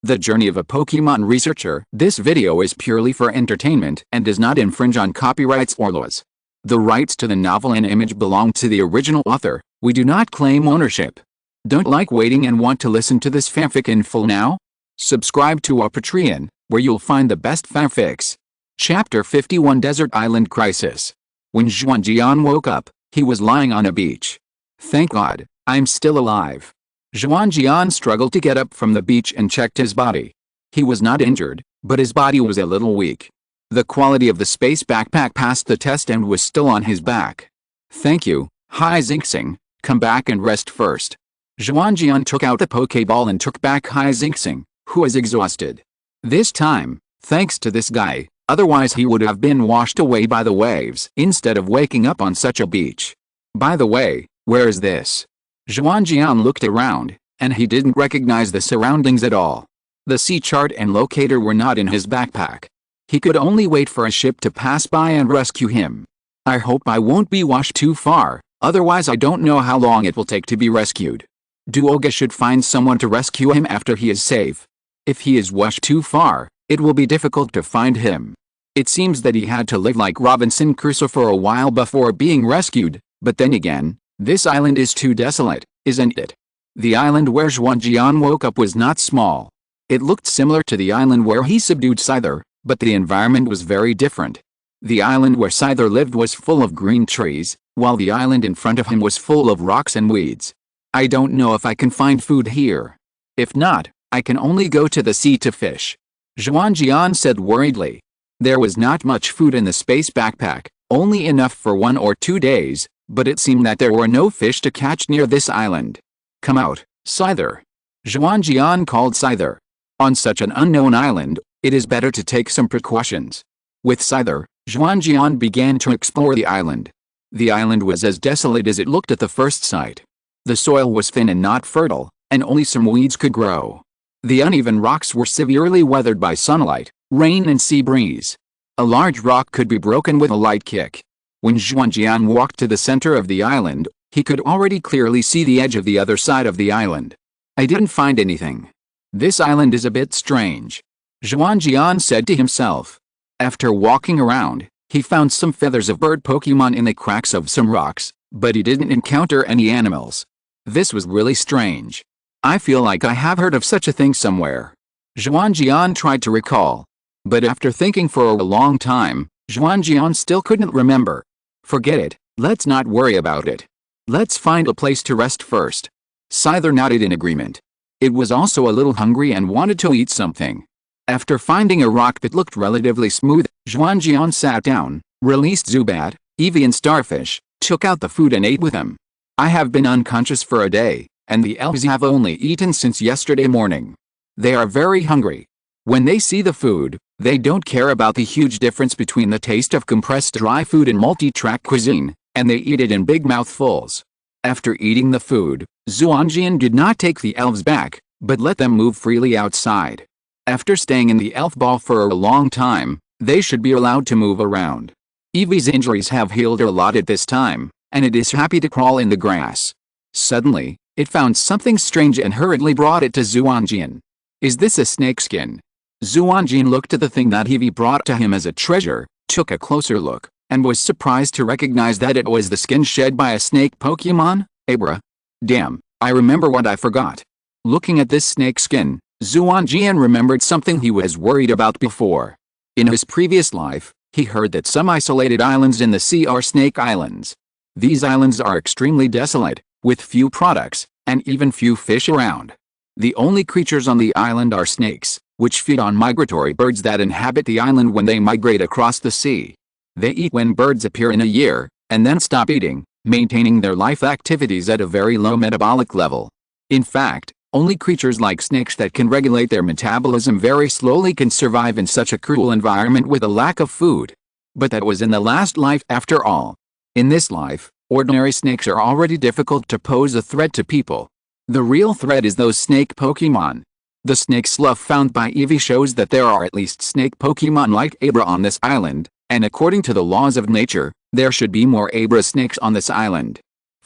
The journey of a Pokemon researcher. This video is purely for entertainment and does not infringe on copyrights or laws. The rights to the novel and image belong to the original author. We do not claim ownership. Don't like waiting and want to listen to this fanfic in full now? Subscribe to our Patreon, where you'll find the best fanfics. Chapter 51 Desert Island Crisis. When Xuanjian woke up, he was lying on a beach. Thank God, I'm still alive. Xuanjian struggled to get up from the beach and checked his body. He was not injured, but his body was a little weak. The quality of the space backpack passed the test and was still on his back. Thank you, Hai Xingxing, come back and rest first. Xuanjian took out the Pokeball and took back Hai Xingxing, who was exhausted. This time, thanks to this guy, otherwise he would have been washed away by the waves instead of waking up on such a beach. By the way, where is this? Xuanjian looked around, and he didn't recognize the surroundings at all. The sea chart and locator were not in his backpack. He could only wait for a ship to pass by and rescue him. I hope I won't be washed too far, otherwise I don't know how long it will take to be rescued. Duoga should find someone to rescue him after he is safe. If he is washed too far, it will be difficult to find him. It seems that he had to live like Robinson Crusoe for a while before being rescued, but then again, this island is too desolate, isn't it? The island where Xuanjian woke up was not small. It looked similar to the island where he subdued Scyther, but the environment was very different. The island where Scyther lived was full of green trees, while the island in front of him was full of rocks and weeds. I don't know if I can find food here. If not, I can only go to the sea to fish. Xuanjian said worriedly. There was not much food in the space backpack, only enough for 1 or 2 days, but it seemed that there were no fish to catch near this island. Come out, Scyther. Xuanjian called Scyther. On such an unknown island, it is better to take some precautions. With Scyther, Xuanjian began to explore the island. The island was as desolate as it looked at the first sight. The soil was thin and not fertile, and only some weeds could grow. The uneven rocks were severely weathered by sunlight, rain and sea breeze. A large rock could be broken with a light kick. When Xuanjian walked to the center of the island, he could already clearly see the edge of the other side of the island. I didn't find anything. This island is a bit strange, Xuanjian said to himself. After walking around, he found some feathers of bird Pokemon in the cracks of some rocks, but he didn't encounter any animals. This was really strange. I feel like I have heard of such a thing somewhere. Xuanjian tried to recall. But after thinking for a long time, Xuanjian still couldn't remember. Forget it, let's not worry about it. Let's find a place to rest first. Scyther nodded in agreement. It was also a little hungry and wanted to eat something. After finding a rock that looked relatively smooth, Xuanjian sat down, released Zubat, Eevee and Starfish, took out the food and ate with them. I have been unconscious for a day, and the elves have only eaten since yesterday morning. They are very hungry. When they see the food, they don't care about the huge difference between the taste of compressed dry food and multi-track cuisine, and they eat it in big mouthfuls. After eating the food, Xuanjian did not take the elves back, but let them move freely outside. After staying in the elf ball for a long time, they should be allowed to move around. Eevee's injuries have healed a lot at this time, and it is happy to crawl in the grass. Suddenly, it found something strange and hurriedly brought it to Xuanjian. Is this a snakeskin? Xuanjian looked at the thing that Eevee brought to him as a treasure, took a closer look, and was surprised to recognize that it was the skin shed by a snake Pokemon, Abra. Damn, I remember what I forgot. Looking at this snake skin, Xuanjian remembered something he was worried about before. In his previous life, he heard that some isolated islands in the sea are snake islands. These islands are extremely desolate, with few products, and even few fish around. The only creatures on the island are snakes, which feed on migratory birds that inhabit the island when they migrate across the sea. They eat when birds appear in a year, and then stop eating, maintaining their life activities at a very low metabolic level. In fact, only creatures like snakes that can regulate their metabolism very slowly can survive in such a cruel environment with a lack of food. But that was in the last life after all. In this life, ordinary snakes are already difficult to pose a threat to people. The real threat is those snake Pokemon. The snake slough found by Eevee shows that there are at least snake Pokemon like Abra on this island, and according to the laws of nature, there should be more Abra snakes on this island.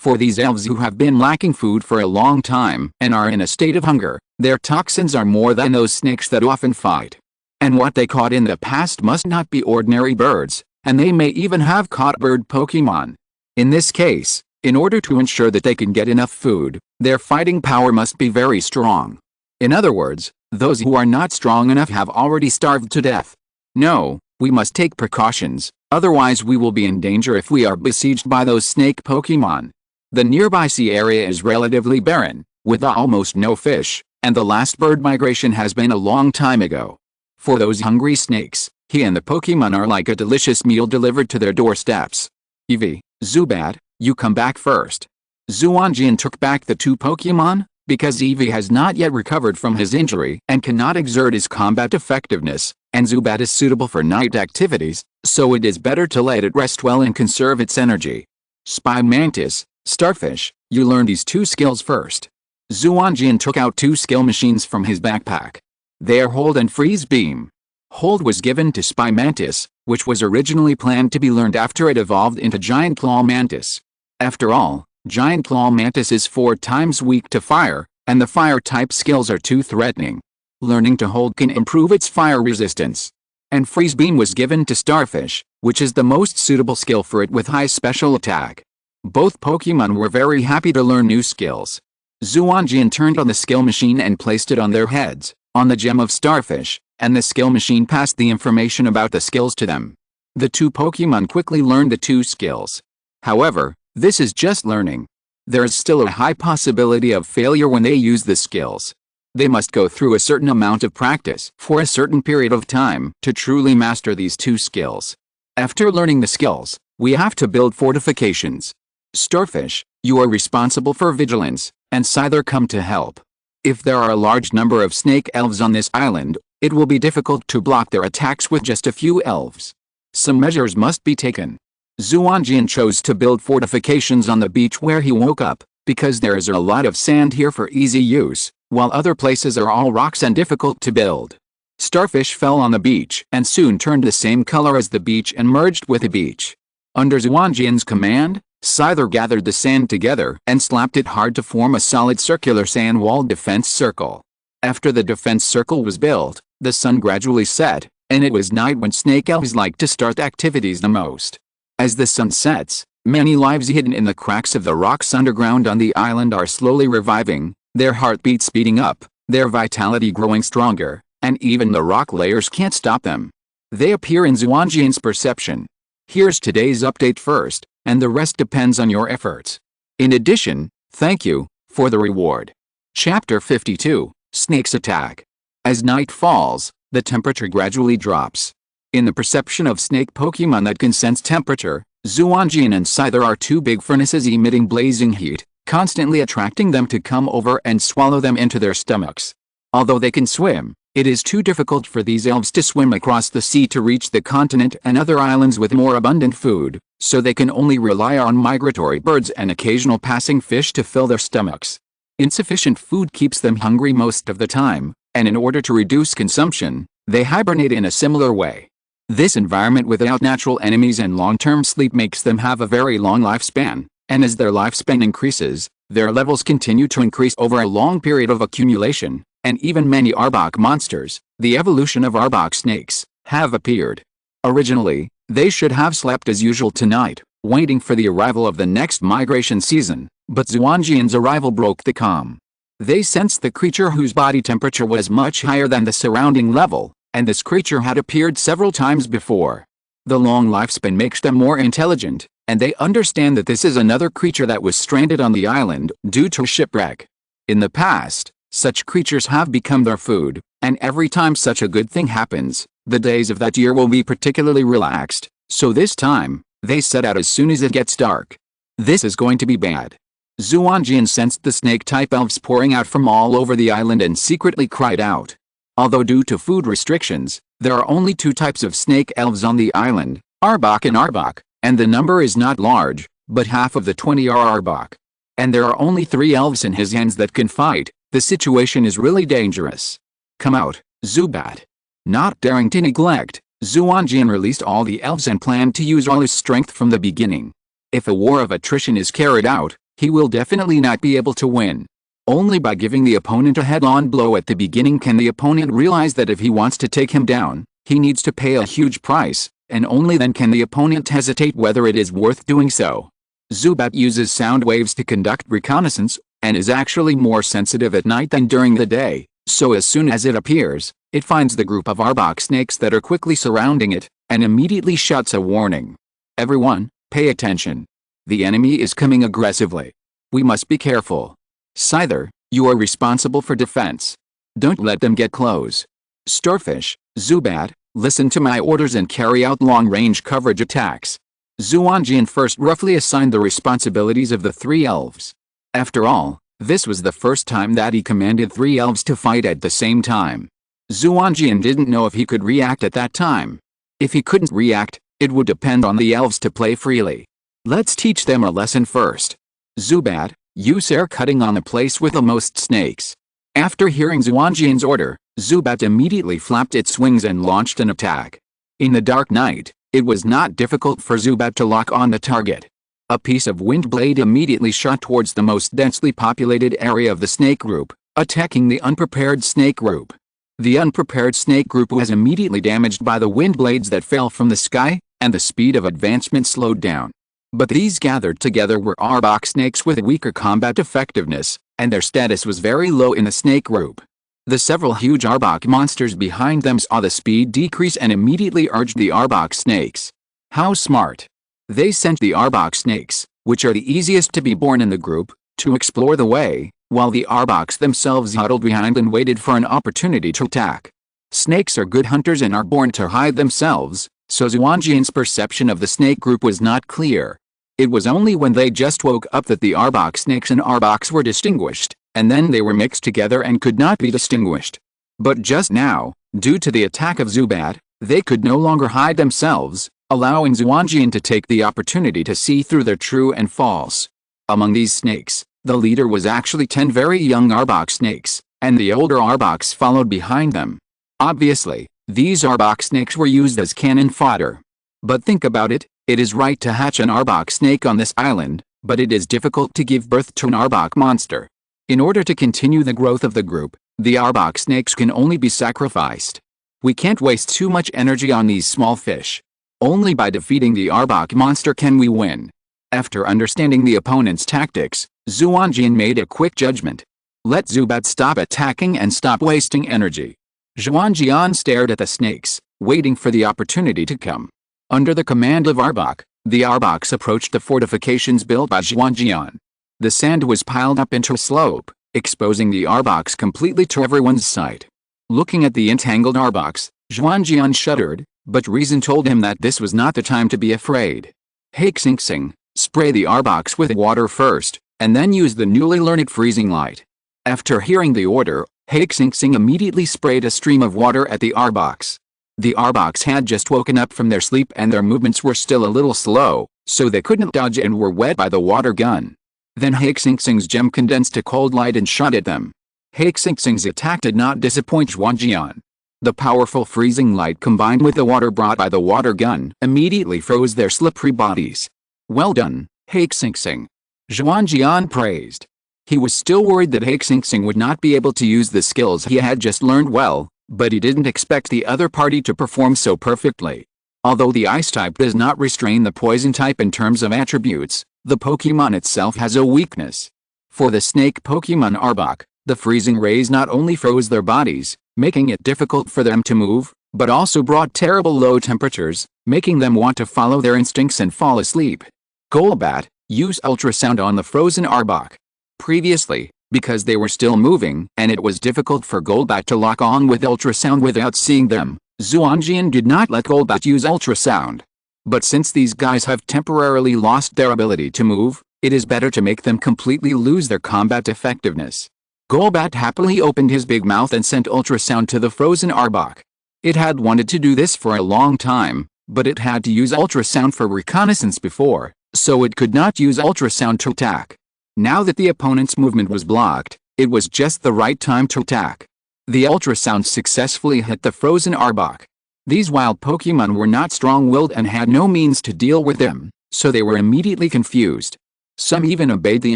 For these elves who have been lacking food for a long time and are in a state of hunger, their toxins are more than those snakes that often fight. And what they caught in the past must not be ordinary birds, and they may even have caught bird Pokémon. In this case, in order to ensure that they can get enough food, their fighting power must be very strong. In other words, those who are not strong enough have already starved to death. No, we must take precautions, otherwise we will be in danger if we are besieged by those snake Pokémon. The nearby sea area is relatively barren, with almost no fish, and the last bird migration has been a long time ago. For those hungry snakes, he and the Pokémon are like a delicious meal delivered to their doorsteps. Eevee, Zubat, you come back first. Xuanjian took back the two Pokémon, because Eevee has not yet recovered from his injury and cannot exert his combat effectiveness, and Zubat is suitable for night activities, so it is better to let it rest well and conserve its energy. Spy Mantis, Starfish, you learn these two skills first. Xuanjian took out two skill machines from his backpack. They are Hold and Freeze Beam. Hold was given to Spy Mantis, which was originally planned to be learned after it evolved into Giant Claw Mantis. After all, Giant Claw Mantis is 4 times weak to fire, and the fire-type skills are too threatening. Learning to hold can improve its fire resistance. And Freeze Beam was given to Starfish, which is the most suitable skill for it with high special attack. Both Pokémon were very happy to learn new skills. Xuanjian turned on the skill machine and placed it on their heads, on the gem of Starfish, and the skill machine passed the information about the skills to them. The two Pokémon quickly learned the two skills. However, this is just learning. There is still a high possibility of failure when they use the skills. They must go through a certain amount of practice for a certain period of time to truly master these two skills. After learning the skills, we have to build fortifications. Starfish, you are responsible for vigilance, and Scyther come to help. If there are a large number of snake elves on this island, it will be difficult to block their attacks with just a few elves. Some measures must be taken. Xuanjian chose to build fortifications on the beach where he woke up, because there is a lot of sand here for easy use, while other places are all rocks and difficult to build. Starfish fell on the beach and soon turned the same color as the beach and merged with the beach. Under Xuanjian's command, Scyther gathered the sand together and slapped it hard to form a solid circular sand wall defense circle. After the defense circle was built, the sun gradually set, and it was night when snake elves like to start activities the most. As the sun sets, many lives hidden in the cracks of the rocks underground on the island are slowly reviving, their heartbeat speeding up, their vitality growing stronger, and even the rock layers can't stop them. They appear in Xuanjian's perception. Here's today's update first, and the rest depends on your efforts. In addition, thank you for the reward. Chapter 52, Snake's Attack. As night falls, the temperature gradually drops. In the perception of snake Pokémon that can sense temperature, Xuanjian and Scyther are two big furnaces emitting blazing heat, constantly attracting them to come over and swallow them into their stomachs. Although they can swim, it is too difficult for these elves to swim across the sea to reach the continent and other islands with more abundant food, so they can only rely on migratory birds and occasional passing fish to fill their stomachs. Insufficient food keeps them hungry most of the time, and in order to reduce consumption, they hibernate in a similar way. This environment without natural enemies and long-term sleep makes them have a very long lifespan, and as their lifespan increases, their levels continue to increase over a long period of accumulation, and even many Arbok monsters, the evolution of Arbok snakes, have appeared. Originally, they should have slept as usual tonight, waiting for the arrival of the next migration season, but Xuanjian's arrival broke the calm. They sensed the creature whose body temperature was much higher than the surrounding level, and this creature had appeared several times before. The long lifespan makes them more intelligent, and they understand that this is another creature that was stranded on the island due to shipwreck. In the past, such creatures have become their food, and every time such a good thing happens, the days of that year will be particularly relaxed, so this time, they set out as soon as it gets dark. This is going to be bad. Xuanjian sensed the snake-type elves pouring out from all over the island and secretly cried out. Although due to food restrictions, there are only 2 types of snake elves on the island, Arbok and Arbok, and the number is not large, but half of the 20 are Arbok. And there are only 3 elves in his hands that can fight. The situation is really dangerous. Come out, Zubat. Not daring to neglect, Xuanjian released all the elves and planned to use all his strength from the beginning. If a war of attrition is carried out, he will definitely not be able to win. Only by giving the opponent a head-on blow at the beginning can the opponent realize that if he wants to take him down, he needs to pay a huge price, and only then can the opponent hesitate whether it is worth doing so. Zubat uses sound waves to conduct reconnaissance, and is actually more sensitive at night than during the day, so as soon as it appears, it finds the group of Arbok snakes that are quickly surrounding it, and immediately shouts a warning. Everyone, pay attention. The enemy is coming aggressively. We must be careful. Scyther, you are responsible for defense. Don't let them get close. Starfish, Zubat, listen to my orders and carry out long-range coverage attacks. Xuanjian first roughly assigned the responsibilities of the 3 elves. After all, this was the first time that he commanded 3 elves to fight at the same time. Xuanjian didn't know if he could react at that time. If he couldn't react, it would depend on the elves to play freely. Let's teach them a lesson first. Zubat, use air cutting on the place with the most snakes. After hearing Xuanjian's order, Zubat immediately flapped its wings and launched an attack. In the dark night, it was not difficult for Zubat to lock on the target. A piece of wind blade immediately shot towards the most densely populated area of the snake group, attacking the unprepared snake group. The unprepared snake group was immediately damaged by the wind blades that fell from the sky, and the speed of advancement slowed down. But these gathered together were Arbok snakes with weaker combat effectiveness, and their status was very low in the snake group. The several huge Arbok monsters behind them saw the speed decrease and immediately urged the Arbok snakes. How smart! They sent the Arbok snakes, which are the easiest to be born in the group, to explore the way, while the Arboks themselves huddled behind and waited for an opportunity to attack. Snakes are good hunters and are born to hide themselves, so Xuanjian's perception of the snake group was not clear. It was only when they just woke up that the Arbok snakes and Arboks were distinguished, and then they were mixed together and could not be distinguished. But just now, due to the attack of Zubat, they could no longer hide themselves, allowing Xuanjian to take the opportunity to see through their true and false. Among these snakes, the leader was actually 10 very young Arbok snakes, and the older Arboks followed behind them. Obviously, these Arbok snakes were used as cannon fodder. But think about it, it is right to hatch an Arbok snake on this island, but it is difficult to give birth to an Arbok monster. In order to continue the growth of the group, the Arbok snakes can only be sacrificed. We can't waste too much energy on these small fish. Only by defeating the Arbok monster can we win. After understanding the opponent's tactics, Xuanjian made a quick judgment. Let Zubat stop attacking and stop wasting energy. Xuanjian stared at the snakes, waiting for the opportunity to come. Under the command of Arbok, the Arboks approached the fortifications built by Xuanjian. The sand was piled up into a slope, exposing the Arboks completely to everyone's sight. Looking at the entangled Arboks, Xuanjian shuddered, but reason told him that this was not the time to be afraid. Haixing, spray the Arboks with water first, and then use the newly learned freezing light. After hearing the order, Haixing immediately sprayed a stream of water at the Arboks. The Arboks had just woken up from their sleep and their movements were still a little slow, so they couldn't dodge and were wet by the water gun. Then Haixing's gem condensed a cold light and shot at them. Haixing's attack did not disappoint Xuanjian. The powerful freezing light combined with the water brought by the water gun immediately froze their slippery bodies. Well done, Haixing. Xuanjian praised. He was still worried that Haixing would not be able to use the skills he had just learned well, but he didn't expect the other party to perform so perfectly. Although the ice type does not restrain the poison type in terms of attributes, the Pokémon itself has a weakness. For the snake Pokémon Arbok, the freezing rays not only froze their bodies, making it difficult for them to move, but also brought terrible low temperatures, making them want to follow their instincts and fall asleep. Golbat, use ultrasound on the frozen Arbok. Previously, because they were still moving and it was difficult for Golbat to lock on with ultrasound without seeing them, Xuanjian did not let Golbat use ultrasound. But since these guys have temporarily lost their ability to move, it is better to make them completely lose their combat effectiveness. Golbat happily opened his big mouth and sent ultrasound to the frozen Arbok. It had wanted to do this for a long time, but it had to use ultrasound for reconnaissance before, so it could not use ultrasound to attack. Now that the opponent's movement was blocked, it was just the right time to attack. The ultrasound successfully hit the frozen Arbok. These wild Pokémon were not strong-willed and had no means to deal with them, so they were immediately confused. Some even obeyed the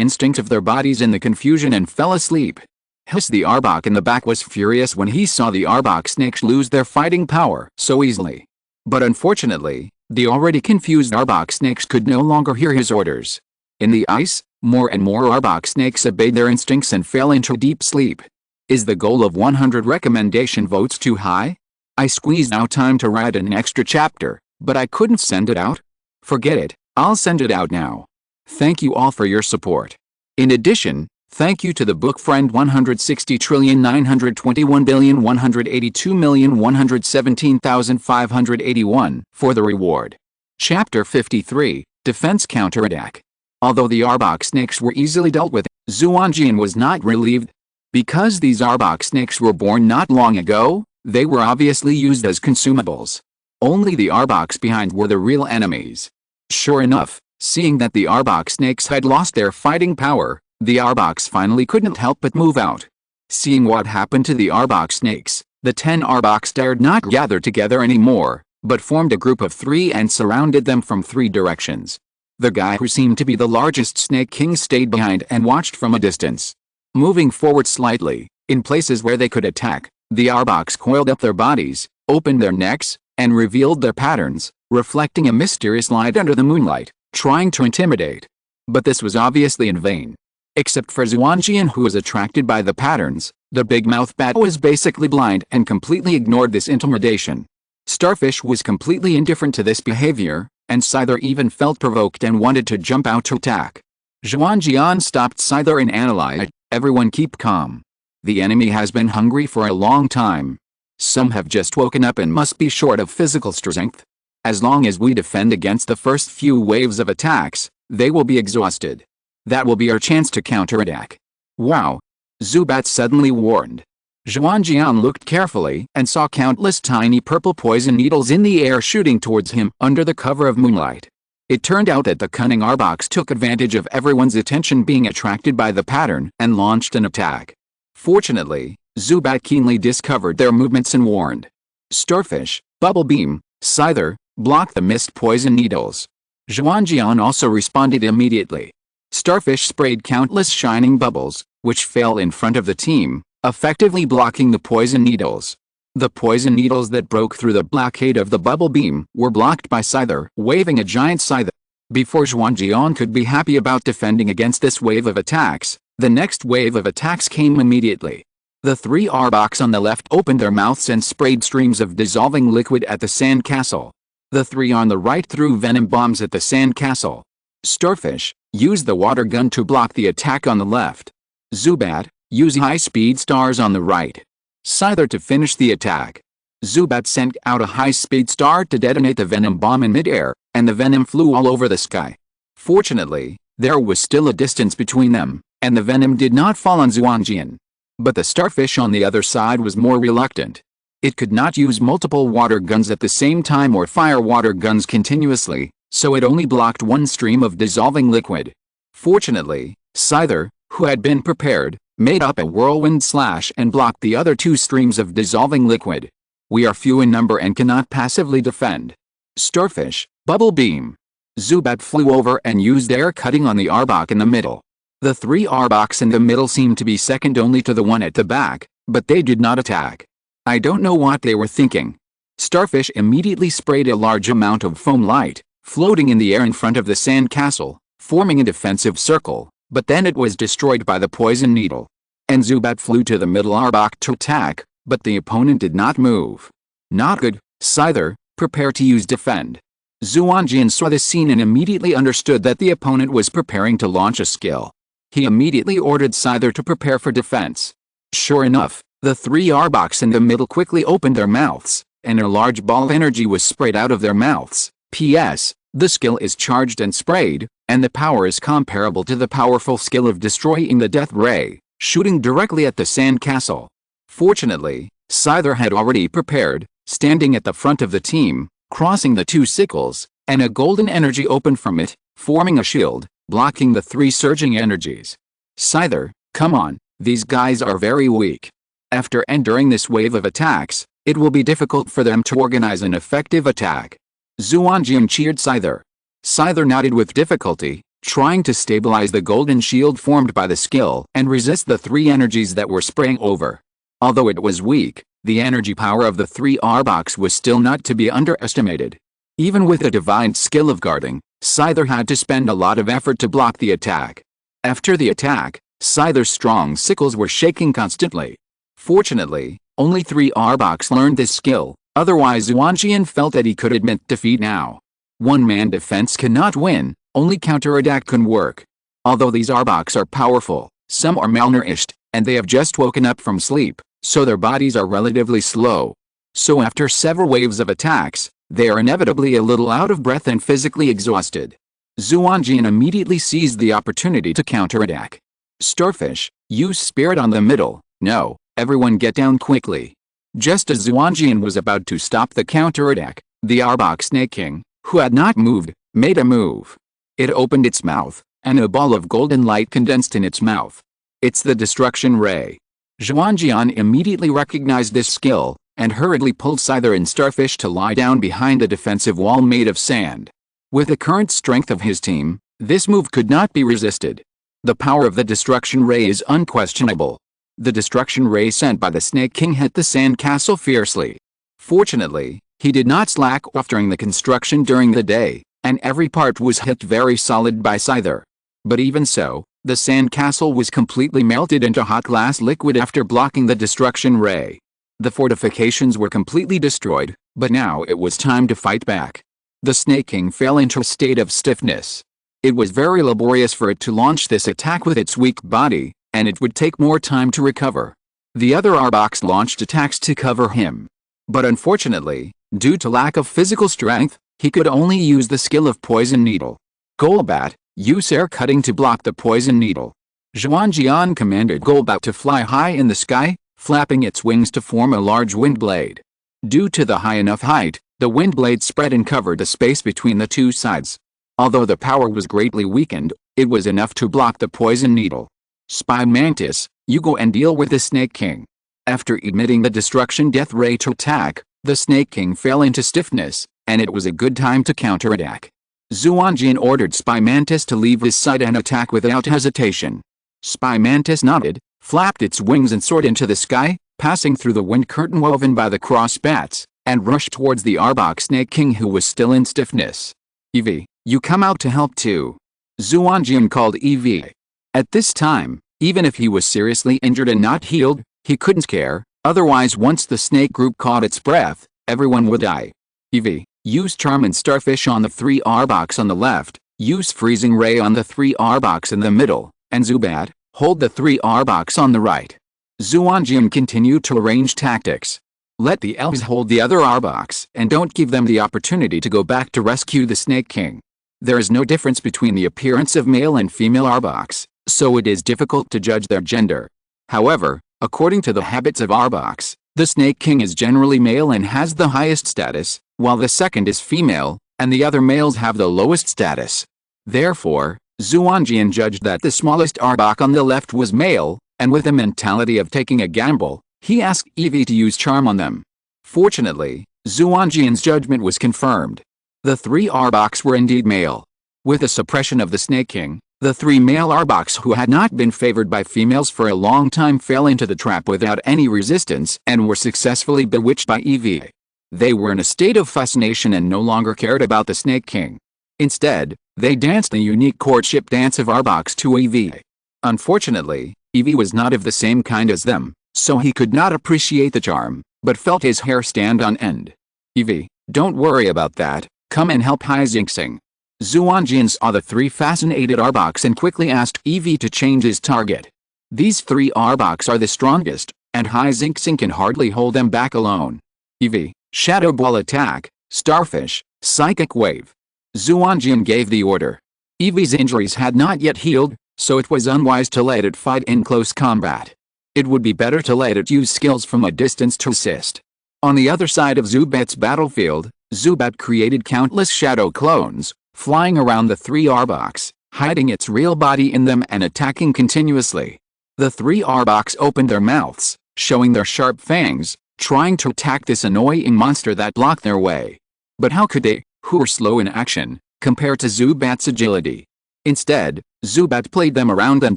instinct of their bodies in the confusion and fell asleep. Hiss! The Arbok in the back was furious when he saw the Arbok snakes lose their fighting power so easily. But unfortunately, the already confused Arbok snakes could no longer hear his orders. In the ice, more and more Arbok snakes obeyed their instincts and fell into deep sleep. Is the goal of 100 recommendation votes too high? I squeezed out time to write an extra chapter, but I couldn't send it out. Forget it, I'll send it out now. Thank you all for your support. In addition, thank you to the book friend 160,921,182,117,581 for the reward. Chapter 53, Defense Counterattack. Although the Arbok snakes were easily dealt with, Xuanjian was not relieved. Because these Arbok snakes were born not long ago, they were obviously used as consumables. Only the Arboks behind were the real enemies. Sure enough, seeing that the Arbok snakes had lost their fighting power, the Arboks finally couldn't help but move out. Seeing what happened to the Arbok snakes, the 10 Arboks dared not gather together anymore, but formed a group of 3 and surrounded them from 3 directions. The guy who seemed to be the largest snake king stayed behind and watched from a distance. Moving forward slightly, in places where they could attack, the Arboks coiled up their bodies, opened their necks, and revealed their patterns, reflecting a mysterious light under the moonlight, trying to intimidate. But this was obviously in vain. Except for Xuanjian, who was attracted by the patterns, the big mouth bat was basically blind and completely ignored this intimidation. Starfish was completely indifferent to this behavior, and Scyther even felt provoked and wanted to jump out to attack. Xuanjian stopped Scyther and analyzed. Everyone keep calm. The enemy has been hungry for a long time. Some have just woken up and must be short of physical strength. As long as we defend against the first few waves of attacks, they will be exhausted. That will be our chance to counterattack. Wow! Zubat suddenly warned. Xuanjian looked carefully and saw countless tiny purple poison needles in the air shooting towards him under the cover of moonlight. It turned out that the cunning Arboks took advantage of everyone's attention being attracted by the pattern and launched an attack. Fortunately, Zubat keenly discovered their movements and warned. Starfish, Bubble Beam, Scyther, block the mist poison needles. Xuanjian also responded immediately. Starfish sprayed countless shining bubbles, which fell in front of the team, effectively blocking the poison needles. The poison needles that broke through the blockade of the bubble beam were blocked by Scyther waving a giant scythe. Before Xuanjian could be happy about defending against this wave of attacks, the next wave of attacks came immediately. The 3 Arboks on the left opened their mouths and sprayed streams of dissolving liquid at the sandcastle. The 3 on the right threw venom bombs at the sandcastle. Starfish used the water gun to block the attack on the left. Zubat used high-speed stars on the right. Scyther to finish the attack. Zubat sent out a high-speed star to detonate the venom bomb in midair, and the venom flew all over the sky. Fortunately, there was still a distance between them, and the venom did not fall on Xuanjian. But the starfish on the other side was more reluctant. It could not use multiple water guns at the same time or fire water guns continuously, so it only blocked one stream of dissolving liquid. Fortunately, Scyther, who had been prepared, made up a whirlwind slash and blocked the other 2 streams of dissolving liquid. We are few in number and cannot passively defend. Starfish, Bubble Beam. Zubat flew over and used air cutting on the Arbok in the middle. The 3 Arboks in the middle seemed to be second only to the one at the back, but they did not attack. I don't know what they were thinking. Starfish immediately sprayed a large amount of foam light, floating in the air in front of the sandcastle, forming a defensive circle, but then it was destroyed by the poison needle. And Zubat flew to the middle Arbok to attack, but the opponent did not move. Not good. Scyther, prepare to use defend. Xuanjian saw this scene and immediately understood that the opponent was preparing to launch a skill. He immediately ordered Scyther to prepare for defense. Sure enough, the 3 Arboks in the middle quickly opened their mouths, and a large ball of energy was sprayed out of their mouths. P.S. The skill is charged and sprayed, and the power is comparable to the powerful skill of destroying the Death Ray, shooting directly at the sandcastle. Fortunately, Scyther had already prepared, standing at the front of the team, crossing the 2 sickles, and a golden energy opened from it, forming a shield, blocking the 3 surging energies. Scyther, come on, these guys are very weak. After and during this wave of attacks, it will be difficult for them to organize an effective attack. Xuanjian cheered Scyther. Scyther nodded with difficulty, trying to stabilize the golden shield formed by the skill and resist the three energies that were spraying over. Although it was weak, the energy power of the three Arboks was still not to be underestimated. Even with a divine skill of guarding, Scyther had to spend a lot of effort to block the attack. After the attack, Scyther's strong sickles were shaking constantly. Fortunately, only 3 Arboks learned this skill, otherwise Xuanjian felt that he could admit defeat now. One-man defense cannot win, only counterattack can work. Although these Arboks are powerful, some are malnourished, and they have just woken up from sleep, so their bodies are relatively slow. So after several waves of attacks, they are inevitably a little out of breath and physically exhausted. Xuanjian immediately seized the opportunity to counterattack. Starfish, use spirit on the middle. No, everyone get down quickly. Just as Xuanjian was about to stop the counterattack, the Arbok Snake King, who had not moved, made a move. It opened its mouth, and a ball of golden light condensed in its mouth. It's the Destruction Ray. Xuanjian immediately recognized this skill, and hurriedly pulled Scyther and Starfish to lie down behind a defensive wall made of sand. With the current strength of his team, this move could not be resisted. The power of the Destruction Ray is unquestionable. The Destruction Ray sent by the Snake King hit the sand castle fiercely. Fortunately, he did not slack off during the construction during the day, and every part was hit very solid by Scyther. But even so, the sand castle was completely melted into hot glass liquid after blocking the Destruction Ray. The fortifications were completely destroyed, but now it was time to fight back. The Snake King fell into a state of stiffness. It was very laborious for it to launch this attack with its weak body, and it would take more time to recover. The other Arboks launched attacks to cover him. But unfortunately, due to lack of physical strength, he could only use the skill of Poison Needle. Golbat, use air cutting to block the Poison Needle. Xuanjian commanded Golbat to fly high in the sky, flapping its wings to form a large wind blade. Due to the high enough height, the wind blade spread and covered the space between the two sides. Although the power was greatly weakened, it was enough to block the Poison Needle. Spy Mantis, you go and deal with the Snake King. After emitting the Destruction Death Ray to attack, the Snake King fell into stiffness, and it was a good time to counterattack. Xuanjian ordered Spy Mantis to leave his side and attack without hesitation. Spy Mantis nodded, flapped its wings and soared into the sky, passing through the wind curtain woven by the cross bats, and rushed towards the Arbok Snake King who was still in stiffness. Eevee, you come out to help too. Xuanjian called Eevee. At this time, even if he was seriously injured and not healed, he couldn't care, otherwise once the snake group caught its breath, everyone would die. Eevee, use Charm and Starfish on the 3 Arboks on the left, use Freezing Ray on the 3 Arboks in the middle, and Zubat, hold the 3 Arboks on the right. Xuanjian continued to arrange tactics. Let the elves hold the other Arboks and don't give them the opportunity to go back to rescue the Snake King. There is no difference between the appearance of male and female Arboks, so it is difficult to judge their gender. However, according to the habits of Arboks, the Snake King is generally male and has the highest status, while the second is female, and the other males have the lowest status. Therefore, Xuanjian judged that the smallest Arbok on the left was male, and with a mentality of taking a gamble, he asked Eevee to use Charm on them. Fortunately, Xuanjian's judgment was confirmed. The 3 Arboks were indeed male. With the suppression of the Snake King, the 3 male Arboks who had not been favored by females for a long time fell into the trap without any resistance and were successfully bewitched by Eevee. They were in a state of fascination and no longer cared about the Snake King. Instead, they danced the unique courtship dance of Arboks to Eevee. Unfortunately, Eevee was not of the same kind as them, so he could not appreciate the charm, but felt his hair stand on end. Eevee, don't worry about that, come and help Hijinxing. Xuanjian saw the 3 fascinated Arboks and quickly asked Eevee to change his target. These 3 Arboks are the strongest, and Hijinxing can hardly hold them back alone. Eevee, Shadow Ball attack, Starfish, Psychic Wave. Xuanjian gave the order. Eevee's injuries had not yet healed, so it was unwise to let it fight in close combat. It would be better to let it use skills from a distance to assist. On the other side of Zubat's battlefield, Zubat created countless shadow clones, flying around the 3 Arboks, hiding its real body in them and attacking continuously. The 3 Arboks opened their mouths, showing their sharp fangs, trying to attack this annoying monster that blocked their way. But how could they, who were slow in action, compare to Zubat's agility? Instead, Zubat played them around and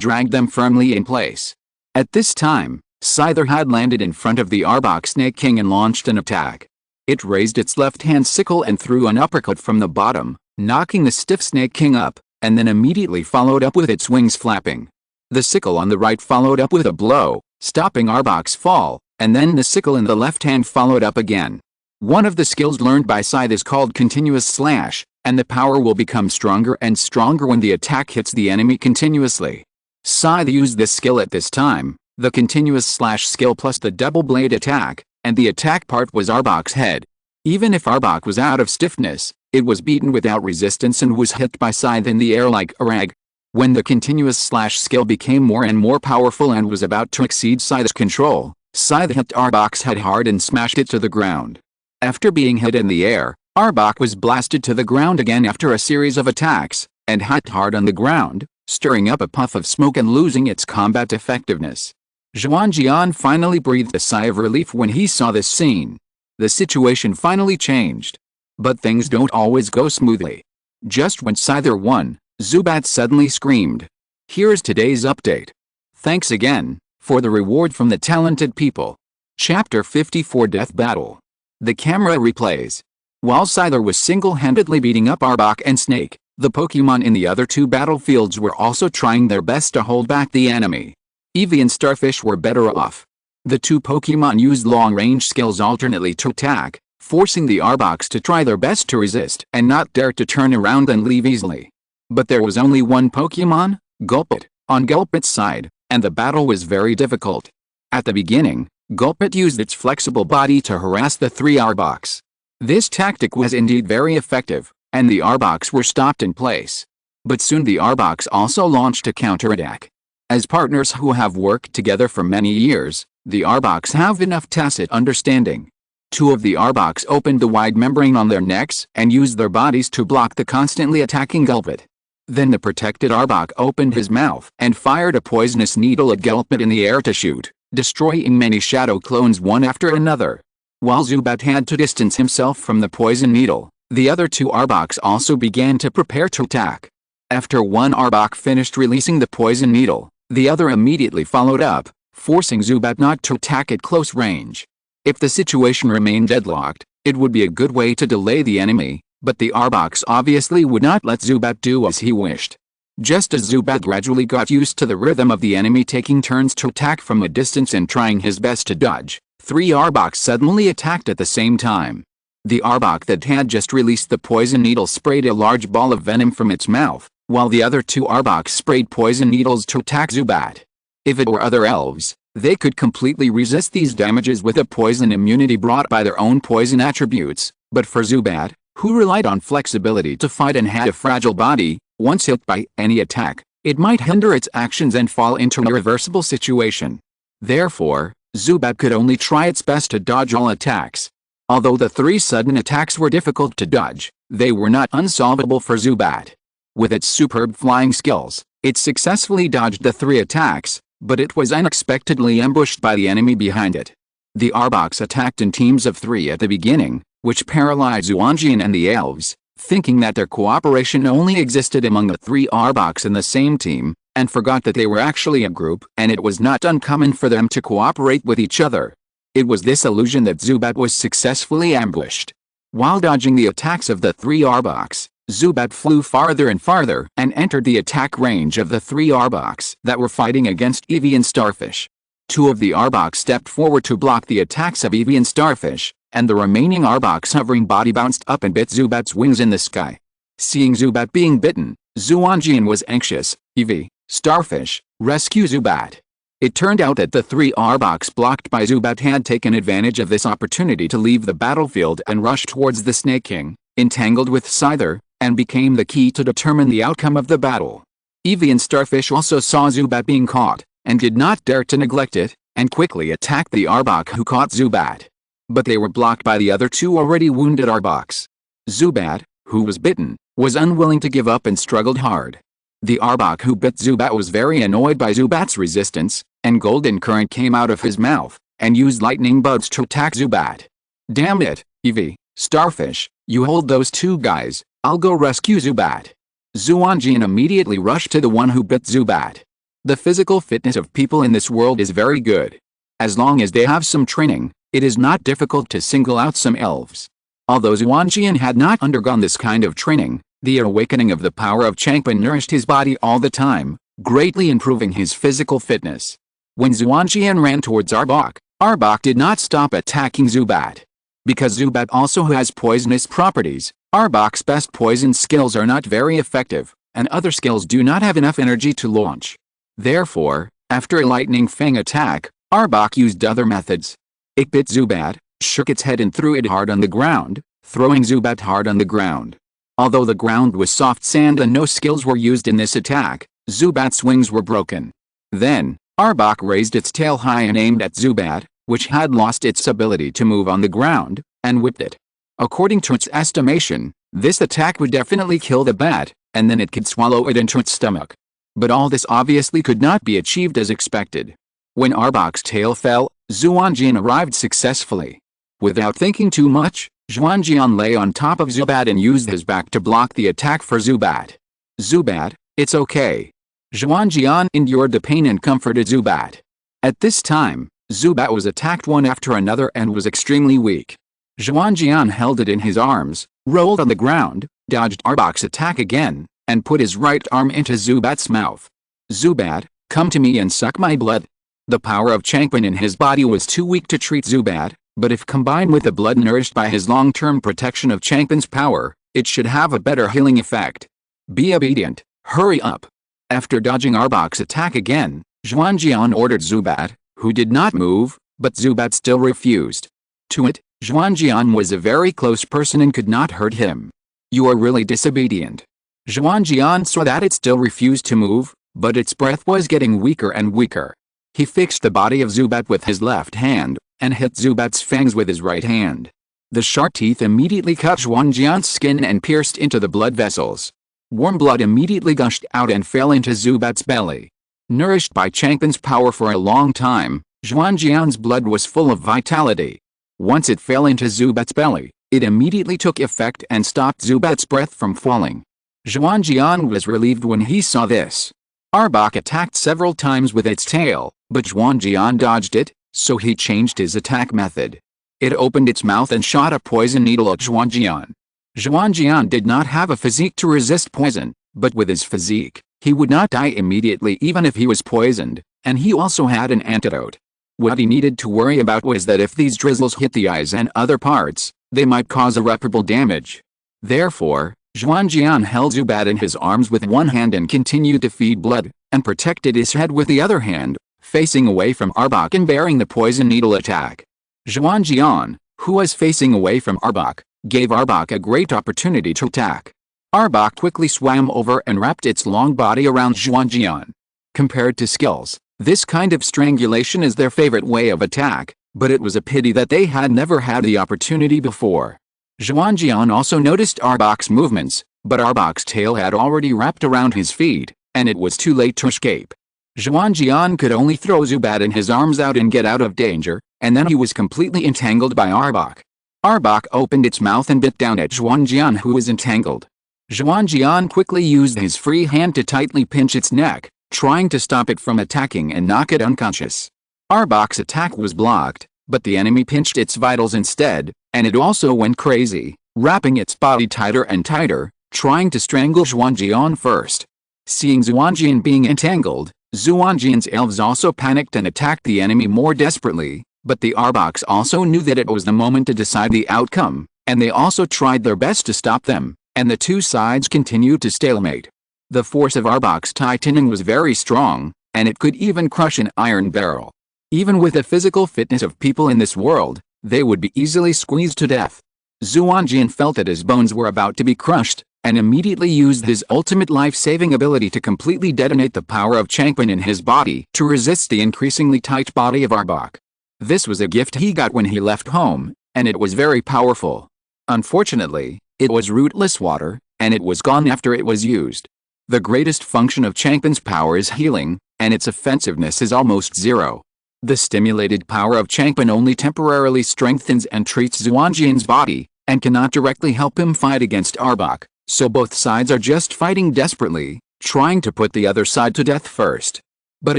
dragged them firmly in place. At this time, Scyther had landed in front of the Arbok Snake King and launched an attack. It raised its left-hand sickle and threw an uppercut from the bottom, knocking the stiff Snake King up, and then immediately followed up with its wings flapping. The sickle on the right followed up with a blow, stopping Arbok's fall, and then the sickle in the left hand followed up again. One of the skills learned by Scythe is called Continuous Slash, and the power will become stronger and stronger when the attack hits the enemy continuously. Scythe used this skill at this time, the Continuous Slash skill plus the Double Blade attack, and the attack part was Arbok's head. Even if Arbok was out of stiffness, it was beaten without resistance and was hit by Scythe in the air like a rag. When the Continuous Slash skill became more and more powerful and was about to exceed Scythe's control, Scythe hit Arbok's head hard and smashed it to the ground. After being hit in the air, Arbok was blasted to the ground again after a series of attacks, and hit hard on the ground, stirring up a puff of smoke and losing its combat effectiveness. Xuanjian finally breathed a sigh of relief when he saw this scene. The situation finally changed. But things don't always go smoothly. Just when Scyther won, Zubat suddenly screamed. Here's today's update. Thanks again, for the reward from the talented people. Chapter 54 Death Battle. The camera replays. While Scyther was single-handedly beating up Arbok and Snake, the Pokémon in the other two battlefields were also trying their best to hold back the enemy. Eevee and Starfish were better off. The two Pokémon used long-range skills alternately to attack, forcing the Arboks to try their best to resist and not dare to turn around and leave easily. But there was only one Pokémon, Gulpit, on Gulpit's side, and the battle was very difficult. At the beginning, Gulpit used its flexible body to harass the three Arboks. This tactic was indeed very effective, and the Arboks were stopped in place. But soon the Arboks also launched a counterattack. As partners who have worked together for many years, the Arboks have enough tacit understanding. Two of the Arboks opened the wide membrane on their necks and used their bodies to block the constantly attacking Gulpit. Then the protected Arbok opened his mouth and fired a poisonous needle at Gulpit in the air to shoot, destroying many shadow clones one after another. While Zubat had to distance himself from the poison needle, the other two Arboks also began to prepare to attack. After one Arbok finished releasing the poison needle, the other immediately followed up, forcing Zubat not to attack at close range. If the situation remained deadlocked, it would be a good way to delay the enemy, but the Arboks obviously would not let Zubat do as he wished. Just as Zubat gradually got used to the rhythm of the enemy taking turns to attack from a distance and trying his best to dodge, three Arboks suddenly attacked at the same time. The Arbok that had just released the poison needle sprayed a large ball of venom from its mouth, while the other two Arboks sprayed poison needles to attack Zubat. If it were other elves, they could completely resist these damages with a poison immunity brought by their own poison attributes, but for Zubat, who relied on flexibility to fight and had a fragile body, once hit by any attack, it might hinder its actions and fall into an irreversible situation. Therefore, Zubat could only try its best to dodge all attacks. Although the three sudden attacks were difficult to dodge, they were not unsolvable for Zubat. With its superb flying skills, it successfully dodged the three attacks, but it was unexpectedly ambushed by the enemy behind it. The Arboks attacked in teams of three at the beginning, which paralyzed Xuanjian and the elves, thinking that their cooperation only existed among the three Arboks in the same team, and forgot that they were actually a group and it was not uncommon for them to cooperate with each other. It was this illusion that Zubat was successfully ambushed. While dodging the attacks of the three Arboks, Zubat flew farther and farther and entered the attack range of the three Arboks that were fighting against Eevee and Starfish. Two of the Arboks stepped forward to block the attacks of Eevee and Starfish, and the remaining Arbok's hovering body bounced up and bit Zubat's wings in the sky. Seeing Zubat being bitten, Xuanjian was anxious. Eevee, Starfish, rescue Zubat. It turned out that the three Arboks blocked by Zubat had taken advantage of this opportunity to leave the battlefield and rush towards the Snake King, entangled with Scyther, and became the key to determine the outcome of the battle. Eevee and Starfish also saw Zubat being caught, and did not dare to neglect it, and quickly attacked the Arbok who caught Zubat. But they were blocked by the other two already wounded Arboks. Zubat, who was bitten, was unwilling to give up and struggled hard. The Arbok who bit Zubat was very annoyed by Zubat's resistance, and Golden Current came out of his mouth, and used lightning bugs to attack Zubat. Damn it, Eevee, Starfish, you hold those two guys, I'll go rescue Zubat. Xuanjian immediately rushed to the one who bit Zubat. The physical fitness of people in this world is very good. As long as they have some training, it is not difficult to single out some elves. Although Xuanjian had not undergone this kind of training, the awakening of the power of Changpan nourished his body all the time, greatly improving his physical fitness. When Xuanjian ran towards Arbok, Arbok did not stop attacking Zubat. Because Zubat also has poisonous properties, Arbok's best poison skills are not very effective, and other skills do not have enough energy to launch. Therefore, after a lightning fang attack, Arbok used other methods. It bit Zubat, shook its head and threw it hard on the ground, throwing Zubat hard on the ground. Although the ground was soft sand and no skills were used in this attack, Zubat's wings were broken. Then, Arbok raised its tail high and aimed at Zubat, which had lost its ability to move on the ground, and whipped it. According to its estimation, this attack would definitely kill the bat, and then it could swallow it into its stomach. But all this obviously could not be achieved as expected. When Arbok's tail fell, Xuanjian arrived successfully. Without thinking too much, Xuanjian lay on top of Zubat and used his back to block the attack for Zubat. Zubat, it's okay. Xuanjian endured the pain and comforted Zubat. At this time, Zubat was attacked one after another and was extremely weak. Xuanjian held it in his arms, rolled on the ground, dodged Arbok's attack again, and put his right arm into Zubat's mouth. Zubat, come to me and suck my blood. The power of Changpan in his body was too weak to treat Zubat, but if combined with the blood nourished by his long-term protection of Changpan's power, it should have a better healing effect. Be obedient, hurry up. After dodging Arbok's attack again, Xuanjian ordered Zubat, who did not move, but Zubat still refused. To it, Xuanjian was a very close person and could not hurt him. You are really disobedient. Xuanjian saw that it still refused to move, but its breath was getting weaker and weaker. He fixed the body of Zubat with his left hand, and hit Zubat's fangs with his right hand. The sharp teeth immediately cut Xuanjian's skin and pierced into the blood vessels. Warm blood immediately gushed out and fell into Zubat's belly. Nourished by Changpan's power for a long time, Xuanjian's blood was full of vitality. Once it fell into Zubat's belly, it immediately took effect and stopped Zubat's breath from falling. Xuanjian was relieved when he saw this. Arbok attacked several times with its tail, but Xuanjian dodged it, so he changed his attack method. It opened its mouth and shot a poison needle at Xuanjian. Xuanjian did not have a physique to resist poison, but with his physique, he would not die immediately even if he was poisoned, and he also had an antidote. What he needed to worry about was that if these drizzles hit the eyes and other parts, they might cause irreparable damage. Therefore, Xuanjian held Zubat in his arms with one hand and continued to feed blood, and protected his head with the other hand, facing away from Arbok and bearing the poison needle attack. Xuanjian, who was facing away from Arbok, gave Arbok a great opportunity to attack. Arbok quickly swam over and wrapped its long body around Xuanjian. Compared to skills, this kind of strangulation is their favorite way of attack, but it was a pity that they had never had the opportunity before. Xuanjian also noticed Arbok's movements, but Arbok's tail had already wrapped around his feet, and it was too late to escape. Xuanjian could only throw Zubat in his arms out and get out of danger, and then he was completely entangled by Arbok. Arbok opened its mouth and bit down at Xuanjian, who was entangled. Xuanjian quickly used his free hand to tightly pinch its neck, trying to stop it from attacking and knock it unconscious. Arbok's attack was blocked, but the enemy pinched its vitals instead, and it also went crazy, wrapping its body tighter and tighter, trying to strangle Xuanjian first. Seeing Xuanjian being entangled, Xuanjian's elves also panicked and attacked the enemy more desperately, but the Arboks also knew that it was the moment to decide the outcome, and they also tried their best to stop them, and the two sides continued to stalemate. The force of Arbok's titaning was very strong, and it could even crush an iron barrel. Even with the physical fitness of people in this world, they would be easily squeezed to death. Xuanjian felt that his bones were about to be crushed, and immediately used his ultimate life-saving ability to completely detonate the power of Changpan in his body to resist the increasingly tight body of Arbok. This was a gift he got when he left home, and it was very powerful. Unfortunately, it was rootless water, and it was gone after it was used. The greatest function of Changpan's power is healing, and its offensiveness is almost zero. The stimulated power of Changpan only temporarily strengthens and treats Xuanjian's body, and cannot directly help him fight against Arbok, So both sides are just fighting desperately, trying to put the other side to death first. But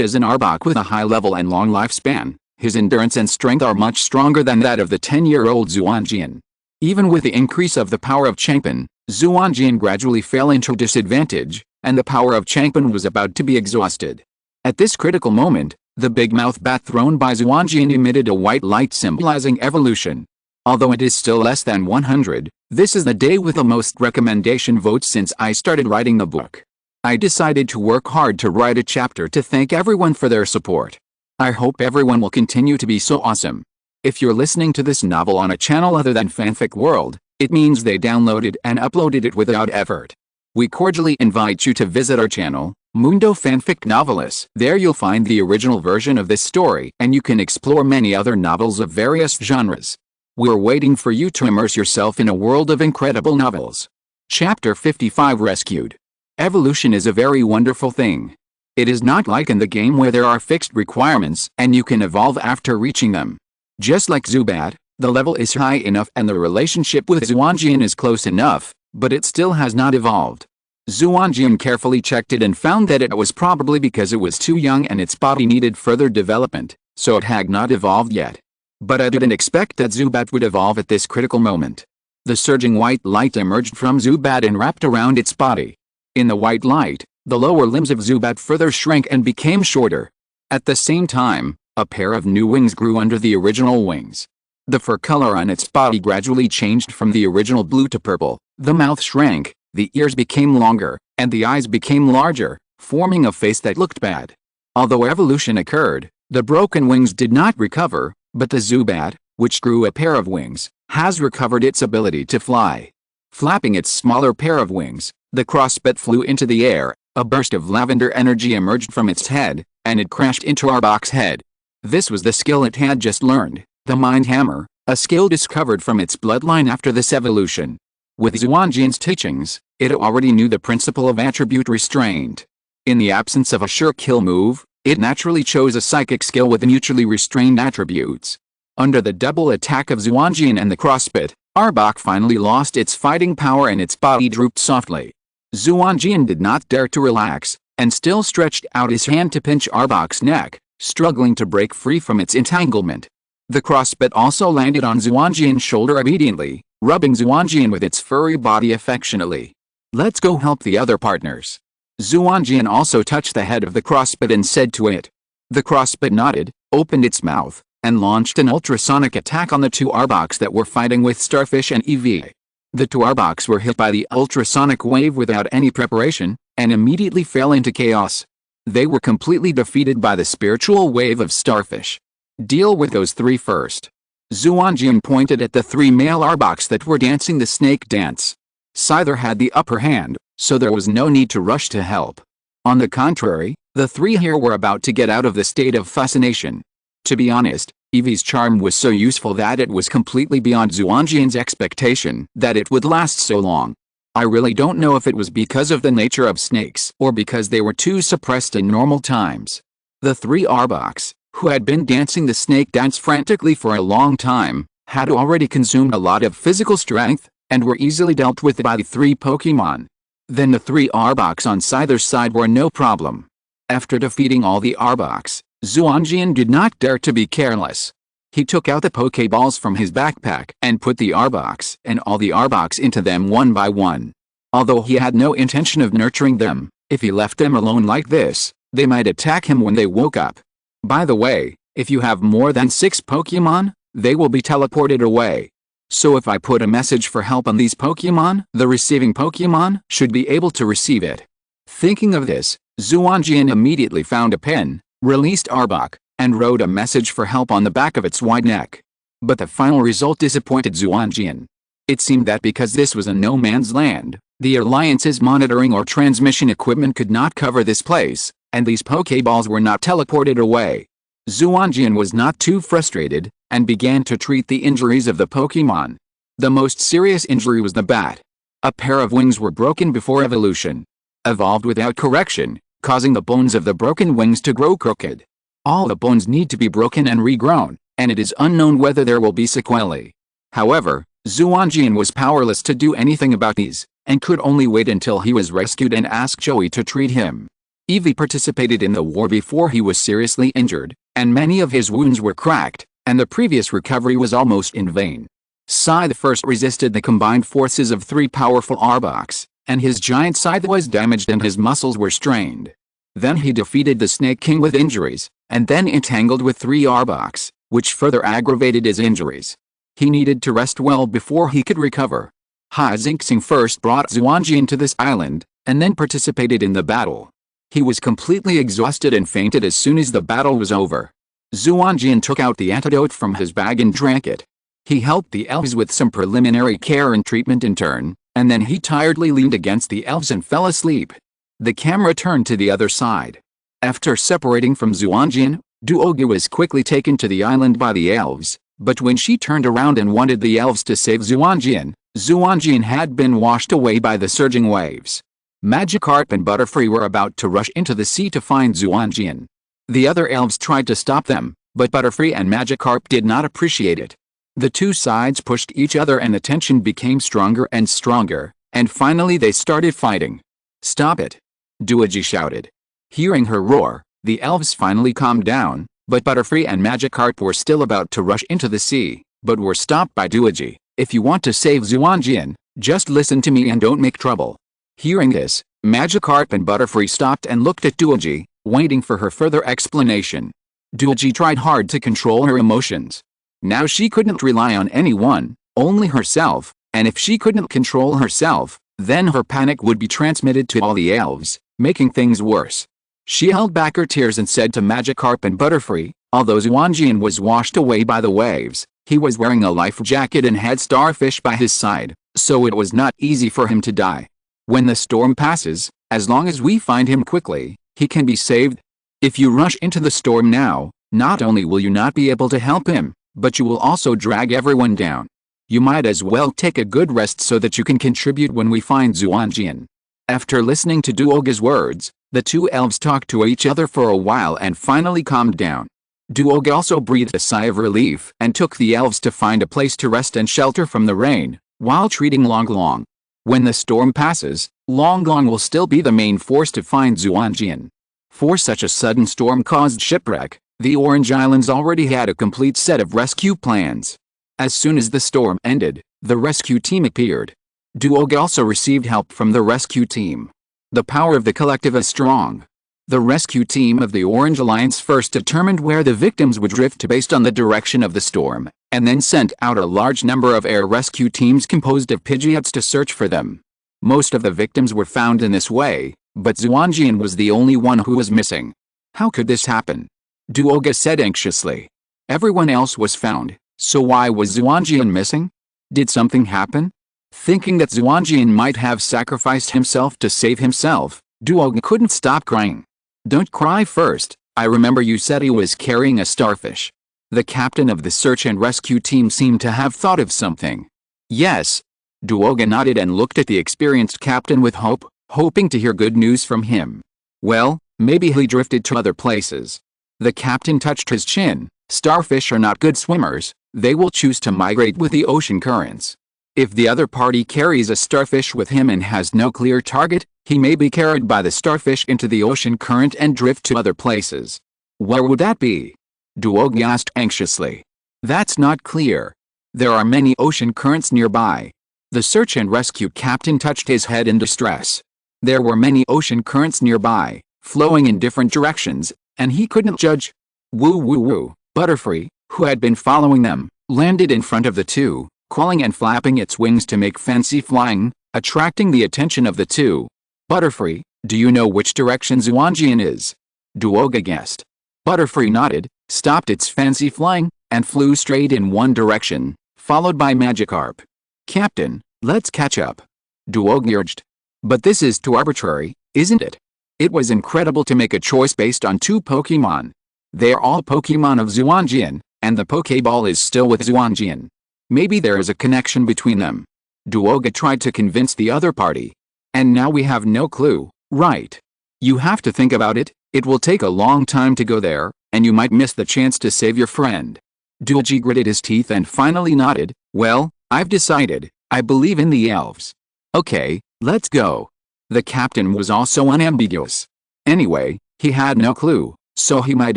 as an Arbok with a high level and long lifespan, his endurance and strength are much stronger than that of the 10-year-old Xuanjian. Even with the increase of the power of Changpan, Xuanjian gradually fell into disadvantage, and the power of Changpan was about to be exhausted. At this critical moment, the big mouth bat thrown by Xuanjian emitted a white light symbolizing evolution. Although it is still less than 100, this is the day with the most recommendation votes since I started writing the book. I decided to work hard to write a chapter to thank everyone for their support. I hope everyone will continue to be so awesome. If you're listening to this novel on a channel other than Fanfic World, it means they downloaded and uploaded it without effort. We cordially invite you to visit our channel, Mundo Fanfic Novelis. There you'll find the original version of this story, and you can explore many other novels of various genres. We're waiting for you to immerse yourself in a world of incredible novels. Chapter 55 Rescued. Evolution is a very wonderful thing. It is not like in the game where there are fixed requirements and you can evolve after reaching them. Just like Zubat, the level is high enough and the relationship with Xuanjian is close enough, but it still has not evolved. Xuanjian carefully checked it and found that it was probably because it was too young and its body needed further development, so it had not evolved yet. But I didn't expect that Zubat would evolve at this critical moment. The surging white light emerged from Zubat and wrapped around its body. In the white light, the lower limbs of Zubat further shrank and became shorter. At the same time, a pair of new wings grew under the original wings. The fur color on its body gradually changed from the original blue to purple, the mouth shrank, the ears became longer, and the eyes became larger, forming a face that looked bad. Although evolution occurred, the broken wings did not recover, but the Zubat, which grew a pair of wings, has recovered its ability to fly. Flapping its smaller pair of wings, the crossbit flew into the air, a burst of lavender energy emerged from its head, and it crashed into Arbok's head. This was the skill it had just learned, the Mind Hammer, a skill discovered from its bloodline after this evolution. With Xuanjian's teachings, it already knew the principle of attribute restraint. In the absence of a sure kill move, it naturally chose a psychic skill with mutually restrained attributes. Under the double attack of Xuanjian and the crossbit, Arbok finally lost its fighting power and its body drooped softly. Xuanjian did not dare to relax, and still stretched out his hand to pinch Arbok's neck, struggling to break free from its entanglement. The crossbit also landed on Xuanjian's shoulder obediently, rubbing Xuanjian with its furry body affectionately. "Let's go help the other partners." Xuanjian also touched the head of the crossbit and said to it. The crossbit nodded, opened its mouth, and launched an ultrasonic attack on the two Arboks that were fighting with Starfish and Eevee. The two Arboks were hit by the ultrasonic wave without any preparation, and immediately fell into chaos. They were completely defeated by the spiritual wave of Starfish. "Deal with those three first." Xuanjian pointed at the three male Arboks that were dancing the snake dance. Scyther had the upper hand, so there was no need to rush to help. On the contrary, the three here were about to get out of the state of fascination. To be honest, Eevee's charm was so useful that it was completely beyond Xuanjian's expectation that it would last so long. I really don't know if it was because of the nature of snakes or because they were too suppressed in normal times. The three Arboks, who had been dancing the snake dance frantically for a long time, had already consumed a lot of physical strength, and were easily dealt with by the three Pokémon. Then the three Arboks on Scyther's side were no problem. After defeating all the Arboks, Xuanjian did not dare to be careless. He took out the Pokéballs from his backpack and put the Arboks and all the Arboks into them one by one. Although he had no intention of nurturing them, if he left them alone like this, they might attack him when they woke up. By the way, if you have more than 6 Pokémon, they will be teleported away. So if I put a message for help on these Pokémon, the receiving Pokémon should be able to receive it. Thinking of this, Xuanjian immediately found a pen, released Arbok, and wrote a message for help on the back of its wide neck. But the final result disappointed Xuanjian. It seemed that because this was a no man's land, the Alliance's monitoring or transmission equipment could not cover this place, and these Pokéballs were not teleported away. Xuanjian was not too frustrated, and began to treat the injuries of the Pokémon. The most serious injury was the bat. A pair of wings were broken before evolution. Evolved without correction, causing the bones of the broken wings to grow crooked. All the bones need to be broken and regrown, and it is unknown whether there will be sequelae. However, Xuanjian was powerless to do anything about these, and could only wait until he was rescued and ask Joey to treat him. Evie participated in the war before he was seriously injured, and many of his wounds were cracked, and the previous recovery was almost in vain. Scythe first resisted the combined forces of 3 powerful Arboks, and his giant scythe was damaged and his muscles were strained. Then he defeated the Snake King with injuries, and then entangled with 3 Arboks, which further aggravated his injuries. He needed to rest well before he could recover. Xingxing first brought Xuanjian to this island, and then participated in the battle. He was completely exhausted and fainted as soon as the battle was over. Xuanjian took out the antidote from his bag and drank it. He helped the elves with some preliminary care and treatment in turn, and then he tiredly leaned against the elves and fell asleep. The camera turned to the other side. After separating from Xuanjian, Duoga was quickly taken to the island by the elves, but when she turned around and wanted the elves to save Xuanjian, Xuanjian had been washed away by the surging waves. Magikarp and Butterfree were about to rush into the sea to find Xuanjian. The other elves tried to stop them, but Butterfree and Magikarp did not appreciate it. The two sides pushed each other and the tension became stronger and stronger, and finally they started fighting. "Stop it!" Duoji shouted. Hearing her roar, the elves finally calmed down, but Butterfree and Magikarp were still about to rush into the sea, but were stopped by Duoji. "If you want to save Xuanjian, just listen to me and don't make trouble." Hearing this, Magikarp and Butterfree stopped and looked at Duoji, waiting for her further explanation. Duoji tried hard to control her emotions. Now she couldn't rely on anyone, only herself, and if she couldn't control herself, then her panic would be transmitted to all the elves, making things worse. She held back her tears and said to Magikarp and Butterfree, although Xuanjian was washed away by the waves, he was wearing a life jacket and had starfish by his side, so it was not easy for him to die. When the storm passes, as long as we find him quickly, he can be saved. If you rush into the storm now, not only will you not be able to help him, but you will also drag everyone down. You might as well take a good rest so that you can contribute when we find Xuanjian. After listening to Duoga's words, the two elves talked to each other for a while and finally calmed down. Duoga also breathed a sigh of relief and took the elves to find a place to rest and shelter from the rain, while treating Longlong. When the storm passes, Longlong will still be the main force to find Xuanjian. For such a sudden storm-caused shipwreck, the Orange Islands already had a complete set of rescue plans. As soon as the storm ended, the rescue team appeared. Duoga also received help from the rescue team. The power of the collective is strong. The rescue team of the Orange Alliance first determined where the victims would drift to based on the direction of the storm, and then sent out a large number of air rescue teams composed of Pidgeots to search for them. Most of the victims were found in this way, but Xuanjian was the only one who was missing. How could this happen? Duoga said anxiously. Everyone else was found, so why was Xuanjian missing? Did something happen? Thinking that Xuanjian might have sacrificed himself to save himself, Duoga couldn't stop crying. "Don't cry first, I remember you said he was carrying a starfish." The captain of the search and rescue team seemed to have thought of something. "Yes." Duoga nodded and looked at the experienced captain with hope, hoping to hear good news from him. "Well, maybe he drifted to other places." The captain touched his chin. "Starfish are not good swimmers, they will choose to migrate with the ocean currents. If the other party carries a starfish with him and has no clear target, he may be carried by the starfish into the ocean current and drift to other places." "Where would that be?" Duoga asked anxiously. "That's not clear. There are many ocean currents nearby." The search and rescue captain touched his head in distress. There were many ocean currents nearby, flowing in different directions, and he couldn't judge. Woo woo woo. Butterfree, who had been following them, landed in front of the two, calling and flapping its wings to make fancy flying, attracting the attention of the two. "Butterfree, do you know which direction Xuanjian is?" Duoga guessed. Butterfree nodded, stopped its fancy flying, and flew straight in one direction, followed by Magikarp. "Captain, let's catch up," Duoga urged. "But this is too arbitrary, isn't it? It was incredible to make a choice based on 2 Pokémon. They're all Pokémon of Xuanjian, and the Pokéball is still with Xuanjian. Maybe there is a connection between them." Duoga tried to convince the other party. "And now we have no clue, right? You have to think about it, it will take a long time to go there, and you might miss the chance to save your friend." Duoji gritted his teeth and finally nodded. "Well, I've decided, I believe in the elves. Okay, let's go. The captain was also unambiguous. Anyway, he had no clue, so he might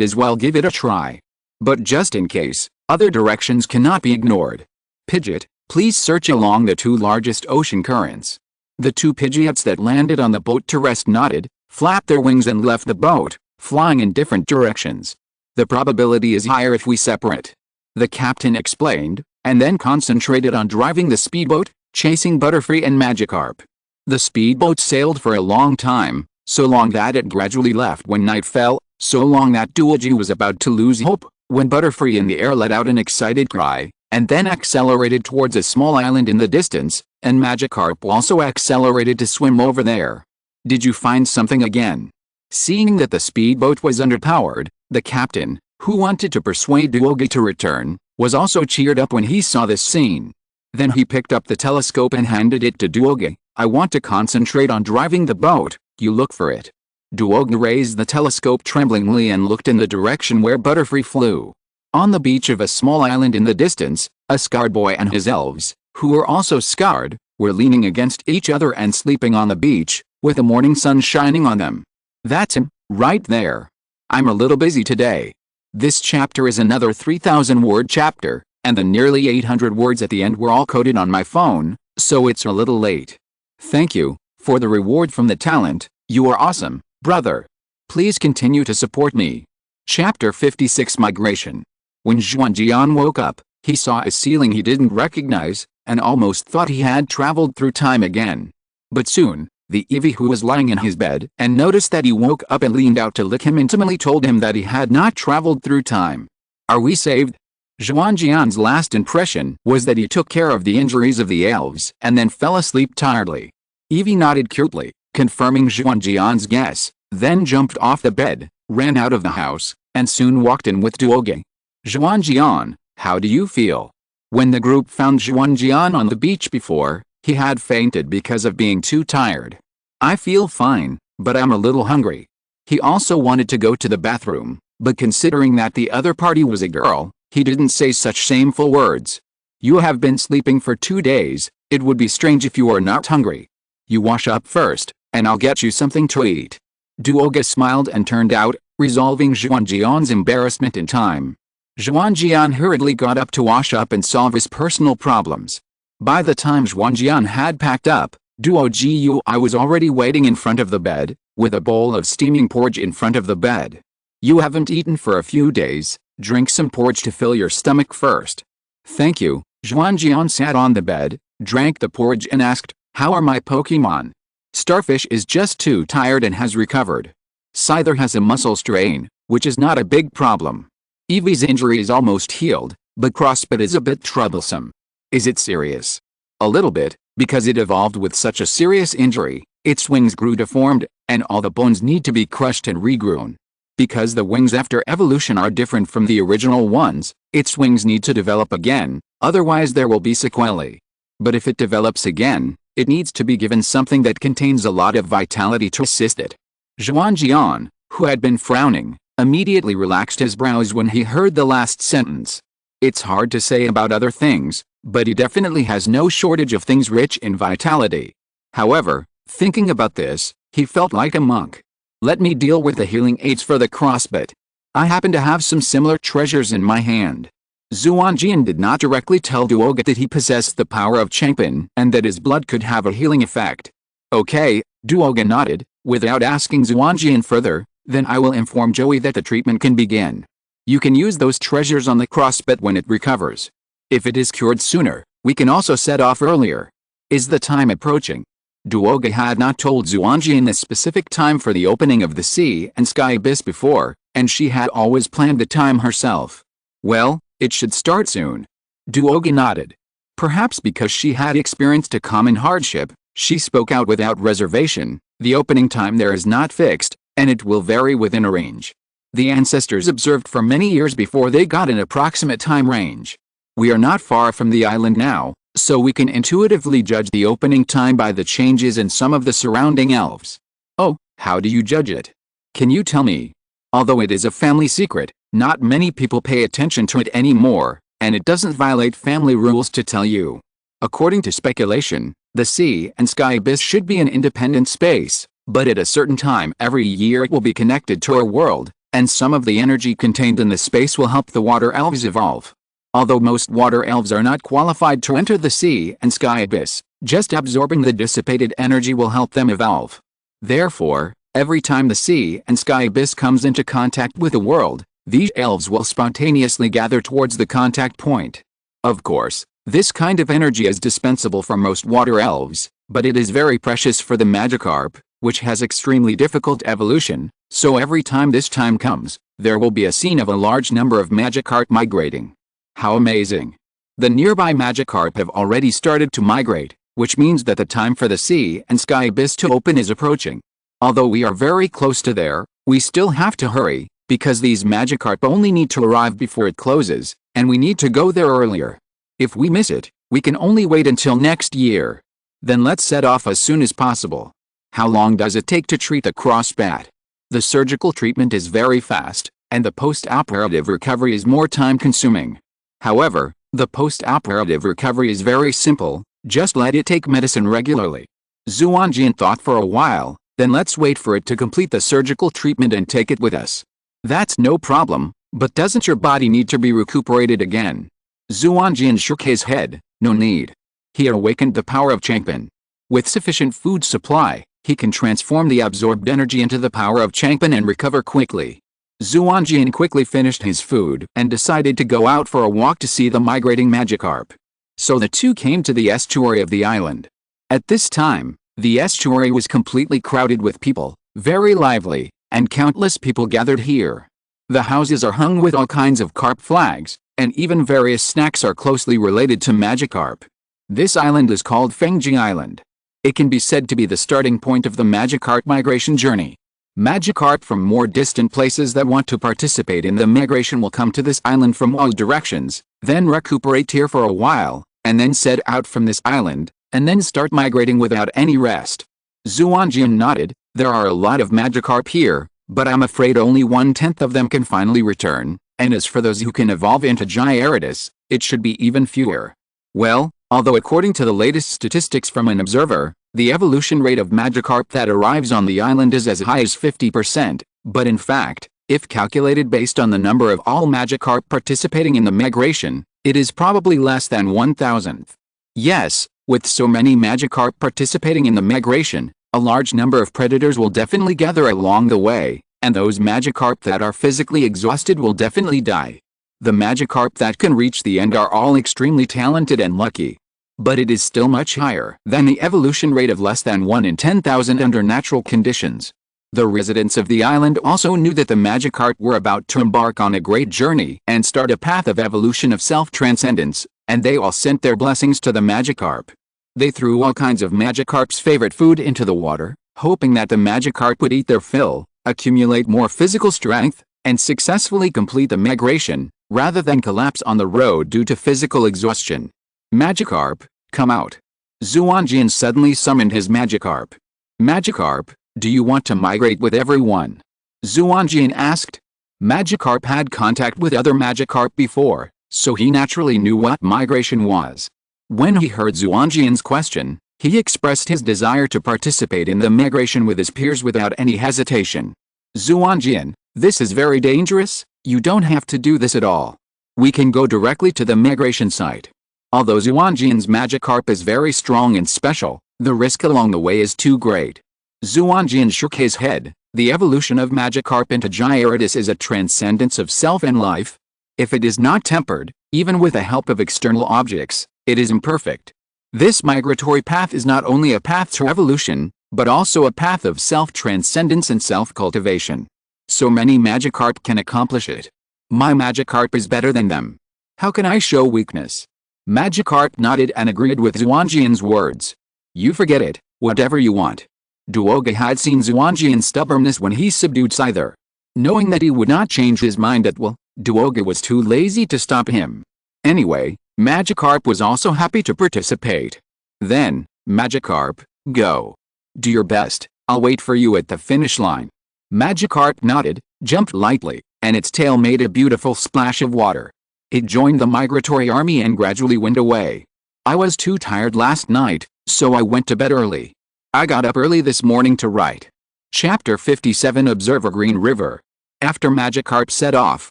as well give it a try. But just in case, other directions cannot be ignored. Pidgeot, please search along the two largest ocean currents. The two Pidgeots that landed on the boat to rest nodded, flapped their wings and left the boat, flying in different directions. The probability is higher if we separate. The captain explained, and then concentrated on driving the speedboat, chasing Butterfree and Magikarp. The speedboat sailed for a long time, so long that it gradually left when night fell, so long that Duoji was about to lose hope, when Butterfree in the air let out an excited cry, and then accelerated towards a small island in the distance, and Magikarp also accelerated to swim over there. Did you find something again? Seeing that the speedboat was underpowered, the captain, who wanted to persuade Duoji to return, was also cheered up when he saw this scene. Then he picked up the telescope and handed it to Duoji. I want to concentrate on driving the boat, you look for it. Duoji raised the telescope tremblingly and looked in the direction where Butterfree flew. On the beach of a small island in the distance, a scarred boy and his elves, who were also scarred, were leaning against each other and sleeping on the beach, with the morning sun shining on them. That's him, right there. I'm a little busy today. This chapter is another 3,000-word chapter, and the nearly 800 words at the end were all coded on my phone, so it's a little late. Thank you for the reward from the talent. You are awesome, brother. Please continue to support me. Chapter 56 Migration. When Xuanjian woke up, he saw a ceiling he didn't recognize, and almost thought he had traveled through time again. But soon, the Eevee who was lying in his bed and noticed that he woke up and leaned out to lick him intimately told him that he had not traveled through time. Are we saved? Xuanjian's last impression was that he took care of the injuries of the elves and then fell asleep tiredly. Eevee nodded curtly, confirming Xuanjian's guess, then jumped off the bed, ran out of the house, and soon walked in with Duoji. Xuanjian, how do you feel? When the group found Xuanjian on the beach before, he had fainted because of being too tired. I feel fine, but I'm a little hungry. He also wanted to go to the bathroom, but considering that the other party was a girl, he didn't say such shameful words. You have been sleeping for 2 days, it would be strange if you are not hungry. You wash up first, and I'll get you something to eat. Duoji smiled and turned out, resolving Xuanjian's embarrassment in time. Xuanjian hurriedly got up to wash up and solve his personal problems. By the time Xuanjian had packed up, Duoji was already waiting in front of the bed, with a bowl of steaming porridge in front of the bed. You haven't eaten for a few days, drink some porridge to fill your stomach first. Thank you. Xuanjian sat on the bed, drank the porridge and asked, how are my Pokémon? Starfish is just too tired and has recovered. Scyther has a muscle strain, which is not a big problem. Eevee's injury is almost healed, but Crossbit is a bit troublesome. Is it serious? A little bit, because it evolved with such a serious injury, its wings grew deformed, and all the bones need to be crushed and regrown. Because the wings after evolution are different from the original ones, its wings need to develop again, otherwise there will be sequelae. But if it develops again, it needs to be given something that contains a lot of vitality to assist it. Xuanjian, who had been frowning, immediately relaxed his brows when he heard the last sentence. It's hard to say about other things, but he definitely has no shortage of things rich in vitality. However, thinking about this, he felt like a monk. Let me deal with the healing aids for the Crossbit. I happen to have some similar treasures in my hand. Xuanjian did not directly tell Duoji that he possessed the power of Changpin and that his blood could have a healing effect. Okay, Duoji nodded, without asking Xuanjian further, then I will inform Joey that the treatment can begin. You can use those treasures on the Crossbit when it recovers. If it is cured sooner, we can also set off earlier. Is the time approaching? Duoji had not told Xuanjian the specific time for the opening of the Sea and Sky Abyss before, and she had always planned the time herself. Well, it should start soon. Duoji nodded. Perhaps because she had experienced a common hardship, she spoke out without reservation. The opening time there is not fixed, and it will vary within a range. The ancestors observed for many years before they got an approximate time range. We are not far from the island now, so we can intuitively judge the opening time by the changes in some of the surrounding elves. Oh, how do you judge it? Can you tell me? Although it is a family secret, not many people pay attention to it anymore, and it doesn't violate family rules to tell you. According to speculation, the sea and sky abyss should be an independent space, but at a certain time every year it will be connected to our world, and some of the energy contained in the space will help the water elves evolve. Although most water elves are not qualified to enter the sea and sky abyss, just absorbing the dissipated energy will help them evolve. Therefore, every time the sea and sky abyss comes into contact with the world, these elves will spontaneously gather towards the contact point. Of course, this kind of energy is dispensable for most water elves, but it is very precious for the Magikarp, which has extremely difficult evolution, so every time this time comes, there will be a scene of a large number of Magikarp migrating. How amazing! The nearby Magikarp have already started to migrate, which means that the time for the sea and sky abyss to open is approaching. Although we are very close to there, we still have to hurry, because these Magikarp only need to arrive before it closes, and we need to go there earlier. If we miss it, we can only wait until next year. Then let's set off as soon as possible. How long does it take to treat a crossbat? The surgical treatment is very fast, and the post-operative recovery is more time-consuming. However, the post-operative recovery is very simple, just let it take medicine regularly. Xuanjian thought for a while, then let's wait for it to complete the surgical treatment and take it with us. That's no problem, but doesn't your body need to be recuperated again? Xuanjian shook his head, no need. He awakened the power of Changpan. With sufficient food supply, he can transform the absorbed energy into the power of Changpan and recover quickly. Xuanjian quickly finished his food and decided to go out for a walk to see the migrating Magikarp. So the two came to the estuary of the island. At this time, the estuary was completely crowded with people, very lively, and countless people gathered here. The houses are hung with all kinds of carp flags, and even various snacks are closely related to Magikarp. This island is called Fengji Island. It can be said to be the starting point of the Magikarp migration journey. Magikarp from more distant places that want to participate in the migration will come to this island from all directions, then recuperate here for a while, and then set out from this island, and then start migrating without any rest. Xuanjian nodded, there are a lot of Magikarp here, but I'm afraid only 1/10 of them can finally return, and as for those who can evolve into Gyarados, it should be even fewer. Well, although according to the latest statistics from an observer, the evolution rate of Magikarp that arrives on the island is as high as 50%, but in fact, if calculated based on the number of all Magikarp participating in the migration, it is probably less than 1,000th. Yes, with so many Magikarp participating in the migration, a large number of predators will definitely gather along the way, and those Magikarp that are physically exhausted will definitely die. The Magikarp that can reach the end are all extremely talented and lucky. But it is still much higher than the evolution rate of less than 1 in 10,000 under natural conditions. The residents of the island also knew that the Magikarp were about to embark on a great journey and start a path of evolution of self-transcendence, and they all sent their blessings to the Magikarp. They threw all kinds of Magikarp's favorite food into the water, hoping that the Magikarp would eat their fill, accumulate more physical strength, and successfully complete the migration, rather than collapse on the road due to physical exhaustion. Magikarp, come out. Xuanjian suddenly summoned his Magikarp. Magikarp, do you want to migrate with everyone? Xuanjian asked. Magikarp had contact with other Magikarp before, so he naturally knew what migration was. When he heard Xuanjian's question, he expressed his desire to participate in the migration with his peers without any hesitation. Xuanjian, this is very dangerous, you don't have to do this at all. We can go directly to the migration site. Although Xuanjian's Magikarp is very strong and special, the risk along the way is too great. Xuanjian shook his head, the evolution of Magikarp into Gyarados is a transcendence of self and life. If it is not tempered, even with the help of external objects, it is imperfect. This migratory path is not only a path to evolution, but also a path of self-transcendence and self-cultivation. So many Magikarp can accomplish it. My Magikarp is better than them. How can I show weakness? Magikarp nodded and agreed with Xuanjian's words. You forget it, whatever you want. Duoga had seen Xuanjian's stubbornness when he subdued Scyther. Knowing that he would not change his mind at will, Duoga was too lazy to stop him. Anyway, Magikarp was also happy to participate. Then, Magikarp, go. Do your best, I'll wait for you at the finish line. Magikarp nodded, jumped lightly, and its tail made a beautiful splash of water. It joined the migratory army and gradually went away. I was too tired last night, so I went to bed early. I got up early this morning to write. Chapter 57 Observer Green River. After Magikarp set off,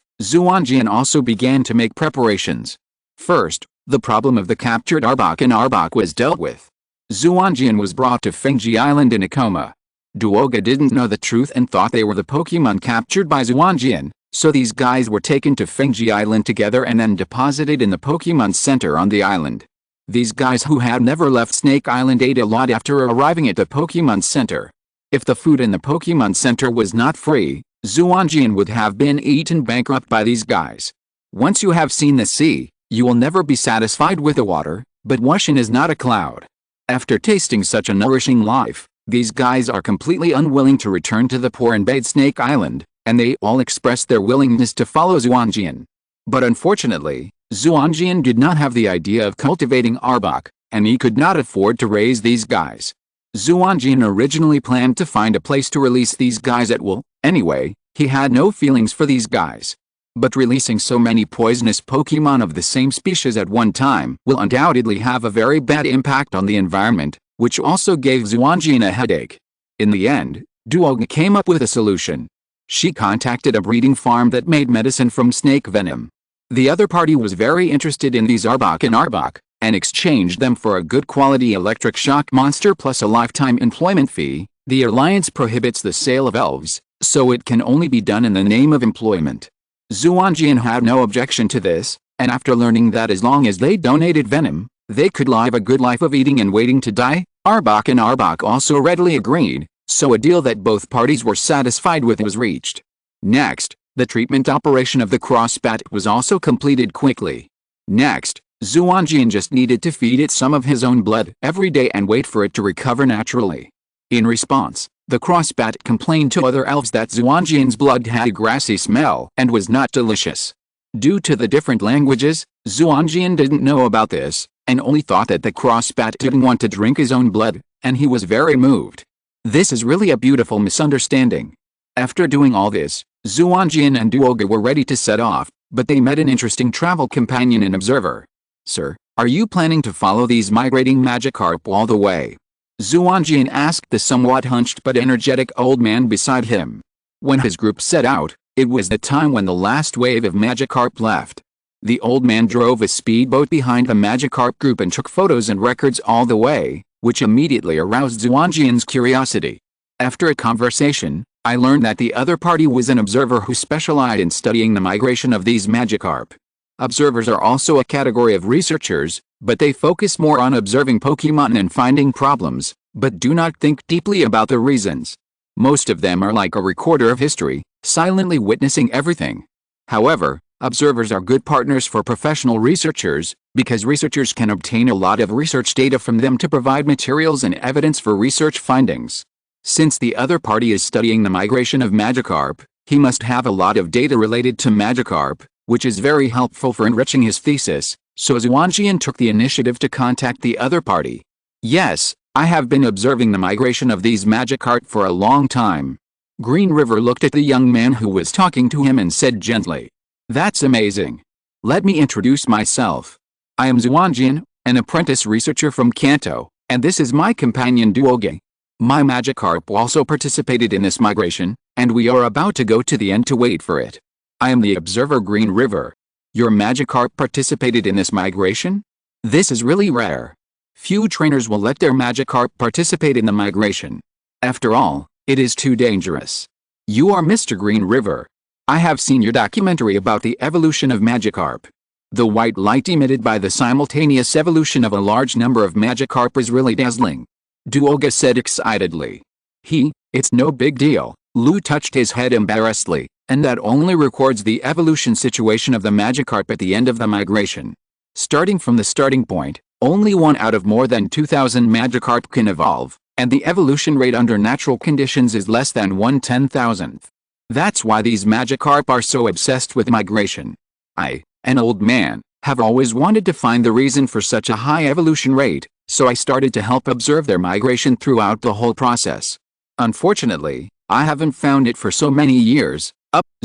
Xuanjian also began to make preparations. First, the problem of the captured Arbok and Arbok was dealt with. Xuanjian was brought to Fengji Island in a coma. Duoga didn't know the truth and thought they were the Pokémon captured by Xuanjian, so these guys were taken to Fengji Island together and then deposited in the Pokémon Center on the island. These guys who had never left Snake Island ate a lot after arriving at the Pokémon Center. If the food in the Pokémon Center was not free, Xuanjian would have been eaten bankrupt by these guys. Once you have seen the sea, you will never be satisfied with the water, but Wuxian is not a cloud. After tasting such a nourishing life, these guys are completely unwilling to return to the poor and bathe Snake Island, and they all express their willingness to follow Xuanjian. But unfortunately, Xuanjian did not have the idea of cultivating Arbok, and he could not afford to raise these guys. Xuanjian originally planned to find a place to release these guys at will. Anyway, he had no feelings for these guys. But releasing so many poisonous Pokémon of the same species at one time will undoubtedly have a very bad impact on the environment, which also gave Xuanjian a headache. In the end, Duoga came up with a solution. She contacted a breeding farm that made medicine from snake venom. The other party was very interested in these Arbok and Arbok, and exchanged them for a good quality electric shock monster plus a lifetime employment fee. The alliance prohibits the sale of elves, so it can only be done in the name of employment. Xuanjian had no objection to this, and after learning that as long as they donated venom, they could live a good life of eating and waiting to die, Arbok and Arbok also readily agreed, so a deal that both parties were satisfied with was reached. Next, the treatment operation of the crossbat was also completed quickly. Next, Xuanjian just needed to feed it some of his own blood every day and wait for it to recover naturally. In response, the crossbat complained to other elves that Xuanjian's blood had a grassy smell and was not delicious. Due to the different languages, Xuanjian didn't know about this, and only thought that the crossbat didn't want to drink his own blood, and he was very moved. This is really a beautiful misunderstanding. After doing all this, Xuanjian and Duoga were ready to set off, but they met an interesting travel companion and observer. "Sir, are you planning to follow these migrating Magikarp all the way?" Xuanjian asked the somewhat hunched but energetic old man beside him. When his group set out, it was the time when the last wave of Magikarp left. The old man drove a speedboat behind the Magikarp group and took photos and records all the way, which immediately aroused Xuanjian's curiosity. After a conversation, I learned that the other party was an observer who specialized in studying the migration of these Magikarp. Observers are also a category of researchers, but they focus more on observing Pokémon and finding problems, but do not think deeply about the reasons. Most of them are like a recorder of history, silently witnessing everything. However, observers are good partners for professional researchers, because researchers can obtain a lot of research data from them to provide materials and evidence for research findings. Since the other party is studying the migration of Magikarp, he must have a lot of data related to Magikarp, which is very helpful for enriching his thesis, so Xuanjian took the initiative to contact the other party. "Yes, I have been observing the migration of these Magikarp for a long time." Green River looked at the young man who was talking to him and said gently, "That's amazing. Let me introduce myself. I am Xuanjian, an apprentice researcher from Kanto, and this is my companion Duoge. My Magikarp also participated in this migration, and we are about to go to the end to wait for it. I am the observer Green River. Your Magikarp participated in this migration? This is really rare. Few trainers will let their Magikarp participate in the migration. After all, it is too dangerous. You are Mr. Green River. I have seen your documentary about the evolution of Magikarp. The white light emitted by the simultaneous evolution of a large number of Magikarp is really dazzling." Duoga said excitedly. It's no big deal." Lu touched his head embarrassedly, "and that only records the evolution situation of the Magikarp at the end of the migration. Starting from the starting point, only one out of more than 2,000 Magikarp can evolve, and the evolution rate under natural conditions is less than 1/10,000th. That's why these Magikarp are so obsessed with migration. I, an old man, have always wanted to find the reason for such a high evolution rate, so I started to help observe their migration throughout the whole process. Unfortunately, I haven't found it for so many years."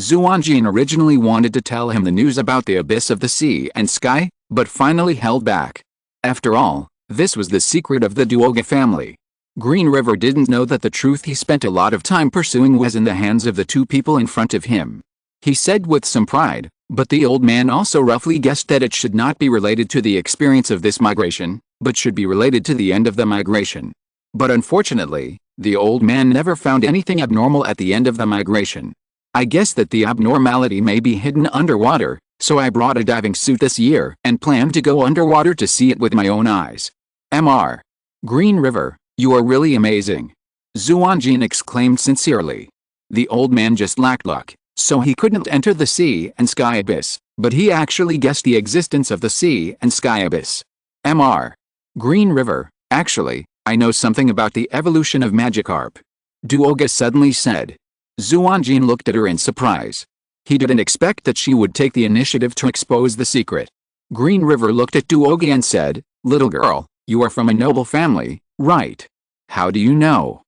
Xuanjian originally wanted to tell him the news about the abyss of the sea and sky, but finally held back. After all, this was the secret of the Duoga family. Green River didn't know that the truth he spent a lot of time pursuing was in the hands of the two people in front of him. He said with some pride, but the old man also roughly guessed that it should not be related to the experience of this migration, but should be related to the end of the migration. But unfortunately, the old man never found anything abnormal at the end of the migration. I guess that the abnormality may be hidden underwater, so I brought a diving suit this year and plan to go underwater to see it with my own eyes. Mr. Green River, you are really amazing. Xuanjian exclaimed sincerely. The old man just lacked luck, so he couldn't enter the sea and sky abyss, but he actually guessed the existence of the sea and sky abyss. Mr. Green River, actually, I know something about the evolution of Magikarp. Duoga suddenly said. Xuanjian looked at her in surprise. He didn't expect that she would take the initiative to expose the secret. Green River looked at Duoga and said, "Little girl, you are from a noble family, right? How do you know?"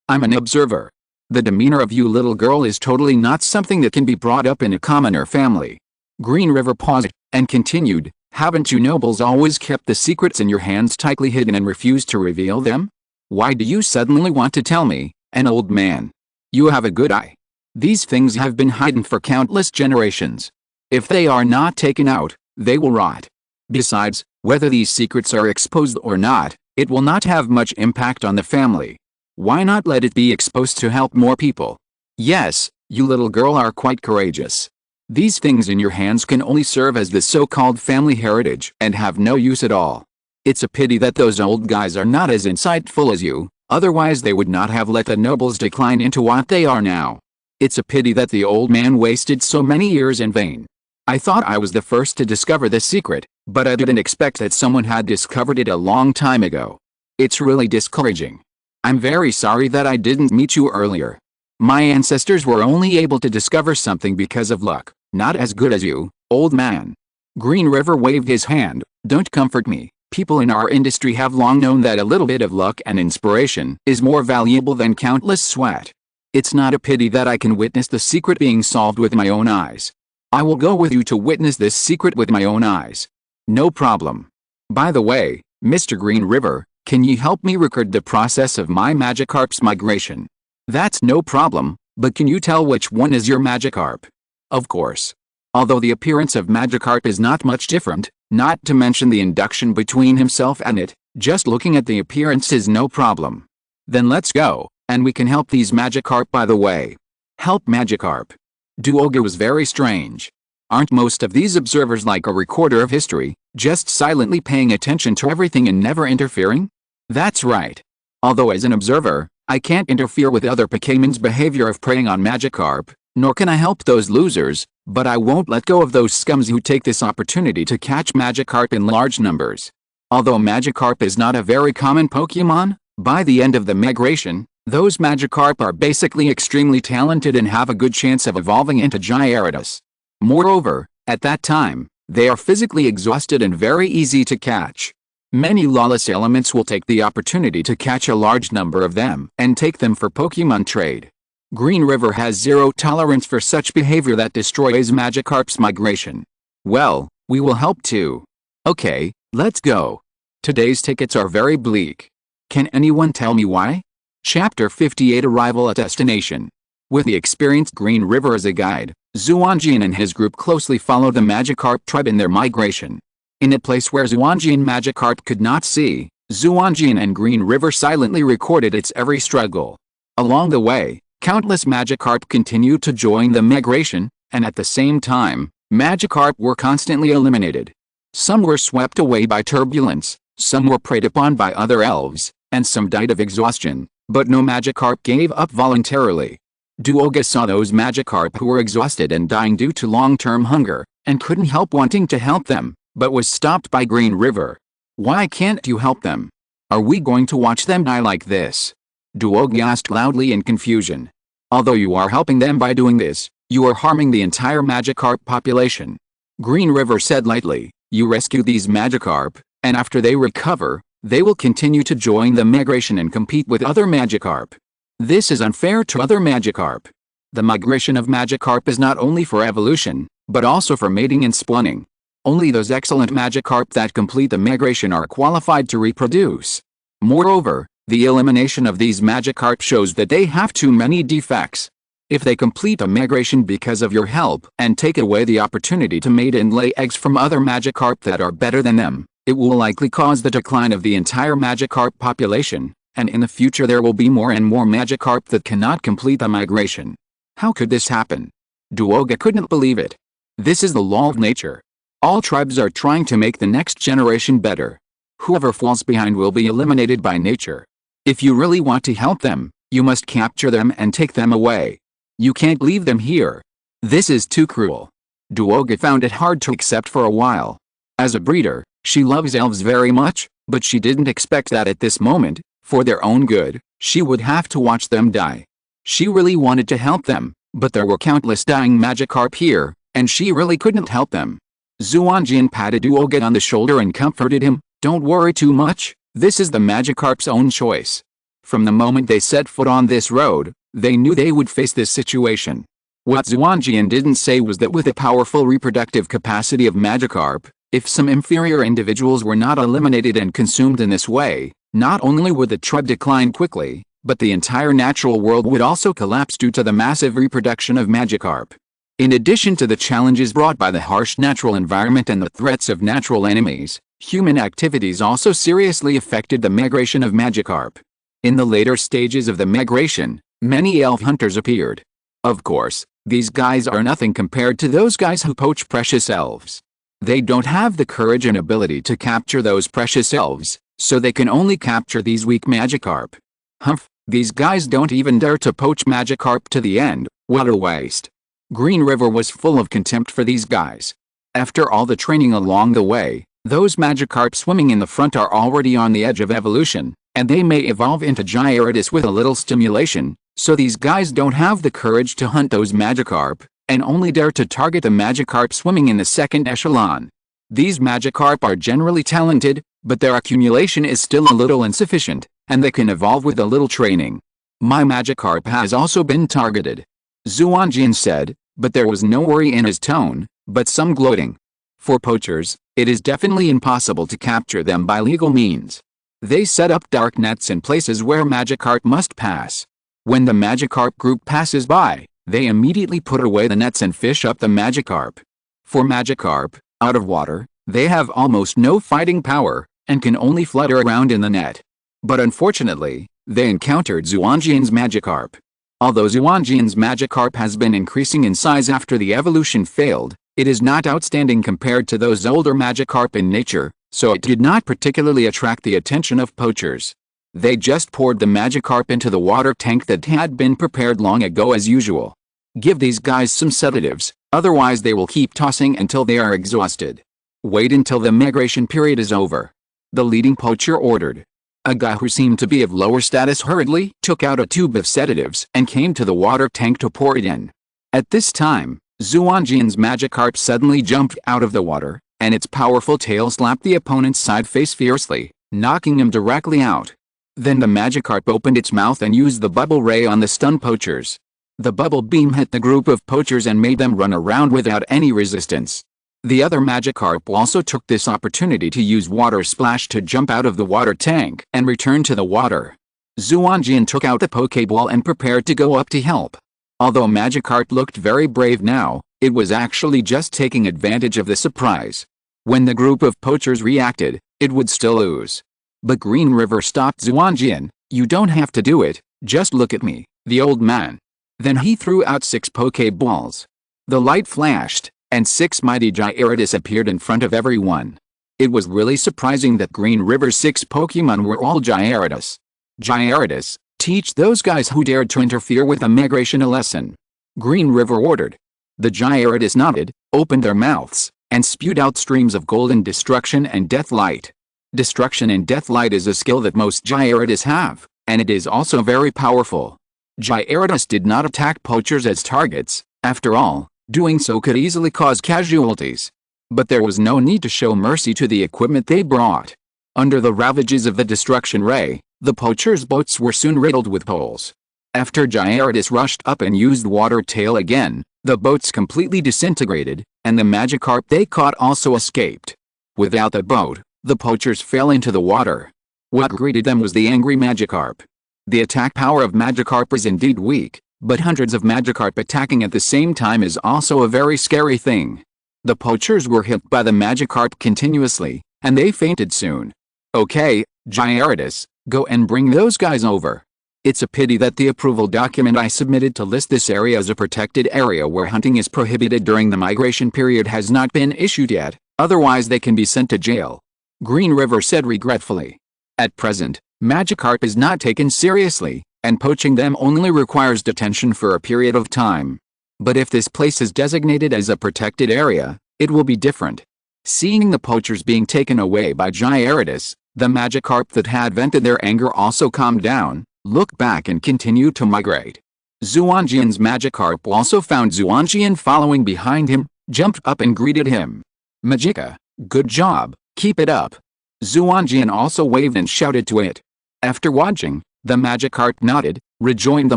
I'm an observer. The demeanor of you little girl is totally not something that can be brought up in a commoner family. Green River paused, and continued, haven't you nobles always kept the secrets in your hands tightly hidden and refused to reveal them? Why do you suddenly want to tell me, an old man? You have a good eye. These things have been hidden for countless generations. If they are not taken out, they will rot. Besides, whether these secrets are exposed or not, it will not have much impact on the family. Why not let it be exposed to help more people? Yes, you little girl are quite courageous. These things in your hands can only serve as the so-called family heritage and have no use at all. It's a pity that those old guys are not as insightful as you, otherwise they would not have let the nobles decline into what they are now. It's a pity that the old man wasted so many years in vain. I thought I was the first to discover the secret, but I didn't expect that someone had discovered it a long time ago. It's really discouraging. I'm very sorry that I didn't meet you earlier. My ancestors were only able to discover something because of luck, not as good as you, old man. Green River waved his hand. Don't comfort me. People in our industry have long known that a little bit of luck and inspiration is more valuable than countless sweat. It's not a pity that I can witness the secret being solved with my own eyes. I will go with you to witness this secret with my own eyes. No problem. By the way, Mr. Green River, can you help me record the process of my Magikarp's migration? That's no problem, but can you tell which one is your Magikarp? Of course. Although the appearance of Magikarp is not much different, not to mention the induction between himself and it, just looking at the appearance is no problem. Then let's go, and we can help these Magikarp by the way. Help Magikarp. Duoga was very strange. Aren't most of these observers like a recorder of history, just silently paying attention to everything and never interfering? That's right. Although as an observer, I can't interfere with other Pokemon's behavior of preying on Magikarp, nor can I help those losers, but I won't let go of those scums who take this opportunity to catch Magikarp in large numbers. Although Magikarp is not a very common Pokemon, by the end of the migration, those Magikarp are basically extremely talented and have a good chance of evolving into Gyarados. Moreover, at that time, they are physically exhausted and very easy to catch. Many lawless elements will take the opportunity to catch a large number of them and take them for Pokemon trade. Green River has zero tolerance for such behavior that destroys Magikarp's migration. Well, we will help too. Okay, let's go. Today's tickets are very bleak. Can anyone tell me why? Chapter 58 Arrival at Destination. With the experienced Green River as a guide, Xuanjian and his group closely followed the Magikarp tribe in their migration. In a place where Xuanjian Magikarp could not see, Xuanjian and Green River silently recorded its every struggle. Along the way, countless Magikarp continued to join the migration, and at the same time, Magikarp were constantly eliminated. Some were swept away by turbulence, some were preyed upon by other elves, and some died of exhaustion, but no Magikarp gave up voluntarily. Duoga saw those Magikarp who were exhausted and dying due to long-term hunger, and couldn't help wanting to help them, but was stopped by Green River. Why can't you help them? Are we going to watch them die like this? Duoga asked loudly in confusion. Although you are helping them by doing this, you are harming the entire Magikarp population. Green River said lightly, you rescue these Magikarp, and after they recover, they will continue to join the migration and compete with other Magikarp. This is unfair to other Magikarp. The migration of Magikarp is not only for evolution, but also for mating and spawning. Only those excellent Magikarp that complete the migration are qualified to reproduce. Moreover, the elimination of these Magikarp shows that they have too many defects. If they complete the migration because of your help and take away the opportunity to mate and lay eggs from other Magikarp that are better than them, it will likely cause the decline of the entire Magikarp population, and in the future there will be more and more Magikarp that cannot complete the migration. How could this happen? Duoga couldn't believe it. This is the law of nature. All tribes are trying to make the next generation better. Whoever falls behind will be eliminated by nature. If you really want to help them, you must capture them and take them away. You can't leave them here. This is too cruel. Duoga found it hard to accept for a while. As a breeder, she loves elves very much, but she didn't expect that at this moment, for their own good, she would have to watch them die. She really wanted to help them, but there were countless dying Magikarp here, and she really couldn't help them. Xuanjian patted Duoga on the shoulder and comforted him. Don't worry too much, this is the Magikarp's own choice. From the moment they set foot on this road, they knew they would face this situation. What Xuanjian didn't say was that with the powerful reproductive capacity of Magikarp, if some inferior individuals were not eliminated and consumed in this way, not only would the tribe decline quickly, but the entire natural world would also collapse due to the massive reproduction of Magikarp. In addition to the challenges brought by the harsh natural environment and the threats of natural enemies, human activities also seriously affected the migration of Magikarp. In the later stages of the migration, many elf hunters appeared. Of course, these guys are nothing compared to those guys who poach precious elves. They don't have the courage and ability to capture those precious elves, so they can only capture these weak Magikarp. Humph, these guys don't even dare to poach Magikarp to the end. What a waste. Green River was full of contempt for these guys. After all the training along the way, those Magikarp swimming in the front are already on the edge of evolution, and they may evolve into Gyarados with a little stimulation, so these guys don't have the courage to hunt those Magikarp, and only dare to target the Magikarp swimming in the second echelon. These Magikarp are generally talented, but their accumulation is still a little insufficient, and they can evolve with a little training. My Magikarp has also been targeted, Xuanjian said, but there was no worry in his tone, but some gloating. For poachers, it is definitely impossible to capture them by legal means. They set up dark nets in places where Magikarp must pass. When the Magikarp group passes by, they immediately put away the nets and fish up the Magikarp. For Magikarp, out of water, they have almost no fighting power, and can only flutter around in the net. But unfortunately, they encountered Xuanjian's Magikarp. Although Xuanjian's Magikarp has been increasing in size after the evolution failed, it is not outstanding compared to those older Magikarp in nature, so it did not particularly attract the attention of poachers. They just poured the Magikarp into the water tank that had been prepared long ago as usual. Give these guys some sedatives, otherwise they will keep tossing until they are exhausted. Wait until the migration period is over, the leading poacher ordered. A guy who seemed to be of lower status hurriedly took out a tube of sedatives and came to the water tank to pour it in. At this time, Xuanjian's Magikarp suddenly jumped out of the water, and its powerful tail slapped the opponent's side face fiercely, knocking him directly out. Then the Magikarp opened its mouth and used the bubble ray on the stunned poachers. The bubble beam hit the group of poachers and made them run around without any resistance. The other Magikarp also took this opportunity to use Water Splash to jump out of the water tank and return to the water. Xuanjian took out the Pokeball and prepared to go up to help. Although Magikarp looked very brave now, it was actually just taking advantage of the surprise. When the group of poachers reacted, it would still ooze. But Green River stopped Xuanjian. You don't have to do it, just look at me, the old man. Then he threw out 6 Pokeballs. The light flashed, and 6 mighty Gyarados appeared in front of everyone. It was really surprising that Green River's 6 Pokemon were all Gyarados. Gyarados, teach those guys who dared to interfere with the migration a lesson, Green River ordered. The Gyarados nodded, opened their mouths, and spewed out streams of golden destruction and death light. Destruction and death light is a skill that most Gyarados have, and it is also very powerful. Gyarados did not attack poachers as targets, after all. Doing so could easily cause casualties. But there was no need to show mercy to the equipment they brought. Under the ravages of the destruction ray, the poachers' boats were soon riddled with holes. After Gyarados rushed up and used Water Tail again, The boats completely disintegrated, and the Magikarp they caught also escaped. Without the boat, the poachers fell into the water. What greeted them was the angry Magikarp. The attack power of Magikarp is indeed weak, but hundreds of Magikarp attacking at the same time is also a very scary thing. The poachers were hit by the Magikarp continuously, and they fainted soon. Okay, Gyarados, go and bring those guys over. It's a pity that the approval document I submitted to list this area as a protected area where hunting is prohibited during the migration period has not been issued yet, otherwise they can be sent to jail. Green River said regretfully. At present, Magikarp is not taken seriously, and poaching them only requires detention for a period of time. But if this place is designated as a protected area, it will be different. Seeing the poachers being taken away by Gyarados, the Magikarp that had vented their anger also calmed down, looked back and continued to migrate. Xuanjian's Magikarp also found Xuanjian following behind him, jumped up and greeted him. Magika, good job, keep it up. Xuanjian also waved and shouted to it. After watching, the Magikarp nodded, rejoined the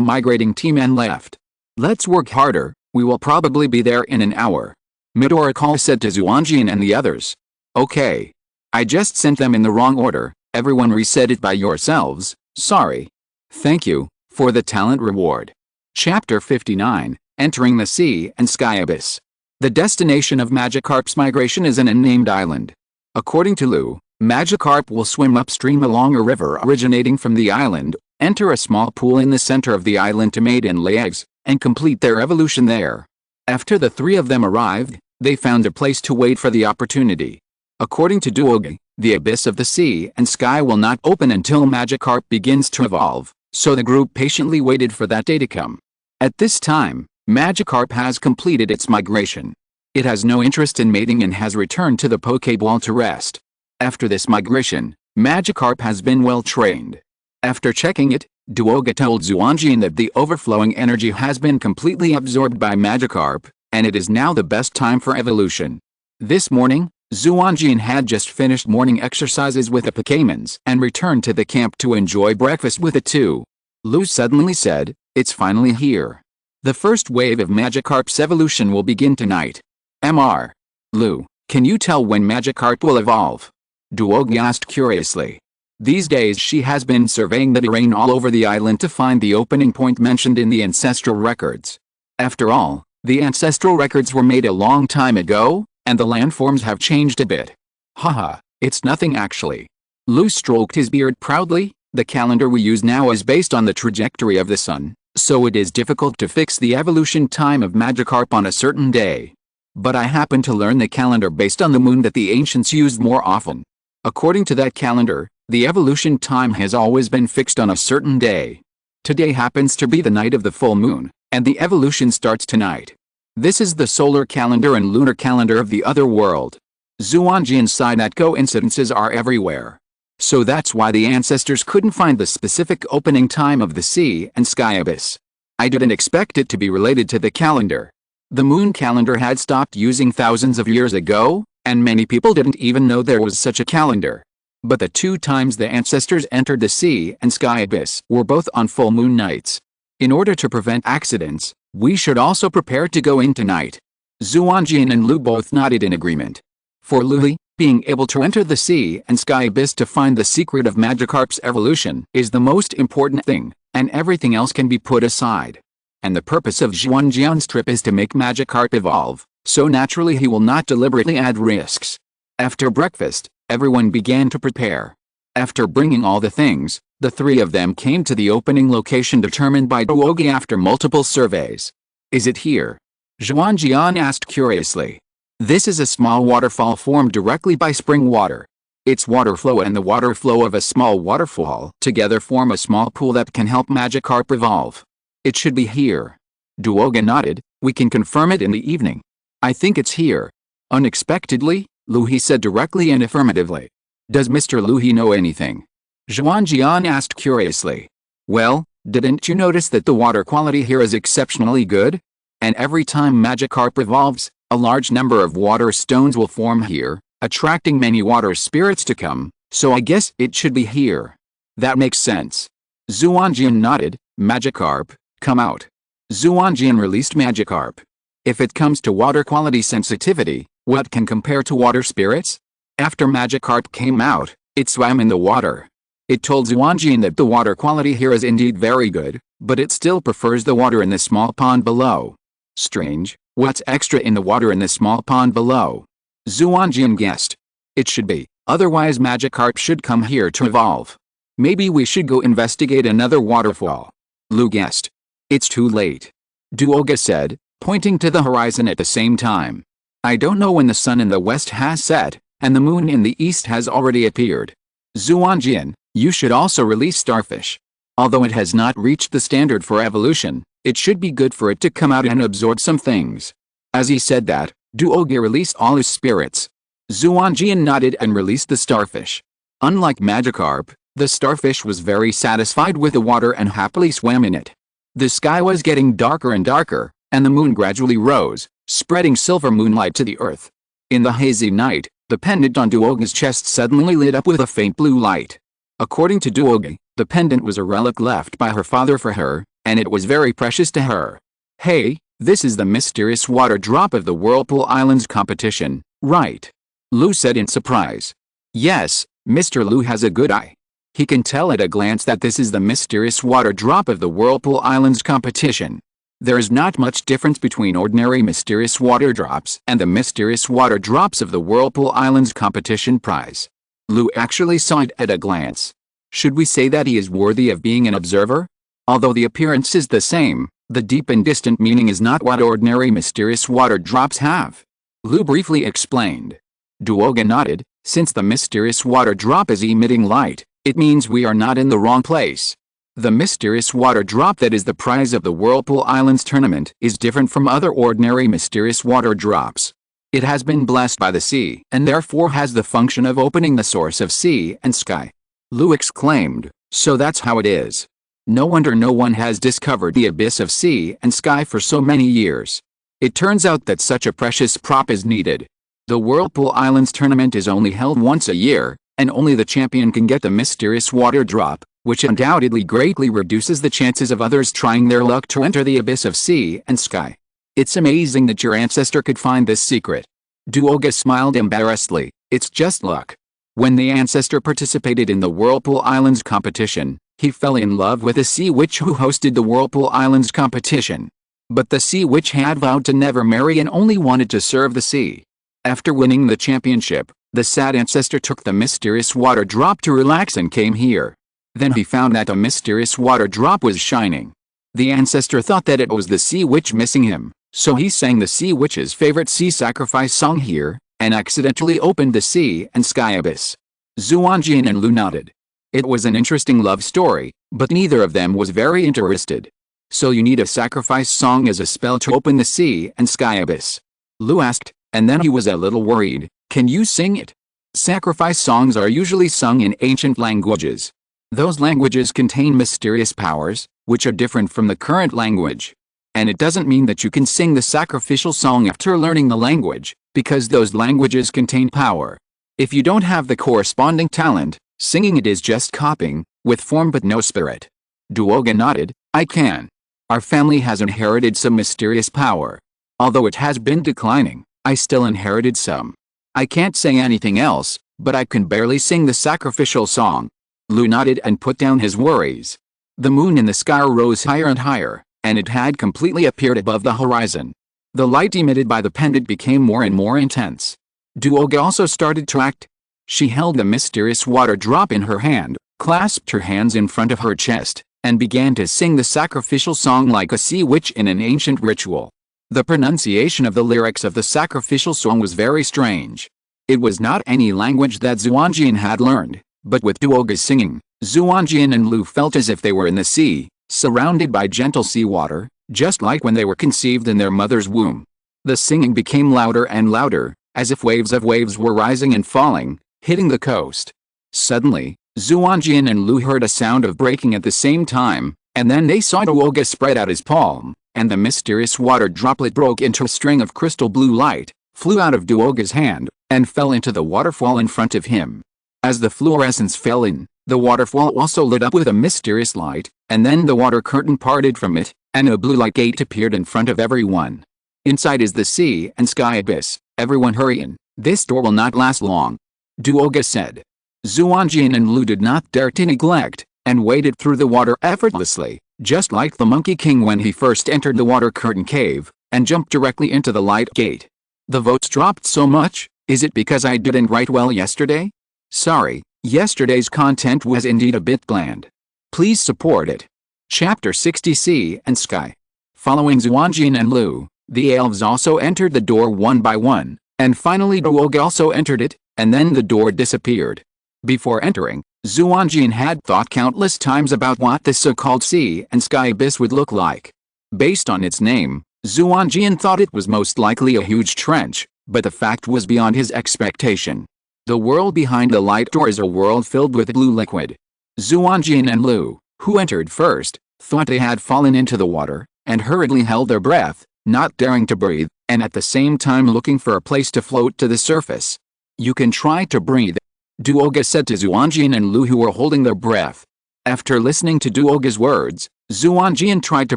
migrating team and left. Let's work harder, we will probably be there in an hour. Midoriya said to Xuanjian and the others. Okay. I just sent them in the wrong order, everyone reset it by yourselves, sorry. Thank you, for the talent reward. Chapter 59, Entering the Sea and Sky Abyss. The destination of Magikarp's migration is an unnamed island. According to Lu, Magikarp will swim upstream along a river originating from the island, enter a small pool in the center of the island to mate and lay eggs, and complete their evolution there. After the three of them arrived, they found a place to wait for the opportunity. According to Duogi, the abyss of the sea and sky will not open until Magikarp begins to evolve, so the group patiently waited for that day to come. At this time, Magikarp has completed its migration. It has no interest in mating and has returned to the Pokeball to rest. After this migration, Magikarp has been well trained. After checking it, Duoga told Xuanjian that the overflowing energy has been completely absorbed by Magikarp, and it is now the best time for evolution. This morning, Xuanjian had just finished morning exercises with the Pokémons and returned to the camp to enjoy breakfast with the two. Lu suddenly said, it's finally here. The first wave of Magikarp's evolution will begin tonight. Mr. Lu, can you tell when Magikarp will evolve? Duogi asked curiously. These days she has been surveying the terrain all over the island to find the opening point mentioned in the ancestral records. After all, the ancestral records were made a long time ago, and the landforms have changed a bit. Haha, it's nothing actually. Lu stroked his beard proudly. The calendar we use now is based on the trajectory of the sun, so it is difficult to fix the evolution time of Magikarp on a certain day. But I happen to learn the calendar based on the moon that the ancients used more often. According to that calendar, the evolution time has always been fixed on a certain day. Today happens to be the night of the full moon, and the evolution starts tonight. This is the solar calendar and lunar calendar of the other world. Xuanjian sighed that coincidences are everywhere. So that's why the ancestors couldn't find the specific opening time of the sea and sky abyss. I didn't expect it to be related to the calendar. The moon calendar had stopped using thousands of years ago, and many people didn't even know there was such a calendar. But the two times the ancestors entered the sea and sky abyss were both on full moon nights. In order to prevent accidents, we should also prepare to go in tonight. Xuanjian and Lu both nodded in agreement. For Lu, being able to enter the sea and sky abyss to find the secret of Magikarp's evolution is the most important thing, and everything else can be put aside. And the purpose of Xuanjian's trip is to make Magikarp evolve, so naturally he will not deliberately add risks. After breakfast, everyone began to prepare. After bringing all the things, the three of them came to the opening location determined by Duogi after multiple surveys. Is it here? Xuanjian asked curiously. This is a small waterfall formed directly by spring water. Its water flow and the water flow of a small waterfall together form a small pool that can help Magikarp evolve. It should be here. Duoga nodded, we can confirm it in the evening. I think it's here. Unexpectedly, Luhi said directly and affirmatively. Does Mr. Luhi know anything? Xuanjian asked curiously. Well, didn't you notice that the water quality here is exceptionally good? And every time Magikarp evolves, a large number of water stones will form here, attracting many water spirits to come, so I guess it should be here. That makes sense. Xuanjian nodded. Magikarp, come out. Xuanjian released Magikarp. If it comes to water quality sensitivity, what can compare to water spirits? After Magikarp came out, it swam in the water. It told Xuanjian that the water quality here is indeed very good, but it still prefers the water in the small pond below. Strange, what's extra in the water in the small pond below? Xuanjian guessed. It should be, otherwise Magikarp should come here to evolve. Maybe we should go investigate another waterfall. Lu guessed. It's too late. Duoga said, pointing to the horizon at the same time. I don't know when the sun in the west has set, and the moon in the east has already appeared. Xuanjian, you should also release Starfish. Although it has not reached the standard for evolution, it should be good for it to come out and absorb some things. As he said that, Duoga released all his spirits. Xuanjian nodded and released the starfish. Unlike Magikarp, the starfish was very satisfied with the water and happily swam in it. The sky was getting darker and darker, and the moon gradually rose, spreading silver moonlight to the earth. In the hazy night, the pendant on Duoga's chest suddenly lit up with a faint blue light. According to Duoga, the pendant was a relic left by her father for her, and it was very precious to her. Hey, this is the mysterious water drop of the Whirlpool Islands competition, right? Lu said in surprise. Yes, Mr. Lu has a good eye. He can tell at a glance that this is the mysterious water drop of the Whirlpool Islands competition. There is not much difference between ordinary mysterious water drops and the mysterious water drops of the Whirlpool Islands competition prize. Lu actually saw it at a glance. Should we say that he is worthy of being an observer? Although the appearance is the same, the deep and distant meaning is not what ordinary mysterious water drops have. Lu briefly explained. Duoga nodded. Since the mysterious water drop is emitting light, it means we are not in the wrong place. The mysterious water drop that is the prize of the Whirlpool Islands tournament is different from other ordinary mysterious water drops. It has been blessed by the sea and therefore has the function of opening the source of sea and sky. Lu exclaimed, so that's how it is. No wonder no one has discovered the abyss of sea and sky for so many years. It turns out that such a precious prop is needed. The Whirlpool Islands tournament is only held once a year, and only the champion can get the mysterious water drop, which undoubtedly greatly reduces the chances of others trying their luck to enter the abyss of sea and sky. It's amazing that your ancestor could find this secret. Duoga smiled embarrassedly. It's just luck. When the ancestor participated in the Whirlpool Islands competition, he fell in love with a sea witch who hosted the Whirlpool Islands competition. But the sea witch had vowed to never marry and only wanted to serve the sea. After winning the championship, the sad ancestor took the mysterious water drop to relax and came here. Then he found that the mysterious water drop was shining. The ancestor thought that it was the sea witch missing him, so he sang the sea witch's favorite sea sacrifice song here, and accidentally opened the sea and sky abyss. Xuanjian and Lu nodded. It was an interesting love story, but neither of them was very interested. So you need a sacrifice song as a spell to open the sea and sky abyss? Lu asked, and then he was a little worried. Can you sing it? Sacrifice songs are usually sung in ancient languages. Those languages contain mysterious powers, which are different from the current language. And it doesn't mean that you can sing the sacrificial song after learning the language, because those languages contain power. If you don't have the corresponding talent, singing it is just copying, with form but no spirit. Duoga nodded. I can. Our family has inherited some mysterious power. Although it has been declining, I still inherited some. I can't say anything else, but I can barely sing the sacrificial song. Lu nodded and put down his worries. The moon in the sky rose higher and higher, and it had completely appeared above the horizon. The light emitted by the pendant became more and more intense. Duoga also started to act. She held the mysterious water drop in her hand, clasped her hands in front of her chest, and began to sing the sacrificial song like a sea witch in an ancient ritual. The pronunciation of the lyrics of the sacrificial song was very strange. It was not any language that Xuanjian had learned, but with Duoga's singing, Xuanjian and Lu felt as if they were in the sea, surrounded by gentle seawater, just like when they were conceived in their mother's womb. The singing became louder and louder, as if waves of waves were rising and falling, hitting the coast. Suddenly, Xuanjian and Lu heard a sound of breaking at the same time, and then they saw Duoga spread out his palm, and the mysterious water droplet broke into a string of crystal blue light, flew out of Duoga's hand, and fell into the waterfall in front of him. As the fluorescence fell in, the waterfall also lit up with a mysterious light, and then the water curtain parted from it, and a blue light gate appeared in front of everyone. Inside is the sea and sky abyss. Everyone hurry in. This door will not last long. Duoga said. Xuanjian and Lu did not dare to neglect, and waded through the water effortlessly, just like the Monkey King when he first entered the water curtain cave, and jumped directly into the light gate. The votes dropped so much. Is it because I didn't write well yesterday? Sorry, yesterday's content was indeed a bit bland. Please support it. Chapter 60 Sea and Sky. Following Xuanjian and Lu, the elves also entered the door one by one, and finally Duoga also entered it, and then the door disappeared. Before entering, Xuanjian had thought countless times about what this so-called sea and sky abyss would look like. Based on its name, Xuanjian thought it was most likely a huge trench, but the fact was beyond his expectation. The world behind the light door is a world filled with blue liquid. Xuanjian and Lu, who entered first, thought they had fallen into the water, and hurriedly held their breath, not daring to breathe, and at the same time looking for a place to float to the surface. You can try to breathe, Duoga said to Xuanjian and Lu, who were holding their breath. After listening to Duoga's words, Xuanjian tried to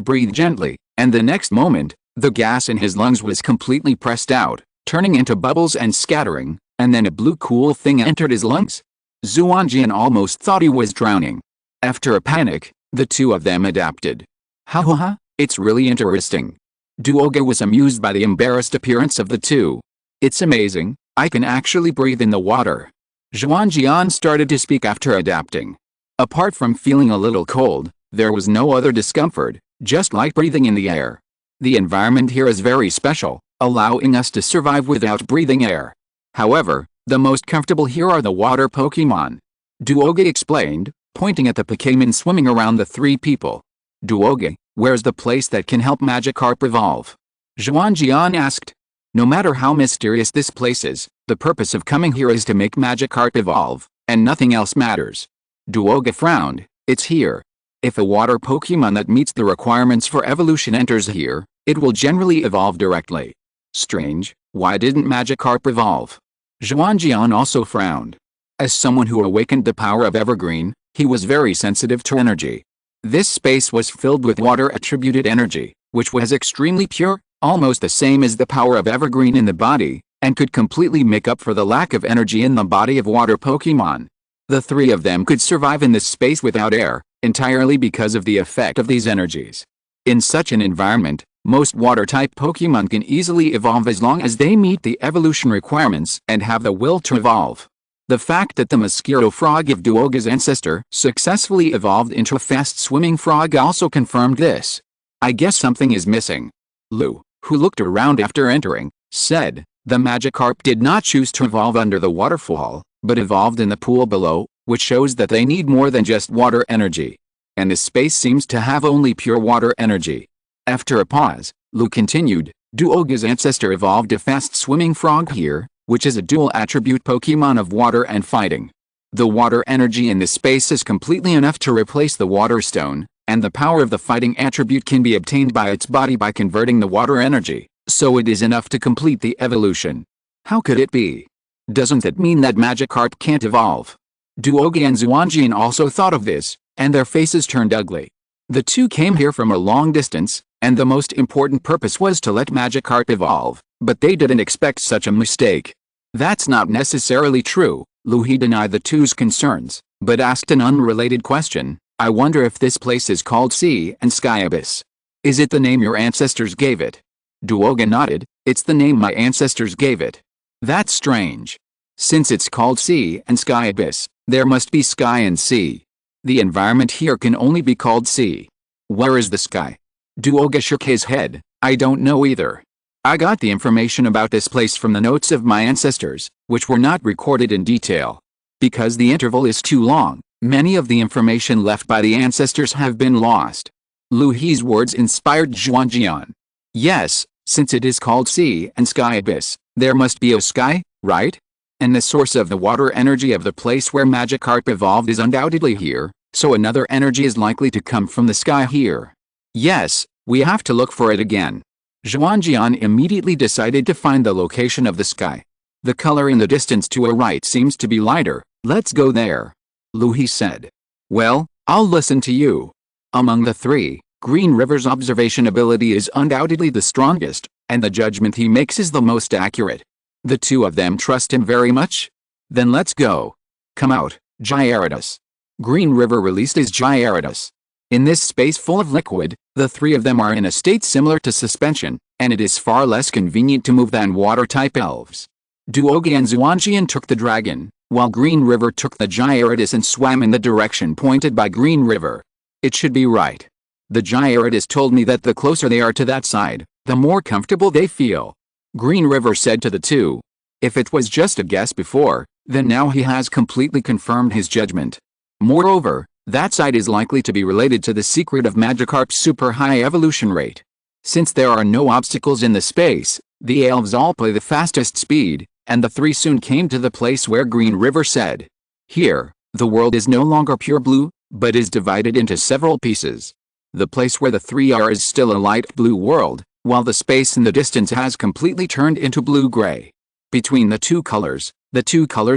breathe gently, and the next moment, the gas in his lungs was completely pressed out, turning into bubbles and scattering, and then a blue cool thing entered his lungs. Xuanjian almost thought he was drowning. After a panic, the two of them adapted. Ha ha ha, it's really interesting. Duoga was amused by the embarrassed appearance of the two. It's amazing, I can actually breathe in the water. Xuanjian started to speak after adapting. Apart from feeling a little cold, there was no other discomfort, just like breathing in the air. The environment here is very special, allowing us to survive without breathing air. However, the most comfortable here are the water Pokémon. Duoga explained, pointing at the Pokémon swimming around the three people. Duoga, where's the place that can help Magikarp evolve? Xuanjian asked. No matter how mysterious this place is, the purpose of coming here is to make Magikarp evolve, and nothing else matters. Duoga frowned. It's here. If a water Pokémon that meets the requirements for evolution enters here, it will generally evolve directly. Strange, why didn't Magikarp evolve? Xuanjian also frowned. As someone who awakened the power of Evergreen, he was very sensitive to energy. This space was filled with water-attributed energy, which was extremely pure, almost the same as the power of Evergreen in the body, and could completely make up for the lack of energy in the body of water Pokémon. The three of them could survive in this space without air, entirely because of the effect of these energies. In such an environment, most water-type Pokémon can easily evolve as long as they meet the evolution requirements and have the will to evolve. The fact that the Spearow frog of Duoga's ancestor successfully evolved into a fast-swimming frog also confirmed this. I guess something is missing. Lu, who looked around after entering, said, the Magikarp did not choose to evolve under the waterfall, but evolved in the pool below, which shows that they need more than just water energy. And this space seems to have only pure water energy. After a pause, Lu continued, Duoga's ancestor evolved a fast-swimming frog here, which is a dual-attribute Pokémon of water and fighting. The water energy in this space is completely enough to replace the water stone, and the power of the fighting attribute can be obtained by its body by converting the water energy, so it is enough to complete the evolution. How could it be? Doesn't that mean that Magikarp can't evolve? Duoga and Xuanjian also thought of this, and their faces turned ugly. The two came here from a long distance, and the most important purpose was to let Magikarp evolve, but they didn't expect such a mistake. That's not necessarily true, Lu denied the two's concerns, but asked an unrelated question. I wonder if this place is called Sea and Sky Abyss. Is it the name your ancestors gave it? Duoga nodded. It's the name my ancestors gave it. That's strange. Since it's called Sea and Sky Abyss, there must be sky and sea. The environment here can only be called sea. Where is the sky? Duoga shook his head. I don't know either. I got the information about this place from the notes of my ancestors, which were not recorded in detail. Because the interval is too long, many of the information left by the ancestors have been lost. Lu's words inspired Xuanjian. Yes, since it is called Sea and Sky Abyss, there must be a sky, right? And the source of the water energy of the place where Magikarp evolved is undoubtedly here, so another energy is likely to come from the sky here. Yes, we have to look for it again. Xuanjian immediately decided to find the location of the sky. The color in the distance to our right seems to be lighter. Let's go there. Lu said. Well, I'll listen to you. Among the three, Green River's observation ability is undoubtedly the strongest, and the judgment he makes is the most accurate. The two of them trust him very much? Then let's go. Come out, Gyarados. Green River released his Gyarados. In this space full of liquid, the three of them are in a state similar to suspension, and it is far less convenient to move than water-type elves. Duogi and Xuanjian took the dragon, while Green River took the Gyarados and swam in the direction pointed by Green River. It should be right. The Gyarados told me that the closer they are to that side, the more comfortable they feel. Green River said to the two. If it was just a guess before, then now he has completely confirmed his judgment. Moreover, that side is likely to be related to the secret of Magikarp's super high evolution rate. Since there are no obstacles in the space, the elves all play the fastest speed, and the three soon came to the place where Green River said. Here, the world is no longer pure blue, but is divided into several pieces. The place where the three are is still a light blue world, while the space in the distance has completely turned into blue-gray. Between the two colors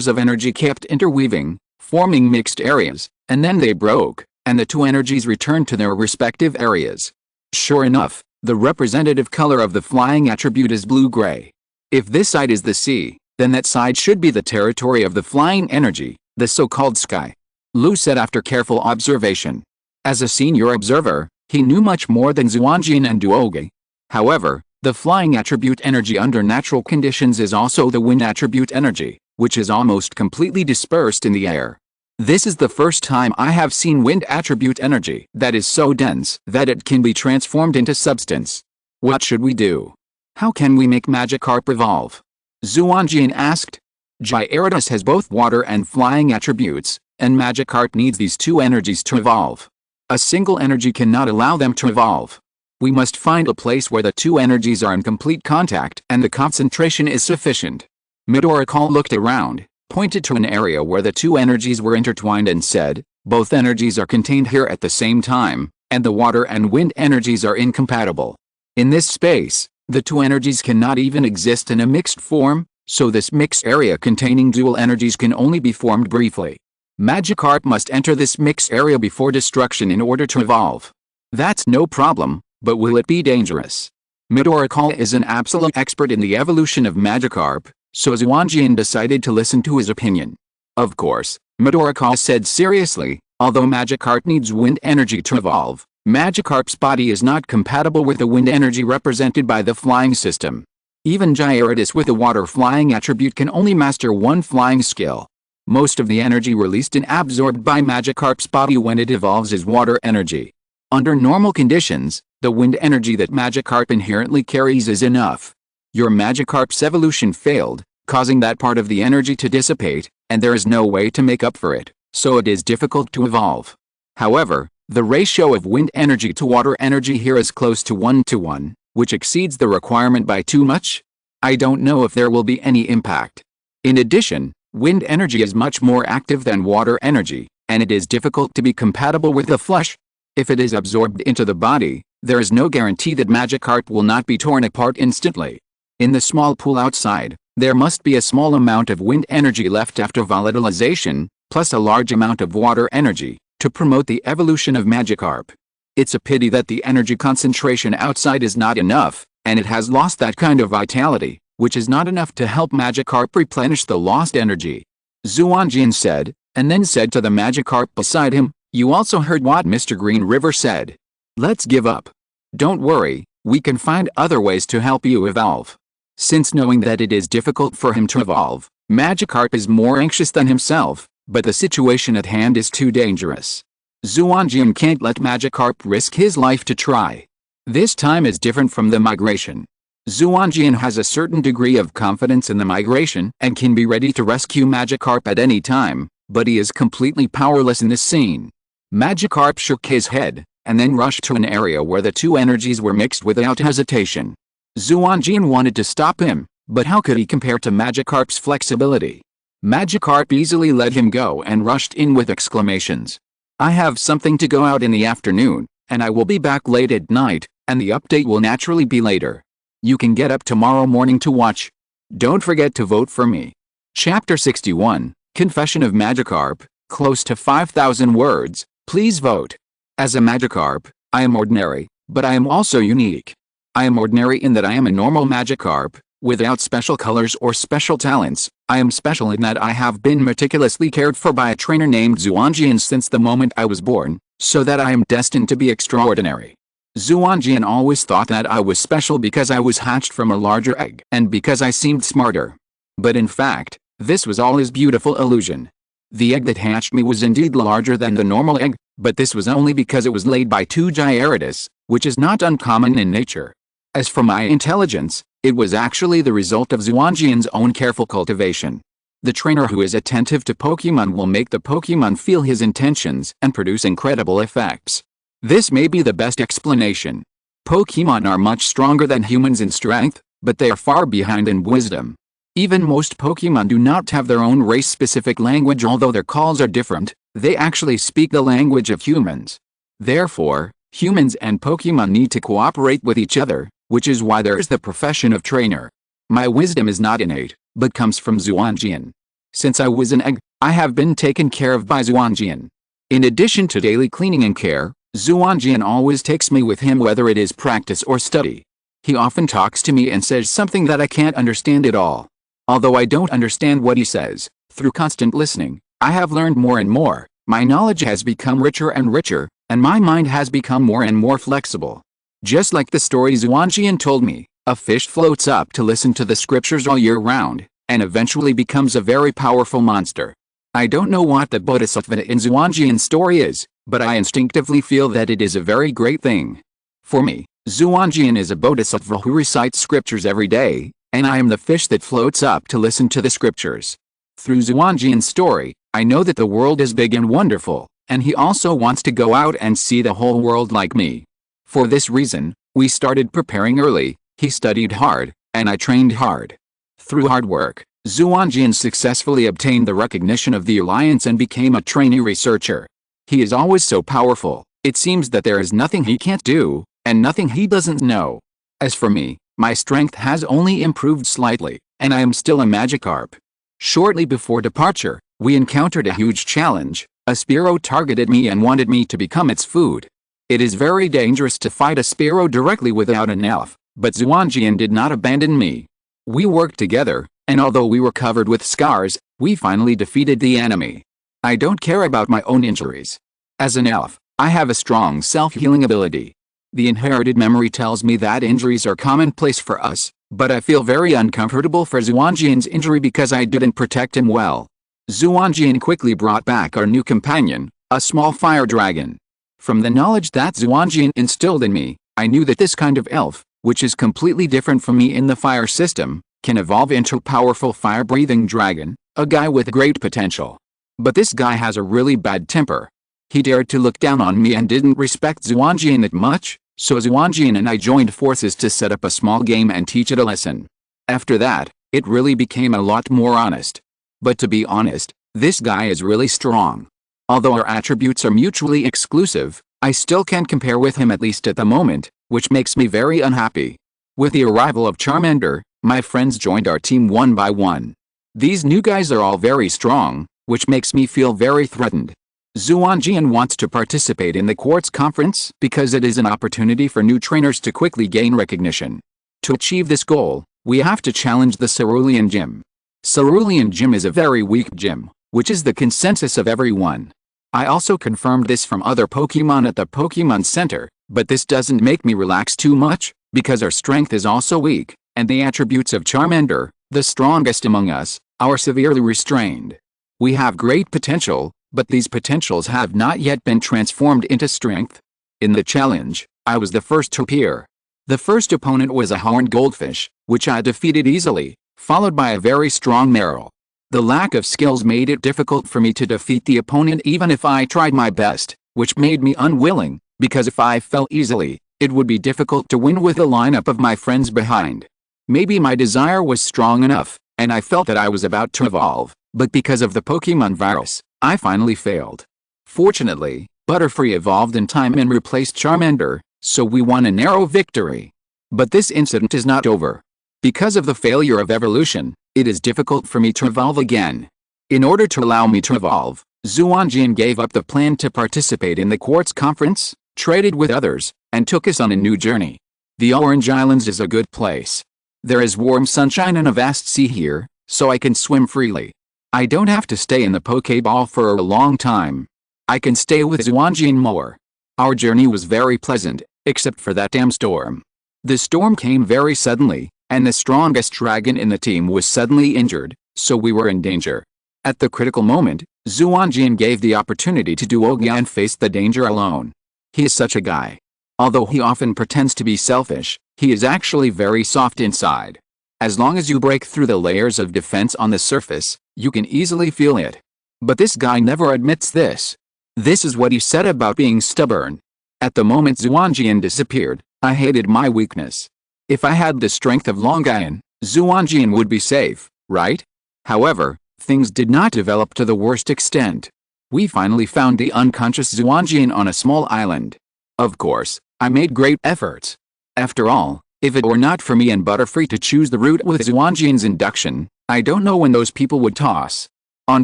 of energy kept interweaving, forming mixed areas, and then they broke, and the two energies returned to their respective areas. Sure enough, the representative color of the flying attribute is blue-gray. If this side is the sea, then that side should be the territory of the flying energy, the so-called sky. Lu said after careful observation. As a senior observer, he knew much more than Xuanjian and Duogi. However, the flying attribute energy under natural conditions is also the wind attribute energy, which is almost completely dispersed in the air. This is the first time I have seen wind attribute energy that is so dense that it can be transformed into substance. What should we do? How can we make Magikarp evolve? Xuanjian asked. Gyarados has both water and flying attributes, and Magikarp needs these two energies to evolve. A single energy cannot allow them to evolve. We must find a place where the two energies are in complete contact and the concentration is sufficient. Midoricall looked around, pointed to an area where the two energies were intertwined and said, both energies are contained here at the same time, and the water and wind energies are incompatible. In this space, the two energies cannot even exist in a mixed form, so this mixed area containing dual energies can only be formed briefly. Magikarp must enter this mixed area before destruction in order to evolve. That's no problem, but will it be dangerous? Midoricall is an absolute expert in the evolution of Magikarp, so Xuanjian decided to listen to his opinion. Of course, Midoricall said seriously, although Magikarp needs wind energy to evolve, Magikarp's body is not compatible with the wind energy represented by the flying system. Even Gyarados with the water flying attribute can only master one flying skill. Most of the energy released and absorbed by Magikarp's body when it evolves is water energy. Under normal conditions, the wind energy that Magikarp inherently carries is enough. Your Magikarp's evolution failed, causing that part of the energy to dissipate, and there is no way to make up for it, so it is difficult to evolve. However, the ratio of wind energy to water energy here is close to 1:1, which exceeds the requirement by too much. I don't know if there will be any impact. In addition, wind energy is much more active than water energy, and it is difficult to be compatible with the flesh. If it is absorbed into the body, there is no guarantee that Magikarp will not be torn apart instantly. In the small pool outside, there must be a small amount of wind energy left after volatilization, plus a large amount of water energy, to promote the evolution of Magikarp. It's a pity that the energy concentration outside is not enough, and it has lost that kind of vitality, which is not enough to help Magikarp replenish the lost energy. Xuanjian said, and then said to the Magikarp beside him, "You also heard what Mr. Green River said. Let's give up. Don't worry, we can find other ways to help you evolve." Since knowing that it is difficult for him to evolve, Magikarp is more anxious than himself, but the situation at hand is too dangerous. Xuanjian can't let Magikarp risk his life to try. This time is different from the migration. Xuanjian has a certain degree of confidence in the migration and can be ready to rescue Magikarp at any time, but he is completely powerless in this scene. Magikarp shook his head, and then rushed to an area where the two energies were mixed without hesitation. Xuanjian wanted to stop him, but how could he compare to Magikarp's flexibility? Magikarp easily let him go and rushed in with exclamations. "I have something to go out in the afternoon, and I will be back late at night, and the update will naturally be later. You can get up tomorrow morning to watch. Don't forget to vote for me." Chapter 61, Confession of Magikarp, close to 5,000 words, please vote. As a Magikarp, I am ordinary, but I am also unique. I am ordinary in that I am a normal Magikarp, without special colors or special talents. I am special in that I have been meticulously cared for by a trainer named Xuanjian since the moment I was born, so that I am destined to be extraordinary. Xuanjian always thought that I was special because I was hatched from a larger egg and because I seemed smarter. But in fact, this was all his beautiful illusion. The egg that hatched me was indeed larger than the normal egg, but this was only because it was laid by two Gyarados, which is not uncommon in nature. As for my intelligence, it was actually the result of Xuanjian's own careful cultivation. The trainer who is attentive to Pokémon will make the Pokémon feel his intentions and produce incredible effects. This may be the best explanation. Pokémon are much stronger than humans in strength, but they are far behind in wisdom. Even most Pokémon do not have their own race-specific language, although their calls are different. They actually speak the language of humans. Therefore, humans and Pokémon need to cooperate with each other, which is why there is the profession of trainer. My wisdom is not innate, but comes from Xuanjian. Since I was an egg, I have been taken care of by Xuanjian. In addition to daily cleaning and care, Xuanjian always takes me with him whether it is practice or study. He often talks to me and says something that I can't understand at all. Although I don't understand what he says, through constant listening, I have learned more and more. My knowledge has become richer and richer, and my mind has become more and more flexible. Just like the story Xuanjian told me, a fish floats up to listen to the scriptures all year round, and eventually becomes a very powerful monster. I don't know what the bodhisattva in Xuanjian's story is, but I instinctively feel that it is a very great thing. For me, Xuanjian is a bodhisattva who recites scriptures every day, and I am the fish that floats up to listen to the scriptures. Through Xuanjian's story, I know that the world is big and wonderful, and he also wants to go out and see the whole world like me. For this reason, we started preparing early, he studied hard, and I trained hard. Through hard work, Xuanjian successfully obtained the recognition of the Alliance and became a trainee researcher. He is always so powerful, it seems that there is nothing he can't do, and nothing he doesn't know. As for me, my strength has only improved slightly, and I am still a Magikarp. Shortly before departure, we encountered a huge challenge. A Spearow targeted me and wanted me to become its food. It is very dangerous to fight a Spearow directly without an elf, but Xuanjian did not abandon me. We worked together, and although we were covered with scars, we finally defeated the enemy. I don't care about my own injuries. As an elf, I have a strong self-healing ability. The inherited memory tells me that injuries are commonplace for us, but I feel very uncomfortable for Xuanjian's injury because I didn't protect him well. Xuanjian quickly brought back our new companion, a small fire dragon. From the knowledge that Xuanjian instilled in me, I knew that this kind of elf, which is completely different from me in the fire system, can evolve into a powerful fire-breathing dragon, a guy with great potential. But this guy has a really bad temper. He dared to look down on me and didn't respect Xuanjian that much, so Xuanjian and I joined forces to set up a small game and teach it a lesson. After that, it really became a lot more honest. But to be honest, this guy is really strong. Although our attributes are mutually exclusive, I still can't compare with him at least at the moment, which makes me very unhappy. With the arrival of Charmander, my friends joined our team one by one. These new guys are all very strong, which makes me feel very threatened. Xuanjian wants to participate in the Quartz Conference because it is an opportunity for new trainers to quickly gain recognition. To achieve this goal, we have to challenge the Cerulean Gym. Cerulean Gym is a very weak gym, which is the consensus of everyone. I also confirmed this from other Pokémon at the Pokémon Center, but this doesn't make me relax too much, because our strength is also weak, and the attributes of Charmander, the strongest among us, are severely restrained. We have great potential, but these potentials have not yet been transformed into strength. In the challenge, I was the first to appear. The first opponent was a horned goldfish, which I defeated easily, followed by a very strong Marill. The lack of skills made it difficult for me to defeat the opponent even if I tried my best, which made me unwilling, because if I fell easily, it would be difficult to win with a lineup of my friends behind. Maybe my desire was strong enough, and I felt that I was about to evolve, but because of the Pokémon virus, I finally failed. Fortunately, Butterfree evolved in time and replaced Charmander, so we won a narrow victory. But this incident is not over. Because of the failure of evolution, it is difficult for me to evolve again. In order to allow me to evolve, Xuanjian gave up the plan to participate in the Quartz Conference, traded with others, and took us on a new journey. The Orange Islands is a good place. There is warm sunshine and a vast sea here, so I can swim freely. I don't have to stay in the Pokeball for a long time. I can stay with Xuanjian more. Our journey was very pleasant, except for that damn storm. The storm came very suddenly, and the strongest dragon in the team was suddenly injured, so we were in danger. At the critical moment, Xuanjian gave the opportunity to Duogia and face the danger alone. He is such a guy. Although he often pretends to be selfish, he is actually very soft inside. As long as you break through the layers of defense on the surface, you can easily feel it. But this guy never admits this. This is what he said about being stubborn. At the moment Xuanjian disappeared, I hated my weakness. If I had the strength of Longian, Xuanjian would be safe, right? However, things did not develop to the worst extent. We finally found the unconscious Xuanjian on a small island. Of course, I made great efforts. After all, if it were not for me and Butterfree to choose the route with Xuanjian's induction, I don't know when those people would toss. On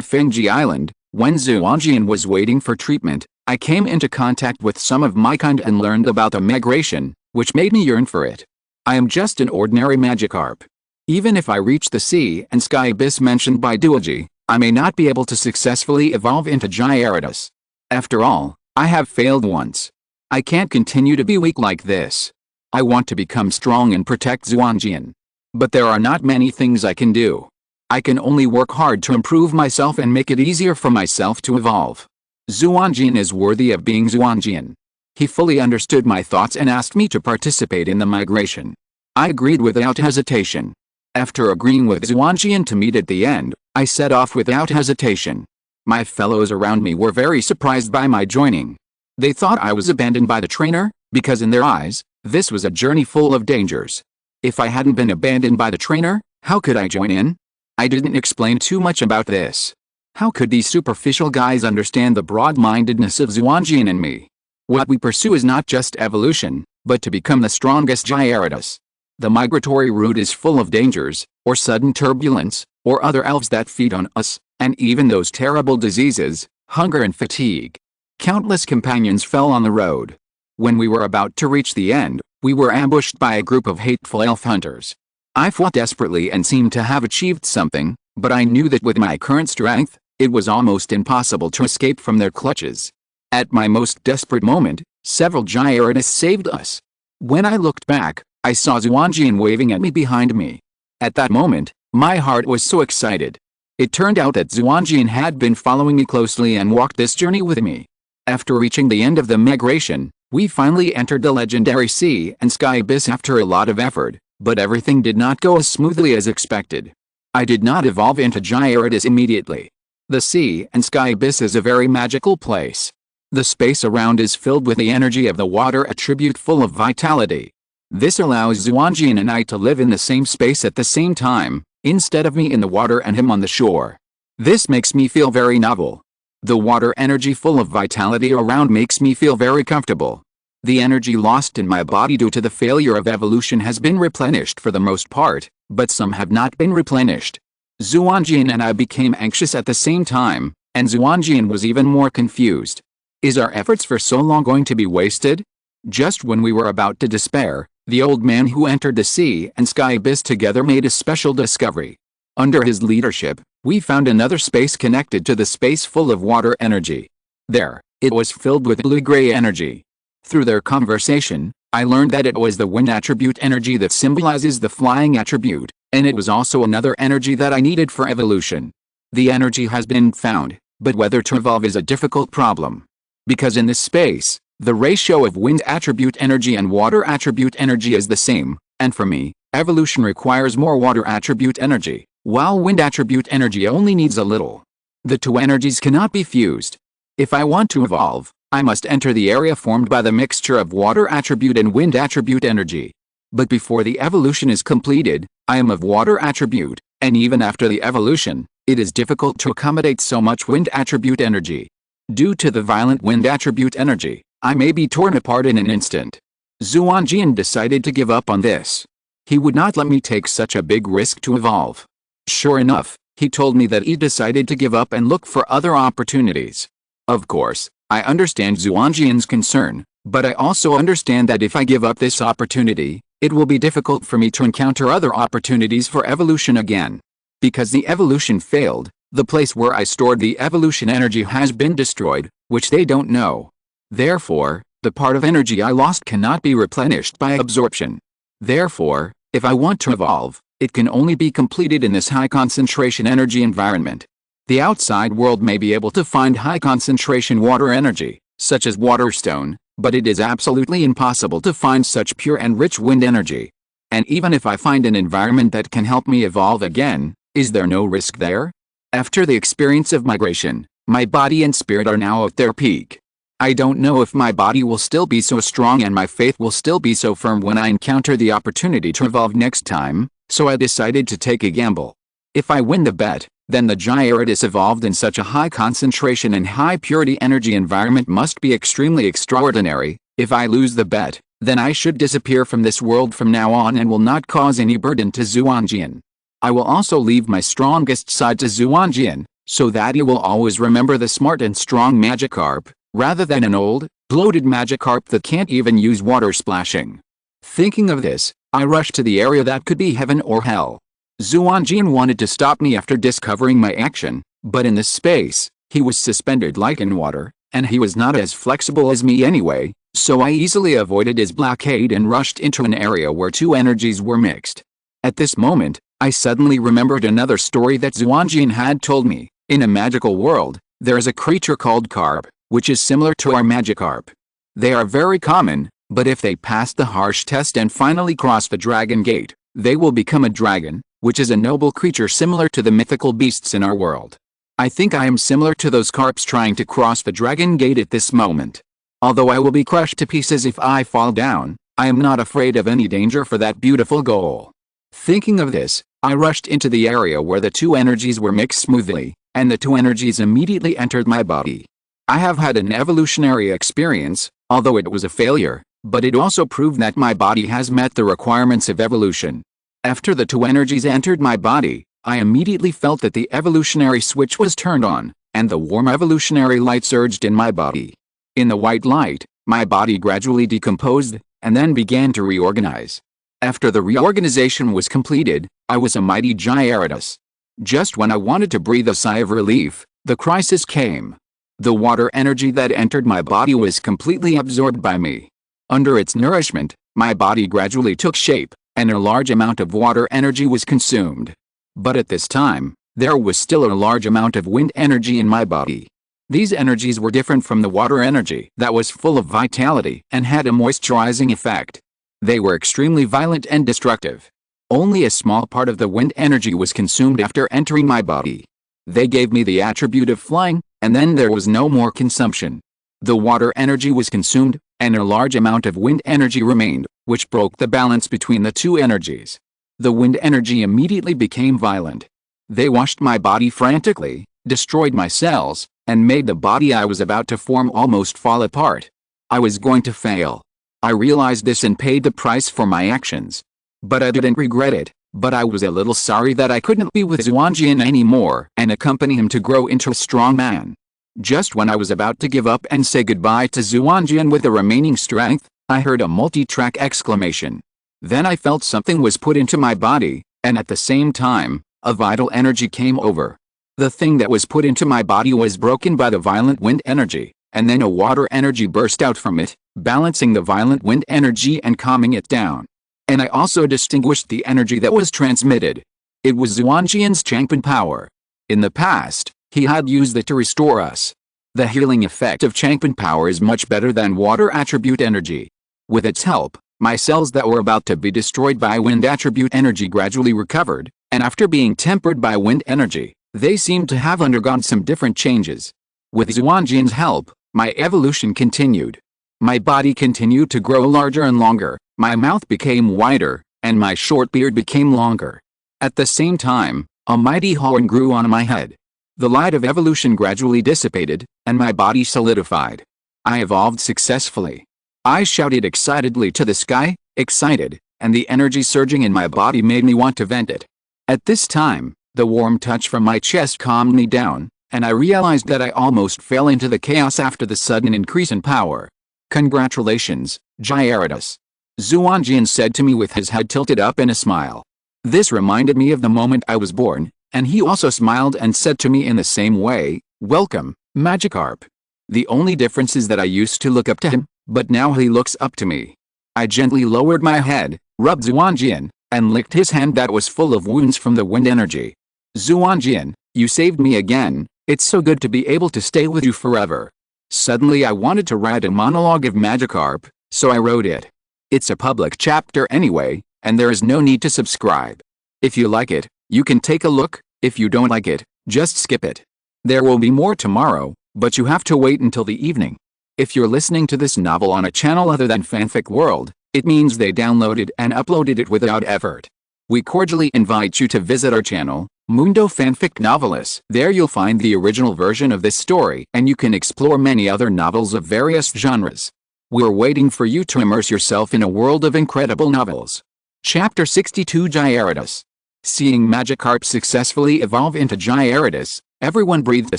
Fengji Island, when Xuanjian was waiting for treatment, I came into contact with some of my kind and learned about the migration, which made me yearn for it. I am just an ordinary Magikarp. Even if I reach the sea and sky abyss mentioned by Duogi, I may not be able to successfully evolve into Gyarados. After all, I have failed once. I can't continue to be weak like this. I want to become strong and protect Xuanjian. But there are not many things I can do. I can only work hard to improve myself and make it easier for myself to evolve. Xuanjian is worthy of being Xuanjian. He fully understood my thoughts and asked me to participate in the migration. I agreed without hesitation. After agreeing with Xuanjian to meet at the end, I set off without hesitation. My fellows around me were very surprised by my joining. They thought I was abandoned by the trainer, because in their eyes, this was a journey full of dangers. If I hadn't been abandoned by the trainer, how could I join in? I didn't explain too much about this. How could these superficial guys understand the broad-mindedness of Xuanjian and me? What we pursue is not just evolution, but to become the strongest Gyarados. The migratory route is full of dangers, or sudden turbulence, or other elves that feed on us, and even those terrible diseases, hunger and fatigue. Countless companions fell on the road. When we were about to reach the end, we were ambushed by a group of hateful elf hunters. I fought desperately and seemed to have achieved something, but I knew that with my current strength, it was almost impossible to escape from their clutches. At my most desperate moment, several Gyarados saved us. When I looked back, I saw Xuanjian waving at me behind me. At that moment, my heart was so excited. It turned out that Xuanjian had been following me closely and walked this journey with me. After reaching the end of the migration, we finally entered the legendary sea and sky abyss after a lot of effort, but everything did not go as smoothly as expected. I did not evolve into Gyarados immediately. The sea and sky abyss is a very magical place. The space around is filled with the energy of the water attribute full of vitality. This allows Xuanjian and I to live in the same space at the same time, instead of me in the water and him on the shore. This makes me feel very novel. The water energy full of vitality around makes me feel very comfortable. The energy lost in my body due to the failure of evolution has been replenished for the most part, but some have not been replenished. Xuanjian and I became anxious at the same time, and Xuanjian was even more confused. Is our efforts for so long going to be wasted? Just when we were about to despair, the old man who entered the sea and sky abyss together made a special discovery. Under his leadership, we found another space connected to the space full of water energy. There, it was filled with blue-gray energy. Through their conversation, I learned that it was the wind attribute energy that symbolizes the flying attribute, and it was also another energy that I needed for evolution. The energy has been found, but whether to evolve is a difficult problem. Because in this space, the ratio of wind attribute energy and water attribute energy is the same, and for me, evolution requires more water attribute energy, while wind attribute energy only needs a little. The two energies cannot be fused. If I want to evolve, I must enter the area formed by the mixture of water attribute and wind attribute energy. But before the evolution is completed, I am of water attribute, and even after the evolution, it is difficult to accommodate so much wind attribute energy. Due to the violent wind attribute energy, I may be torn apart in an instant. Xuanjian decided to give up on this. He would not let me take such a big risk to evolve. Sure enough, he told me that he decided to give up and look for other opportunities. Of course, I understand Xuanjian's concern, but I also understand that if I give up this opportunity, it will be difficult for me to encounter other opportunities for evolution again. Because the evolution failed, the place where I stored the evolution energy has been destroyed, which they don't know. Therefore, the part of energy I lost cannot be replenished by absorption. Therefore, if I want to evolve, it can only be completed in this high concentration energy environment. The outside world may be able to find high concentration water energy, such as waterstone, but it is absolutely impossible to find such pure and rich wind energy. And even if I find an environment that can help me evolve again, is there no risk there? After the experience of migration, my body and spirit are now at their peak. I don't know if my body will still be so strong and my faith will still be so firm when I encounter the opportunity to evolve next time, so I decided to take a gamble. If I win the bet, then the Gyarados evolved in such a high concentration and high purity energy environment must be extremely extraordinary. If I lose the bet, then I should disappear from this world from now on and will not cause any burden to Xuanjian. I will also leave my strongest side to Xuanjian, so that he will always remember the smart and strong Magikarp, rather than an old, bloated Magikarp that can't even use water splashing. Thinking of this, I rushed to the area that could be heaven or hell. Xuanjian wanted to stop me after discovering my action, but in this space, he was suspended like in water, and he was not as flexible as me anyway, so I easily avoided his blockade and rushed into an area where two energies were mixed. At this moment, I suddenly remembered another story that Xuanjian had told me. In a magical world, there is a creature called Carp, which is similar to our Magikarp. They are very common, but if they pass the harsh test and finally cross the dragon gate, they will become a dragon, which is a noble creature similar to the mythical beasts in our world. I think I am similar to those carps trying to cross the dragon gate at this moment. Although I will be crushed to pieces if I fall down, I am not afraid of any danger for that beautiful goal. Thinking of this, I rushed into the area where the two energies were mixed smoothly, and the two energies immediately entered my body. I have had an evolutionary experience, although it was a failure, but it also proved that my body has met the requirements of evolution. After the two energies entered my body, I immediately felt that the evolutionary switch was turned on, and the warm evolutionary light surged in my body. In the white light, my body gradually decomposed, and then began to reorganize. After the reorganization was completed, I was a mighty Gyarados. Just when I wanted to breathe a sigh of relief, the crisis came. The water energy that entered my body was completely absorbed by me. Under its nourishment, my body gradually took shape, and a large amount of water energy was consumed. But at this time, there was still a large amount of wind energy in my body. These energies were different from the water energy that was full of vitality and had a moisturizing effect. They were extremely violent and destructive. Only a small part of the wind energy was consumed after entering my body. They gave me the attribute of flying, and then there was no more consumption. The water energy was consumed, and a large amount of wind energy remained, which broke the balance between the two energies. The wind energy immediately became violent. They washed my body frantically, destroyed my cells, and made the body I was about to form almost fall apart. I was going to fail. I realized this and paid the price for my actions. But I didn't regret it, but I was a little sorry that I couldn't be with Xuanjian anymore and accompany him to grow into a strong man. Just when I was about to give up and say goodbye to Xuanjian with the remaining strength, I heard a multi-track exclamation. Then I felt something was put into my body, and at the same time, a vital energy came over. The thing that was put into my body was broken by the violent wind energy, and then a water energy burst out from it, balancing the violent wind energy and calming it down. And I also distinguished the energy that was transmitted. It was Xuanjian's Changpan power. In the past, he had used it to restore us. The healing effect of Changpan power is much better than water attribute energy. With its help, my cells that were about to be destroyed by wind attribute energy gradually recovered, and after being tempered by wind energy, they seemed to have undergone some different changes. With Xuanjian's help, my evolution continued. My body continued to grow larger and longer, my mouth became wider, and my short beard became longer. At the same time, a mighty horn grew on my head. The light of evolution gradually dissipated, and my body solidified. I evolved successfully. I shouted excitedly to the sky, excited, and the energy surging in my body made me want to vent it. At this time, the warm touch from my chest calmed me down, and I realized that I almost fell into the chaos after the sudden increase in power. Congratulations, Gyarados. Xuanjian said to me with his head tilted up in a smile. This reminded me of the moment I was born, and he also smiled and said to me in the same way, "Welcome, Magikarp." The only difference is that I used to look up to him, but now he looks up to me. I gently lowered my head, rubbed Xuanjian, and licked his hand that was full of wounds from the wind energy. "Xuanjian, you saved me again. It's so good to be able to stay with you forever." Suddenly I wanted to write a monologue of Magikarp, so I wrote it. It's a public chapter anyway, and there is no need to subscribe. If you like it, you can take a look. If you don't like it, just skip it. There will be more tomorrow, but you have to wait until the evening. If you're listening to this novel on a channel other than Fanfic World, it means they downloaded and uploaded it without effort. We cordially invite you to visit our channel, Mundo Fanfic Novelis. There you'll find the original version of this story, and you can explore many other novels of various genres. We're waiting for you to immerse yourself in a world of incredible novels. Chapter 62 Gyarados. Seeing Magikarp successfully evolve into Gyarados, everyone breathed a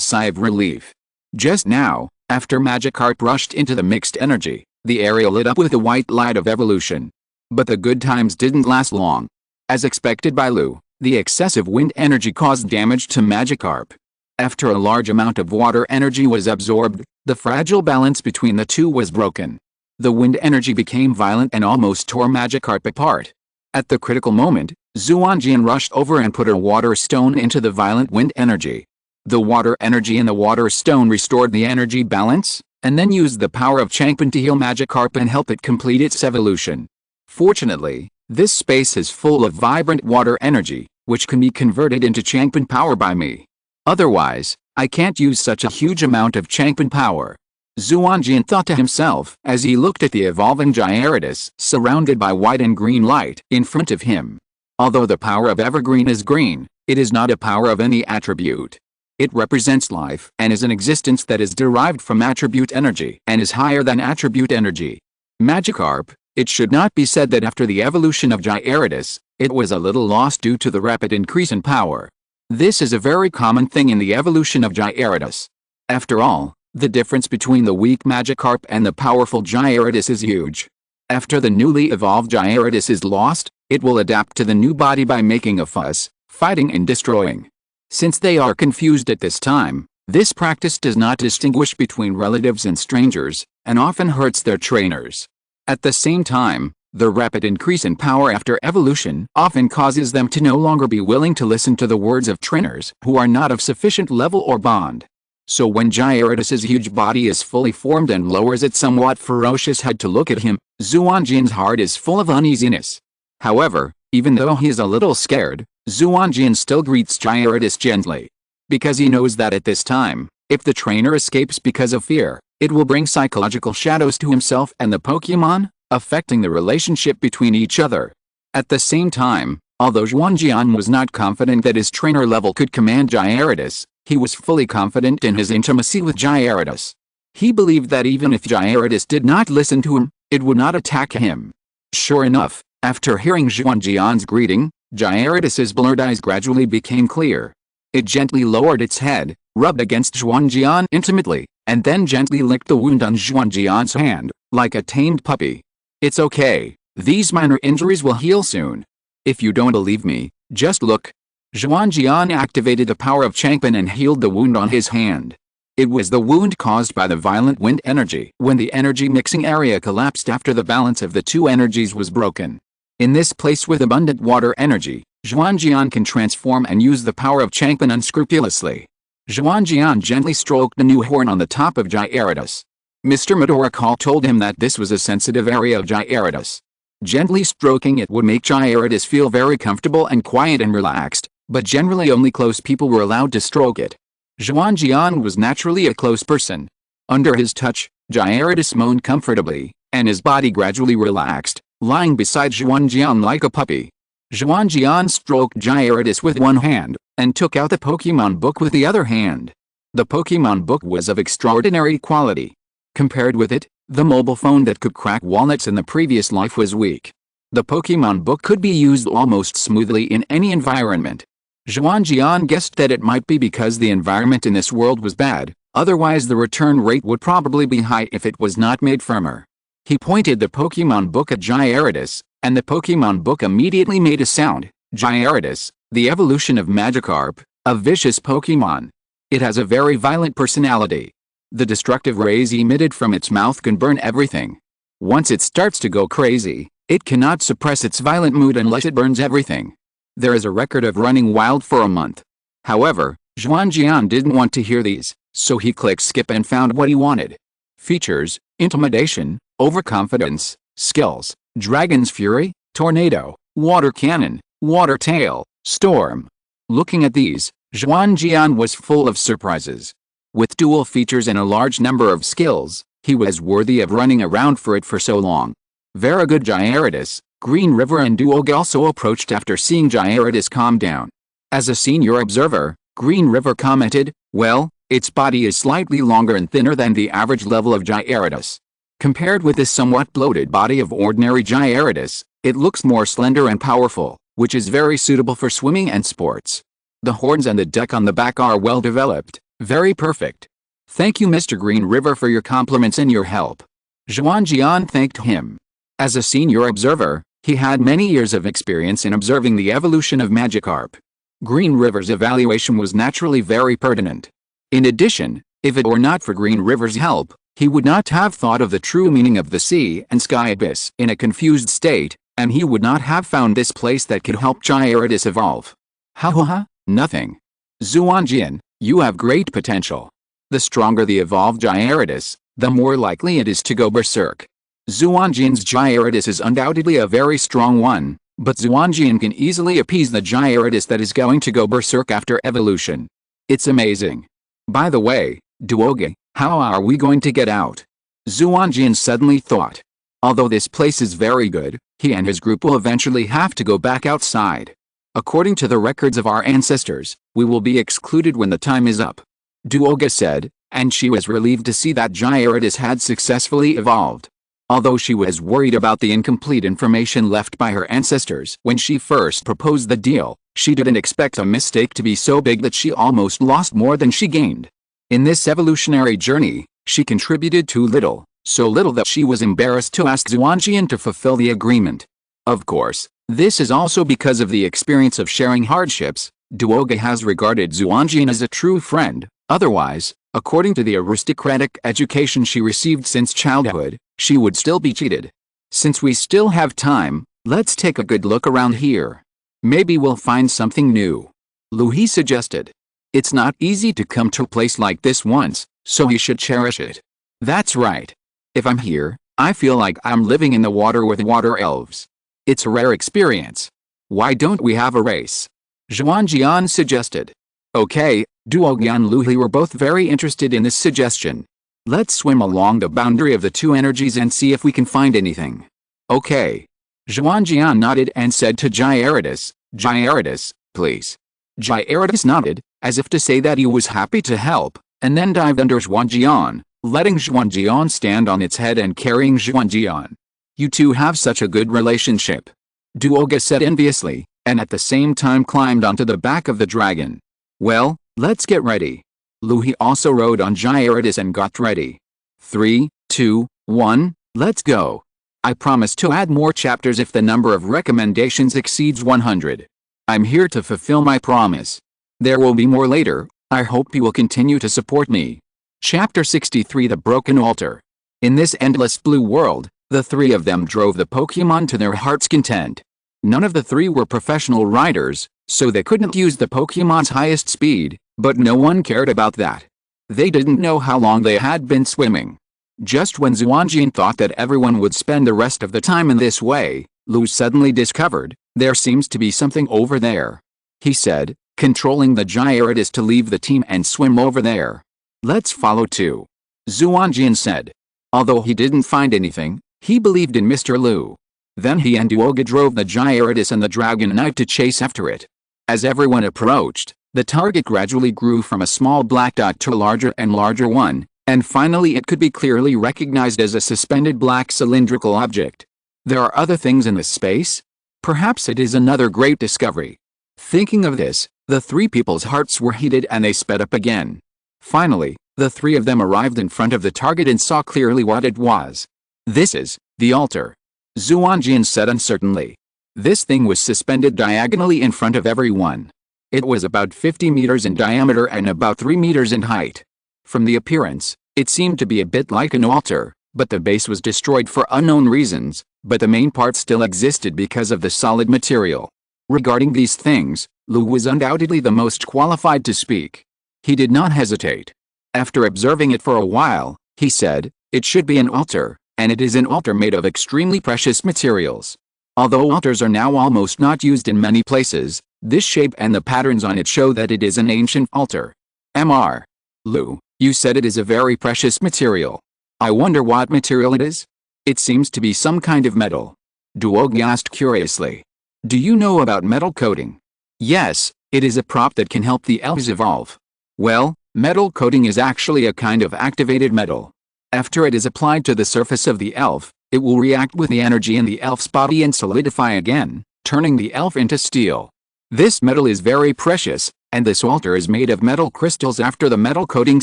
sigh of relief. Just now, after Magikarp rushed into the mixed energy, the area lit up with the white light of evolution. But the good times didn't last long. As expected by Lou, the excessive wind energy caused damage to Magikarp. After a large amount of water energy was absorbed, the fragile balance between the two was broken. The wind energy became violent and almost tore Magikarp apart. At the critical moment, Xuanjian rushed over and put a water stone into the violent wind energy. The water energy in the water stone restored the energy balance, and then used the power of Changpan to heal Magikarp and help it complete its evolution. Fortunately, this space is full of vibrant water energy, which can be converted into Changpan power by me. Otherwise, I can't use such a huge amount of Changpan power. Xuanjian thought to himself as he looked at the evolving Gyarados surrounded by white and green light in front of him. Although the power of Evergreen is green, it is not a power of any attribute. It represents life and is an existence that is derived from attribute energy and is higher than attribute energy. Magikarp, it should not be said that after the evolution of Gyarados, it was a little lost due to the rapid increase in power. This is a very common thing in the evolution of Gyarados. After all, the difference between the weak Magikarp and the powerful Gyarados is huge. After the newly evolved Gyarados is lost, it will adapt to the new body by making a fuss, fighting and destroying. Since they are confused at this time, this practice does not distinguish between relatives and strangers, and often hurts their trainers. At the same time, the rapid increase in power after evolution often causes them to no longer be willing to listen to the words of trainers who are not of sufficient level or bond. So when Gyarados' huge body is fully formed and lowers its somewhat ferocious head to look at him, Xuanjian's heart is full of uneasiness. However, even though he is a little scared, Xuanjian still greets Gyarados gently. Because he knows that at this time, if the trainer escapes because of fear, it will bring psychological shadows to himself and the Pokémon, affecting the relationship between each other. At the same time, although Xuanjian was not confident that his trainer level could command Gyarados, he was fully confident in his intimacy with Gyarados. He believed that even if Gyarados did not listen to him, it would not attack him. Sure enough, after hearing Xuanjian's greeting, Gyarados' blurred eyes gradually became clear. It gently lowered its head, rubbed against Xuanjian intimately, and then gently licked the wound on Xuanjian's hand, like a tamed puppy. "It's okay, these minor injuries will heal soon. If you don't believe me, just look." Xuanjian activated the power of Changpan and healed the wound on his hand. It was the wound caused by the violent wind energy when the energy mixing area collapsed after the balance of the two energies was broken. In this place with abundant water energy, Xuanjian can transform and use the power of Changpan unscrupulously. Xuanjian gently stroked the new horn on the top of Gyarados. Mr. Madorakal told him that this was a sensitive area of Gyarados. Gently stroking it would make Gyarados feel very comfortable and quiet and relaxed, but generally only close people were allowed to stroke it. Xuanjian was naturally a close person. Under his touch, Gyarados moaned comfortably, and his body gradually relaxed, lying beside Xuanjian like a puppy. Xuanjian stroked Gyarados with one hand, and took out the Pokémon book with the other hand. The Pokémon book was of extraordinary quality. Compared with it, the mobile phone that could crack walnuts in the previous life was weak. The Pokémon book could be used almost smoothly in any environment. Xuanjian guessed that it might be because the environment in this world was bad, otherwise the return rate would probably be high if it was not made firmer. He pointed the Pokemon book at Gyarados, and the Pokemon book immediately made a sound. Gyarados, the evolution of Magikarp, a vicious Pokemon. It has a very violent personality. The destructive rays emitted from its mouth can burn everything. Once it starts to go crazy, it cannot suppress its violent mood unless it burns everything. There is a record of running wild for a month. However, Xuanjian didn't want to hear these, so he clicked skip and found what he wanted. Features: intimidation, overconfidence, skills, dragon's fury, tornado, water cannon, water tail, storm. Looking at these, Xuanjian was full of surprises. With dual features and a large number of skills, he was worthy of running around for it for so long. Very good. Gyarados, Green River and Duoga also approached after seeing Gyarados calm down. As a senior observer, Green River commented, "Well, its body is slightly longer and thinner than the average level of Gyarados. Compared with the somewhat bloated body of ordinary Gyarados, it looks more slender and powerful, which is very suitable for swimming and sports. The horns and the deck on the back are well developed, very perfect. Thank you Mr. Green River for your compliments and your help." Xuanjian thanked him. As a senior observer, he had many years of experience in observing the evolution of Magikarp. Green River's evaluation was naturally very pertinent. In addition, if it were not for Green River's help, he would not have thought of the true meaning of the sea and sky abyss in a confused state, and he would not have found this place that could help Gyarados evolve. Ha, nothing. Xuanjian, you have great potential. The stronger the evolved Gyarados, the more likely it is to go berserk. Xuanjian's Gyarados is undoubtedly a very strong one, but Xuanjian can easily appease the Gyarados that is going to go berserk after evolution. It's amazing. By the way, Duoga, how are we going to get out? Xuanjian suddenly thought. Although this place is very good, he and his group will eventually have to go back outside. According to the records of our ancestors, we will be excluded when the time is up. Duoga said, and she was relieved to see that Gyarados had successfully evolved. Although she was worried about the incomplete information left by her ancestors when she first proposed the deal, she didn't expect a mistake to be so big that she almost lost more than she gained. In this evolutionary journey, she contributed too little, so little that she was embarrassed to ask Xuanjian to fulfill the agreement. Of course, this is also because of the experience of sharing hardships. Duoga has regarded Xuanjian as a true friend. Otherwise, according to the aristocratic education she received since childhood, she would still be cheated. Since we still have time, let's take a good look around here. Maybe we'll find something new. Luhi suggested. It's not easy to come to a place like this once, so you should cherish it. That's right. If I'm here, I feel like I'm living in the water with water elves. It's a rare experience. Why don't we have a race? Xuanjian suggested. Okay, Duoga and Luhi were both very interested in this suggestion. Let's swim along the boundary of the two energies and see if we can find anything. Okay. Xuanjian nodded and said to Gyarados, "Gyarados, please." Gyarados nodded, as if to say that he was happy to help, and then dived under Xuanjian, letting Xuanjian stand on its head and carrying Xuanjian. "You two have such a good relationship," Duoga said enviously, and at the same time climbed onto the back of the dragon. "Well, let's get ready." Luhi also rode on Gyarados and got ready. 3, 2, 1, let's go. I promise to add more chapters if the number of recommendations exceeds 100. I'm here to fulfill my promise. There will be more later. I hope you will continue to support me. Chapter 63 The Broken Altar. In this endless blue world, the three of them drove the Pokémon to their heart's content. None of the three were professional riders, so they couldn't use the Pokémon's highest speed, but no one cared about that. They didn't know how long they had been swimming. Just when Xuanjian thought that everyone would spend the rest of the time in this way, Lu suddenly discovered, there seems to be something over there. He said, controlling the Gyarados to leave the team and swim over there. Let's follow too. Xuanjian said. Although he didn't find anything, he believed in Mr. Lu. Then he and Duoga drove the Gyarados and the Dragon Knight to chase after it. As everyone approached, the target gradually grew from a small black dot to a larger and larger one, and finally it could be clearly recognized as a suspended black cylindrical object. There are other things in this space? Perhaps it is another great discovery. Thinking of this, the three people's hearts were heated and they sped up again. Finally, the three of them arrived in front of the target and saw clearly what it was. This is the altar, Xuanjian said uncertainly. This thing was suspended diagonally in front of everyone. It was about 50 meters in diameter and about 3 meters in height. From the appearance, it seemed to be a bit like an altar, but the base was destroyed for unknown reasons, but the main part still existed because of the solid material. Regarding these things, Lu was undoubtedly the most qualified to speak. He did not hesitate. After observing it for a while, he said, "It should be an altar, and it is an altar made of extremely precious materials." Although altars are now almost not used in many places, this shape and the patterns on it show that it is an ancient altar. Mr. Lu, you said it is a very precious material. I wonder what material it is? It seems to be some kind of metal. Duoge asked curiously. Do you know about metal coating? Yes, it is a prop that can help the elves evolve. Well, metal coating is actually a kind of activated metal. After it is applied to the surface of the elf, it will react with the energy in the elf's body and solidify again, turning the elf into steel. This metal is very precious, and this altar is made of metal crystals after the metal coating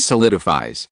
solidifies.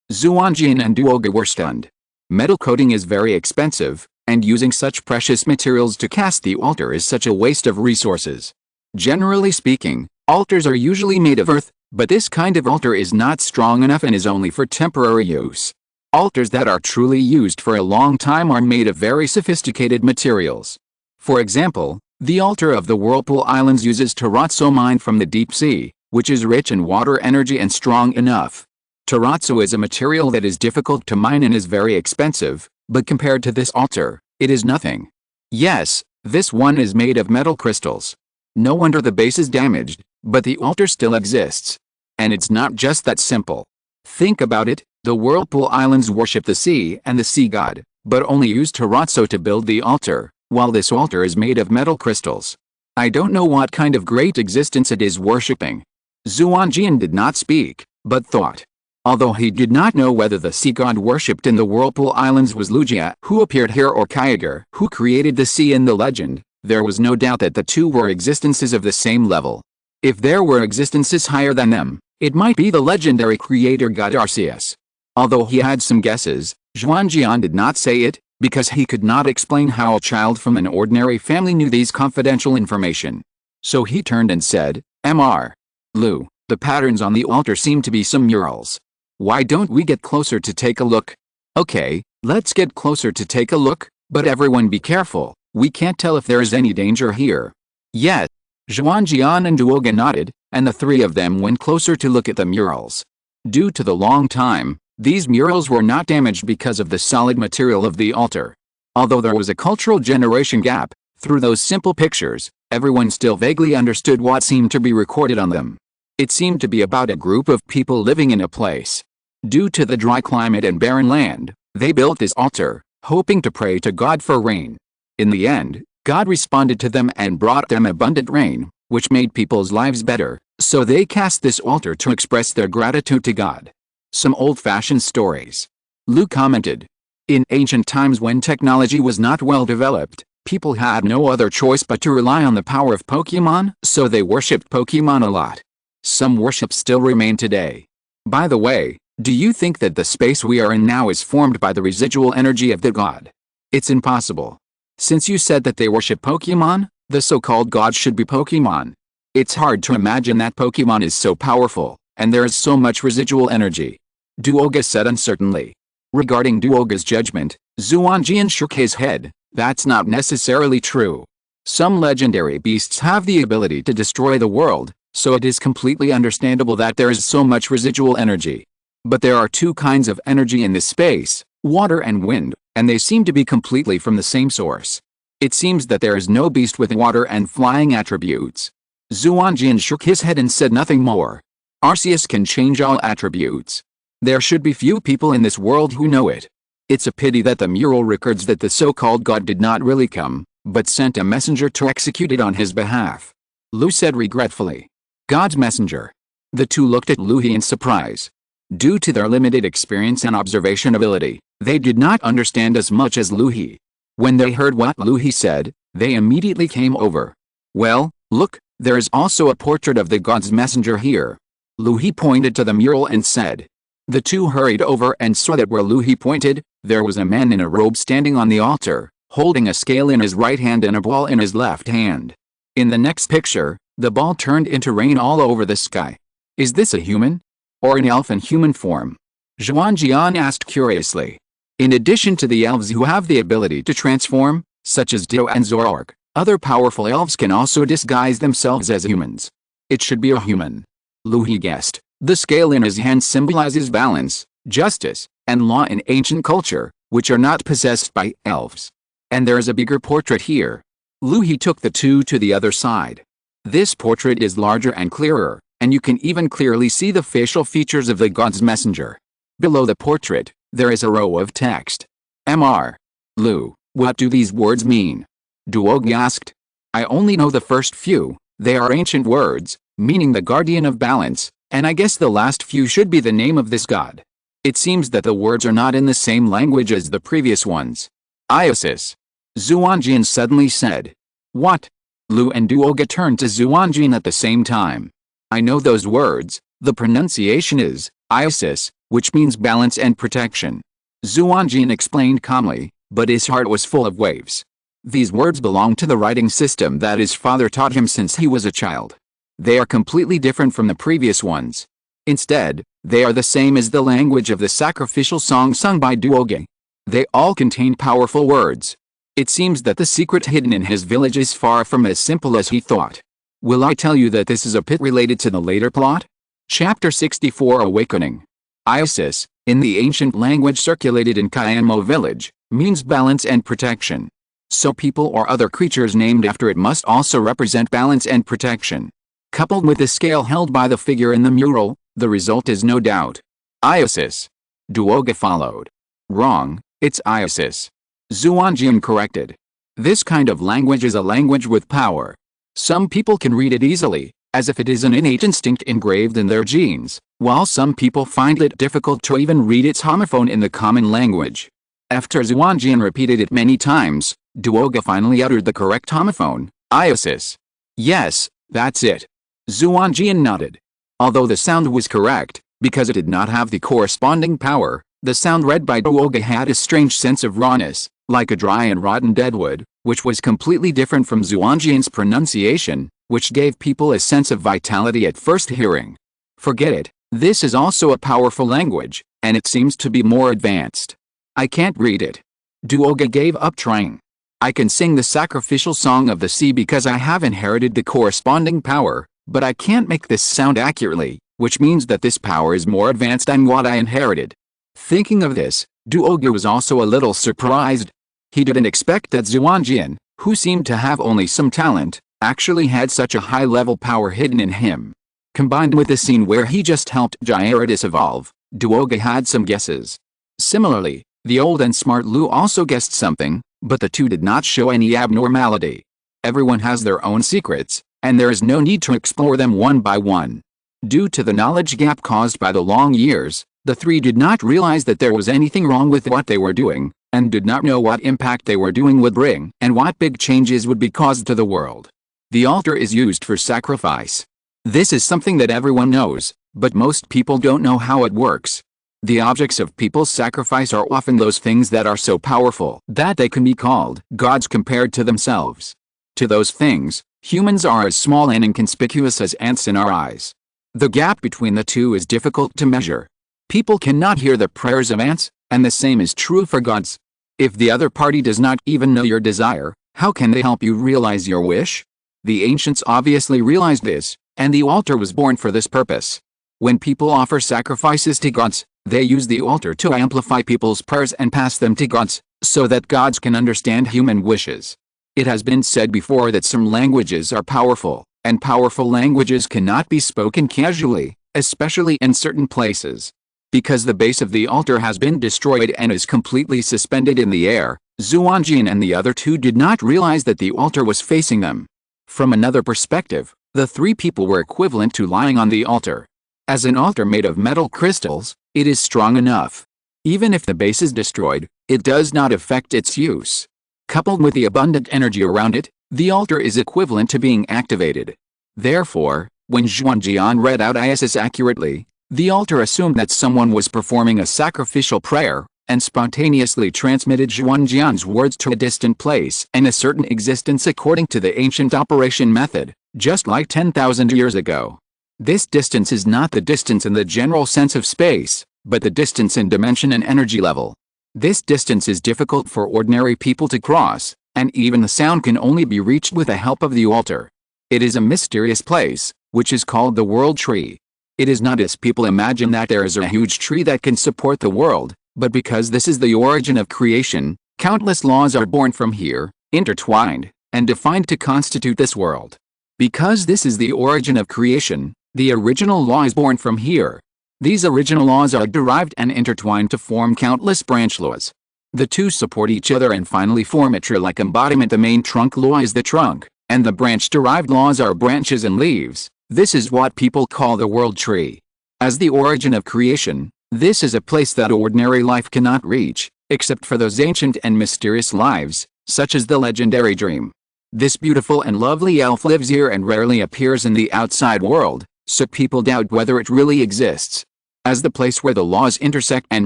Xuanjian and Duoge were stunned. Metal coating is very expensive, and using such precious materials to cast the altar is such a waste of resources. Generally speaking, altars are usually made of earth, but this kind of altar is not strong enough and is only for temporary use. Altars that are truly used for a long time are made of very sophisticated materials. For example, the altar of the Whirlpool Islands uses terrazzo mined from the deep sea, which is rich in water energy and strong enough. Terrazzo is a material that is difficult to mine and is very expensive, but compared to this altar, it is nothing. Yes, this one is made of metal crystals. No wonder the base is damaged, but the altar still exists. And it's not just that simple. Think about it, the Whirlpool Islands worship the sea and the sea god, but only use terrazzo to build the altar, while this altar is made of metal crystals. I don't know what kind of great existence it is worshipping. Xuanjian did not speak, but thought. Although he did not know whether the sea god worshipped in the Whirlpool Islands was Lugia, who appeared here, or Kyogre, who created the sea in the legend, there was no doubt that the two were existences of the same level. If there were existences higher than them, it might be the legendary creator god Arceus. Although he had some guesses, Xuanjian did not say it, because he could not explain how a child from an ordinary family knew these confidential information. So he turned and said, Mr. Lu, the patterns on the altar seem to be some murals. Why don't we get closer to take a look? Okay, let's get closer to take a look, but everyone be careful, we can't tell if there is any danger here. Yes. Xuanjian and Duoge nodded, and the three of them went closer to look at the murals. Due to the long time, these murals were not damaged because of the solid material of the altar. Although there was a cultural generation gap, through those simple pictures, everyone still vaguely understood what seemed to be recorded on them. It seemed to be about a group of people living in a place. Due to the dry climate and barren land, they built this altar, hoping to pray to God for rain. In the end, God responded to them and brought them abundant rain, which made people's lives better, so they cast this altar to express their gratitude to God. Some old-fashioned stories. Lu commented. In ancient times when technology was not well developed, people had no other choice but to rely on the power of Pokémon, so they worshipped Pokémon a lot. Some worships still remain today. By the way, do you think that the space we are in now is formed by the residual energy of the god? It's impossible. Since you said that they worship Pokémon, the so-called god should be Pokémon. It's hard to imagine that Pokémon is so powerful, and there is so much residual energy. Duoge said uncertainly. Regarding Duoge's judgment, Xuanjian shook his head. That's not necessarily true. Some legendary beasts have the ability to destroy the world, so it is completely understandable that there is so much residual energy. But there are two kinds of energy in this space, water and wind, and they seem to be completely from the same source. It seems that there is no beast with water and flying attributes. Xuanjian shook his head and said nothing more. Arceus can change all attributes. There should be few people in this world who know it. It's a pity that the mural records that the so-called god did not really come, but sent a messenger to execute it on his behalf. Lu said regretfully. God's messenger. The two looked at Luhi in surprise. Due to their limited experience and observation ability, they did not understand as much as Luhi. When they heard what Luhi said, they immediately came over. Well, look, there is also a portrait of the god's messenger here. Luhi pointed to the mural and said. The two hurried over and saw that where Lu He pointed, there was a man in a robe standing on the altar, holding a scale in his right hand and a ball in his left hand. In the next picture, the ball turned into rain all over the sky. Is this a human? Or an elf in human form? Xuanjian asked curiously. In addition to the elves who have the ability to transform, such as Dio and Zorark, other powerful elves can also disguise themselves as humans. It should be a human. Lu He guessed. The scale in his hand symbolizes balance, justice, and law in ancient culture, which are not possessed by elves. And there is a bigger portrait here. Lu He took the two to the other side. This portrait is larger and clearer, and you can even clearly see the facial features of the god's messenger. Below the portrait, there is a row of text. Mr. Lu, what do these words mean? Duogi asked. I only know the first few. They are ancient words, meaning the guardian of balance, and I guess the last few should be the name of this god. It seems that the words are not in the same language as the previous ones. Iosis. Xuanjian suddenly said. What? Lu and Duoga turned to Xuanjian at the same time. I know those words. The pronunciation is Iosis, which means balance and protection. Xuanjian explained calmly, but his heart was full of waves. These words belong to the writing system that his father taught him since he was a child. They are completely different from the previous ones. Instead, they are the same as the language of the sacrificial song sung by Duoge. They all contain powerful words. It seems that the secret hidden in his village is far from as simple as he thought. Will I tell you that this is a bit related to the later plot? Chapter 64 Awakening. Iosis, in the ancient language circulated in Kyanmo village, means balance and protection. So people or other creatures named after it must also represent balance and protection. Coupled with the scale held by the figure in the mural, the result is no doubt Iosis. Duoga followed. Wrong, it's Iosis. Xuanjian corrected. This kind of language is a language with power. Some people can read it easily, as if it is an innate instinct engraved in their genes, while some people find it difficult to even read its homophone in the common language. After Xuanjian repeated it many times, Duoga finally uttered the correct homophone, Iosis. Yes, that's it. Xuanjian nodded. Although the sound was correct, because it did not have the corresponding power, the sound read by Duoga had a strange sense of rawness, like a dry and rotten deadwood, which was completely different from Xuanjian's pronunciation, which gave people a sense of vitality at first hearing. Forget it, this is also a powerful language, and it seems to be more advanced. I can't read it. Duoga gave up trying. I can sing the sacrificial song of the sea because I have inherited the corresponding power, but I can't make this sound accurately, which means that this power is more advanced than what I inherited. Thinking of this, Duoga was also a little surprised. He didn't expect that Xuanjian, who seemed to have only some talent, actually had such a high-level power hidden in him. Combined with the scene where he just helped Gyarados evolve, Duoga had some guesses. Similarly, the old and smart Lu also guessed something, but the two did not show any abnormality. Everyone has their own secrets, and there is no need to explore them one by one. Due to the knowledge gap caused by the long years, the three did not realize that there was anything wrong with what they were doing, and did not know what impact they were doing would bring and what big changes would be caused to the world. The altar is used for sacrifice. This is something that everyone knows, but most people don't know how it works. The objects of people's sacrifice are often those things that are so powerful that they can be called gods compared to themselves. To those things, humans are as small and inconspicuous as ants in our eyes. The gap between the two is difficult to measure. People cannot hear the prayers of ants, and the same is true for gods. If the other party does not even know your desire, how can they help you realize your wish? The ancients obviously realized this, and the altar was born for this purpose. When people offer sacrifices to gods, they use the altar to amplify people's prayers and pass them to gods, so that gods can understand human wishes. It has been said before that some languages are powerful, and powerful languages cannot be spoken casually, especially in certain places. Because the base of the altar has been destroyed and is completely suspended in the air, Xuanjian and the other two did not realize that the altar was facing them. From another perspective, the three people were equivalent to lying on the altar. As an altar made of metal crystals, it is strong enough. Even if the base is destroyed, it does not affect its use. Coupled with the abundant energy around it, the altar is equivalent to being activated. Therefore, when Xuanjian read out Iosis accurately, The altar assumed that someone was performing a sacrificial prayer, and spontaneously transmitted Xuanjian's words to a distant place and a certain existence according to the ancient operation method, just like 10,000 years ago. This distance is not the distance in the general sense of space, but the distance in dimension and energy level. This distance is difficult for ordinary people to cross, and even the sound can only be reached with the help of the altar. It is a mysterious place, which is called the World Tree. It is not as people imagine that there is a huge tree that can support the world, but because this is the origin of creation, countless laws are born from here, intertwined, and defined to constitute this world. Because this is the origin of creation, the original law is born from here. These original laws are derived and intertwined to form countless branch laws. The two support each other and finally form a tree-like embodiment. The main trunk law is the trunk, and the branch-derived laws are branches and leaves. This is what people call the world tree. As the origin of creation, this is a place that ordinary life cannot reach, except for those ancient and mysterious lives, such as the legendary dream. This beautiful and lovely elf lives here and rarely appears in the outside world, so people doubt whether it really exists. As the place where the laws intersect and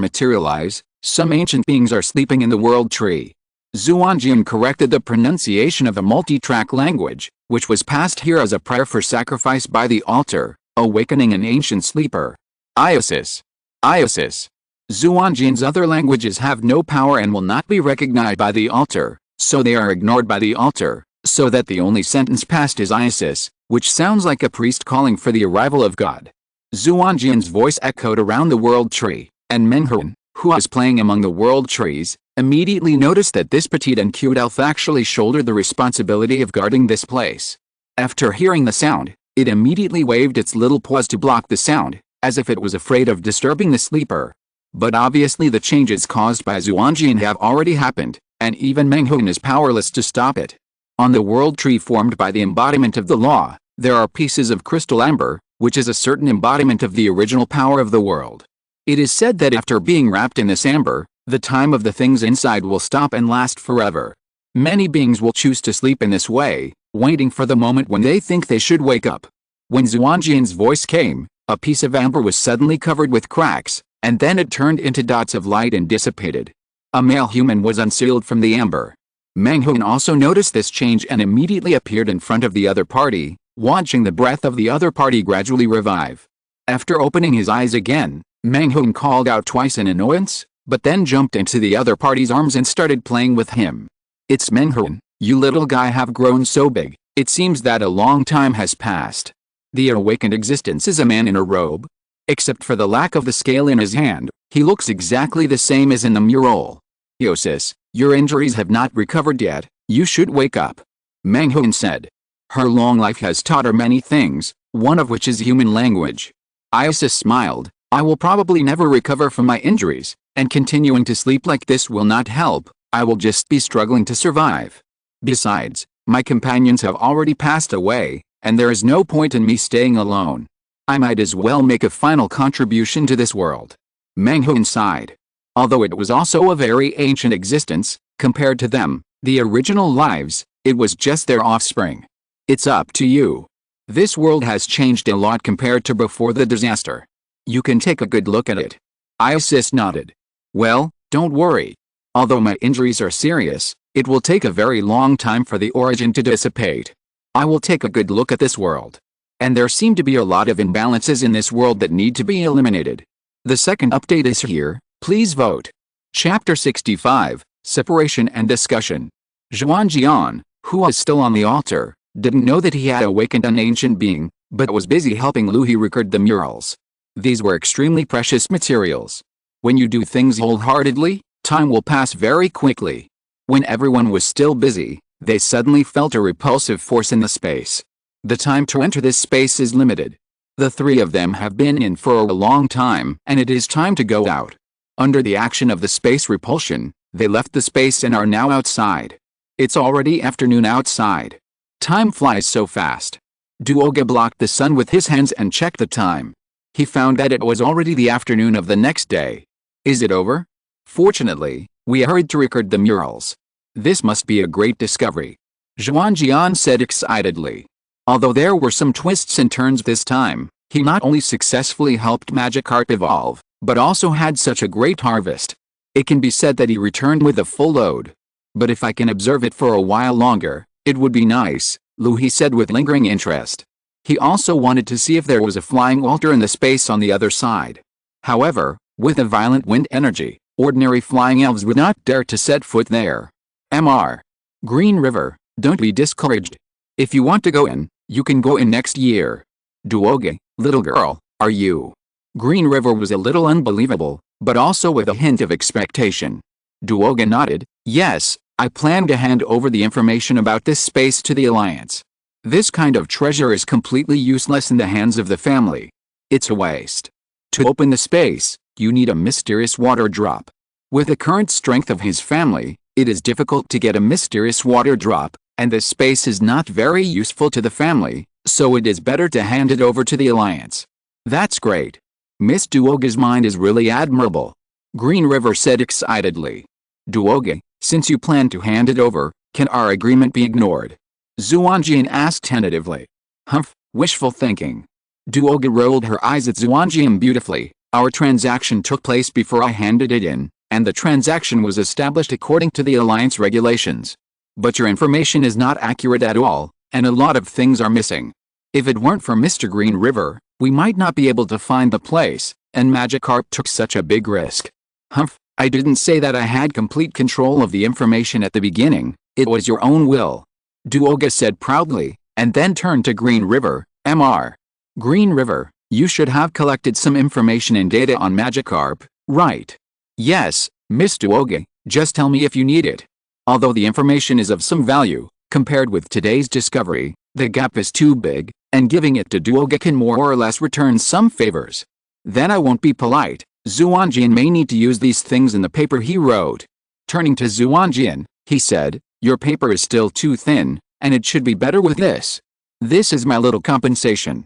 materialize, some ancient beings are sleeping in the world tree. Xuanjian corrected the pronunciation of a multi-track language, which was passed here as a prayer for sacrifice by the altar, awakening an ancient sleeper. Iosis. Iosis. Xuanjian's other languages have no power and will not be recognized by the altar, so they are ignored by the altar, so that the only sentence passed is Iosis, which sounds like a priest calling for the arrival of God. Xuanjian's voice echoed around the world tree, and Menghuan, who was playing among the world trees, immediately noticed that this petite and cute elf actually shouldered the responsibility of guarding this place. After hearing the sound, it immediately waved its little paws to block the sound, as if it was afraid of disturbing the sleeper. But obviously the changes caused by Xuanjian have already happened, and even Menghuan is powerless to stop it. On the world tree formed by the embodiment of the law, there are pieces of crystal amber, which is a certain embodiment of the original power of the world. It is said that after being wrapped in this amber, the time of the things inside will stop and last forever. Many beings will choose to sleep in this way, waiting for the moment when they think they should wake up. When Xuanjian's voice came, a piece of amber was suddenly covered with cracks, and then it turned into dots of light and dissipated. A male human was unsealed from the amber. Menghuan also noticed this change and immediately appeared in front of the other party, watching the breath of the other party gradually revive. After opening his eyes again, Menghuan called out twice in annoyance, but then jumped into the other party's arms and started playing with him. "It's Menghuan, you little guy have grown so big, it seems that a long time has passed." The awakened existence is a man in a robe. Except for the lack of the scale in his hand, he looks exactly the same as in the mural. "Iosis, your injuries have not recovered yet, you should wake up," Menghuan said. Her long life has taught her many things, one of which is human language. Iosis smiled. "I will probably never recover from my injuries, and continuing to sleep like this will not help. I will just be struggling to survive. Besides, my companions have already passed away, and there is no point in me staying alone. I might as well make a final contribution to this world." Menghuan sighed. Although it was also a very ancient existence, compared to them, the original lives, it was just their offspring. "It's up to you. This world has changed a lot compared to before the disaster. You can take a good look at it." Iosis nodded. "Well, don't worry. Although my injuries are serious, it will take a very long time for the origin to dissipate. I will take a good look at this world. And there seem to be a lot of imbalances in this world that need to be eliminated. The second update is here, please vote." Chapter 65, Separation and Discussion. Xuanjian, who was still on the altar, didn't know that he had awakened an ancient being, but was busy helping Luhi record the murals. These were extremely precious materials. When you do things wholeheartedly, time will pass very quickly. When everyone was still busy, they suddenly felt a repulsive force in the space. The time to enter this space is limited. The three of them have been in for a long time, and it is time to go out. Under the action of the space repulsion, they left the space and are now outside. It's already afternoon outside. Time flies so fast. Duoga blocked the sun with his hands and checked the time. He found that it was already the afternoon of the next day. "Is it over? Fortunately, we hurried to record the murals. This must be a great discovery," Xuanjian said excitedly. Although there were some twists and turns this time, He not only successfully helped Magikarp evolve, but also had such a great harvest. It can be said that he returned with a full load. But if I can observe it for a while longer, it would be nice, he said with lingering interest. He also wanted to see if there was a flying altar in the space on the other side. However, with a violent wind energy, ordinary flying elves would not dare to set foot there. Mr. Green River, don't be discouraged. If you want to go in, you can go in next year. Duoge, little girl, are you? Green River was a little unbelievable, but also with a hint of expectation. Duoge nodded. Yes, I plan to hand over the information about this space to the Alliance. This kind of treasure is completely useless in the hands of the family. It's a waste. To open the space, you need a mysterious water drop. With the current strength of his family, it is difficult to get a mysterious water drop, and this space is not very useful to the family, so it is better to hand it over to the Alliance. That's great. Miss Duoge's mind is really admirable. Green River said excitedly. Duoge, since you plan to hand it over, can our agreement be ignored? Xuanjian asked tentatively. Humph, wishful thinking. Duoge rolled her eyes at Xuanjian beautifully. Our transaction took place before I handed it in, and the transaction was established according to the Alliance regulations. But your information is not accurate at all, and a lot of things are missing. If it weren't for Mr. Green River, we might not be able to find the place, and Magikarp took such a big risk. Humph, I didn't say that I had complete control of the information at the beginning, it was your own will. Duoge said proudly, and then turned to Green River. Mr. Green River, you should have collected some information and data on Magikarp, right? Yes, Miss Duoge, just tell me if you need it. Although the information is of some value, compared with today's discovery, the gap is too big, and giving it to Duoge can more or less return some favors. Then I won't be polite. Xuanjian may need to use these things in the paper he wrote. Turning to Xuanjian, he said, your paper is still too thin, and it should be better with this. This is my little compensation.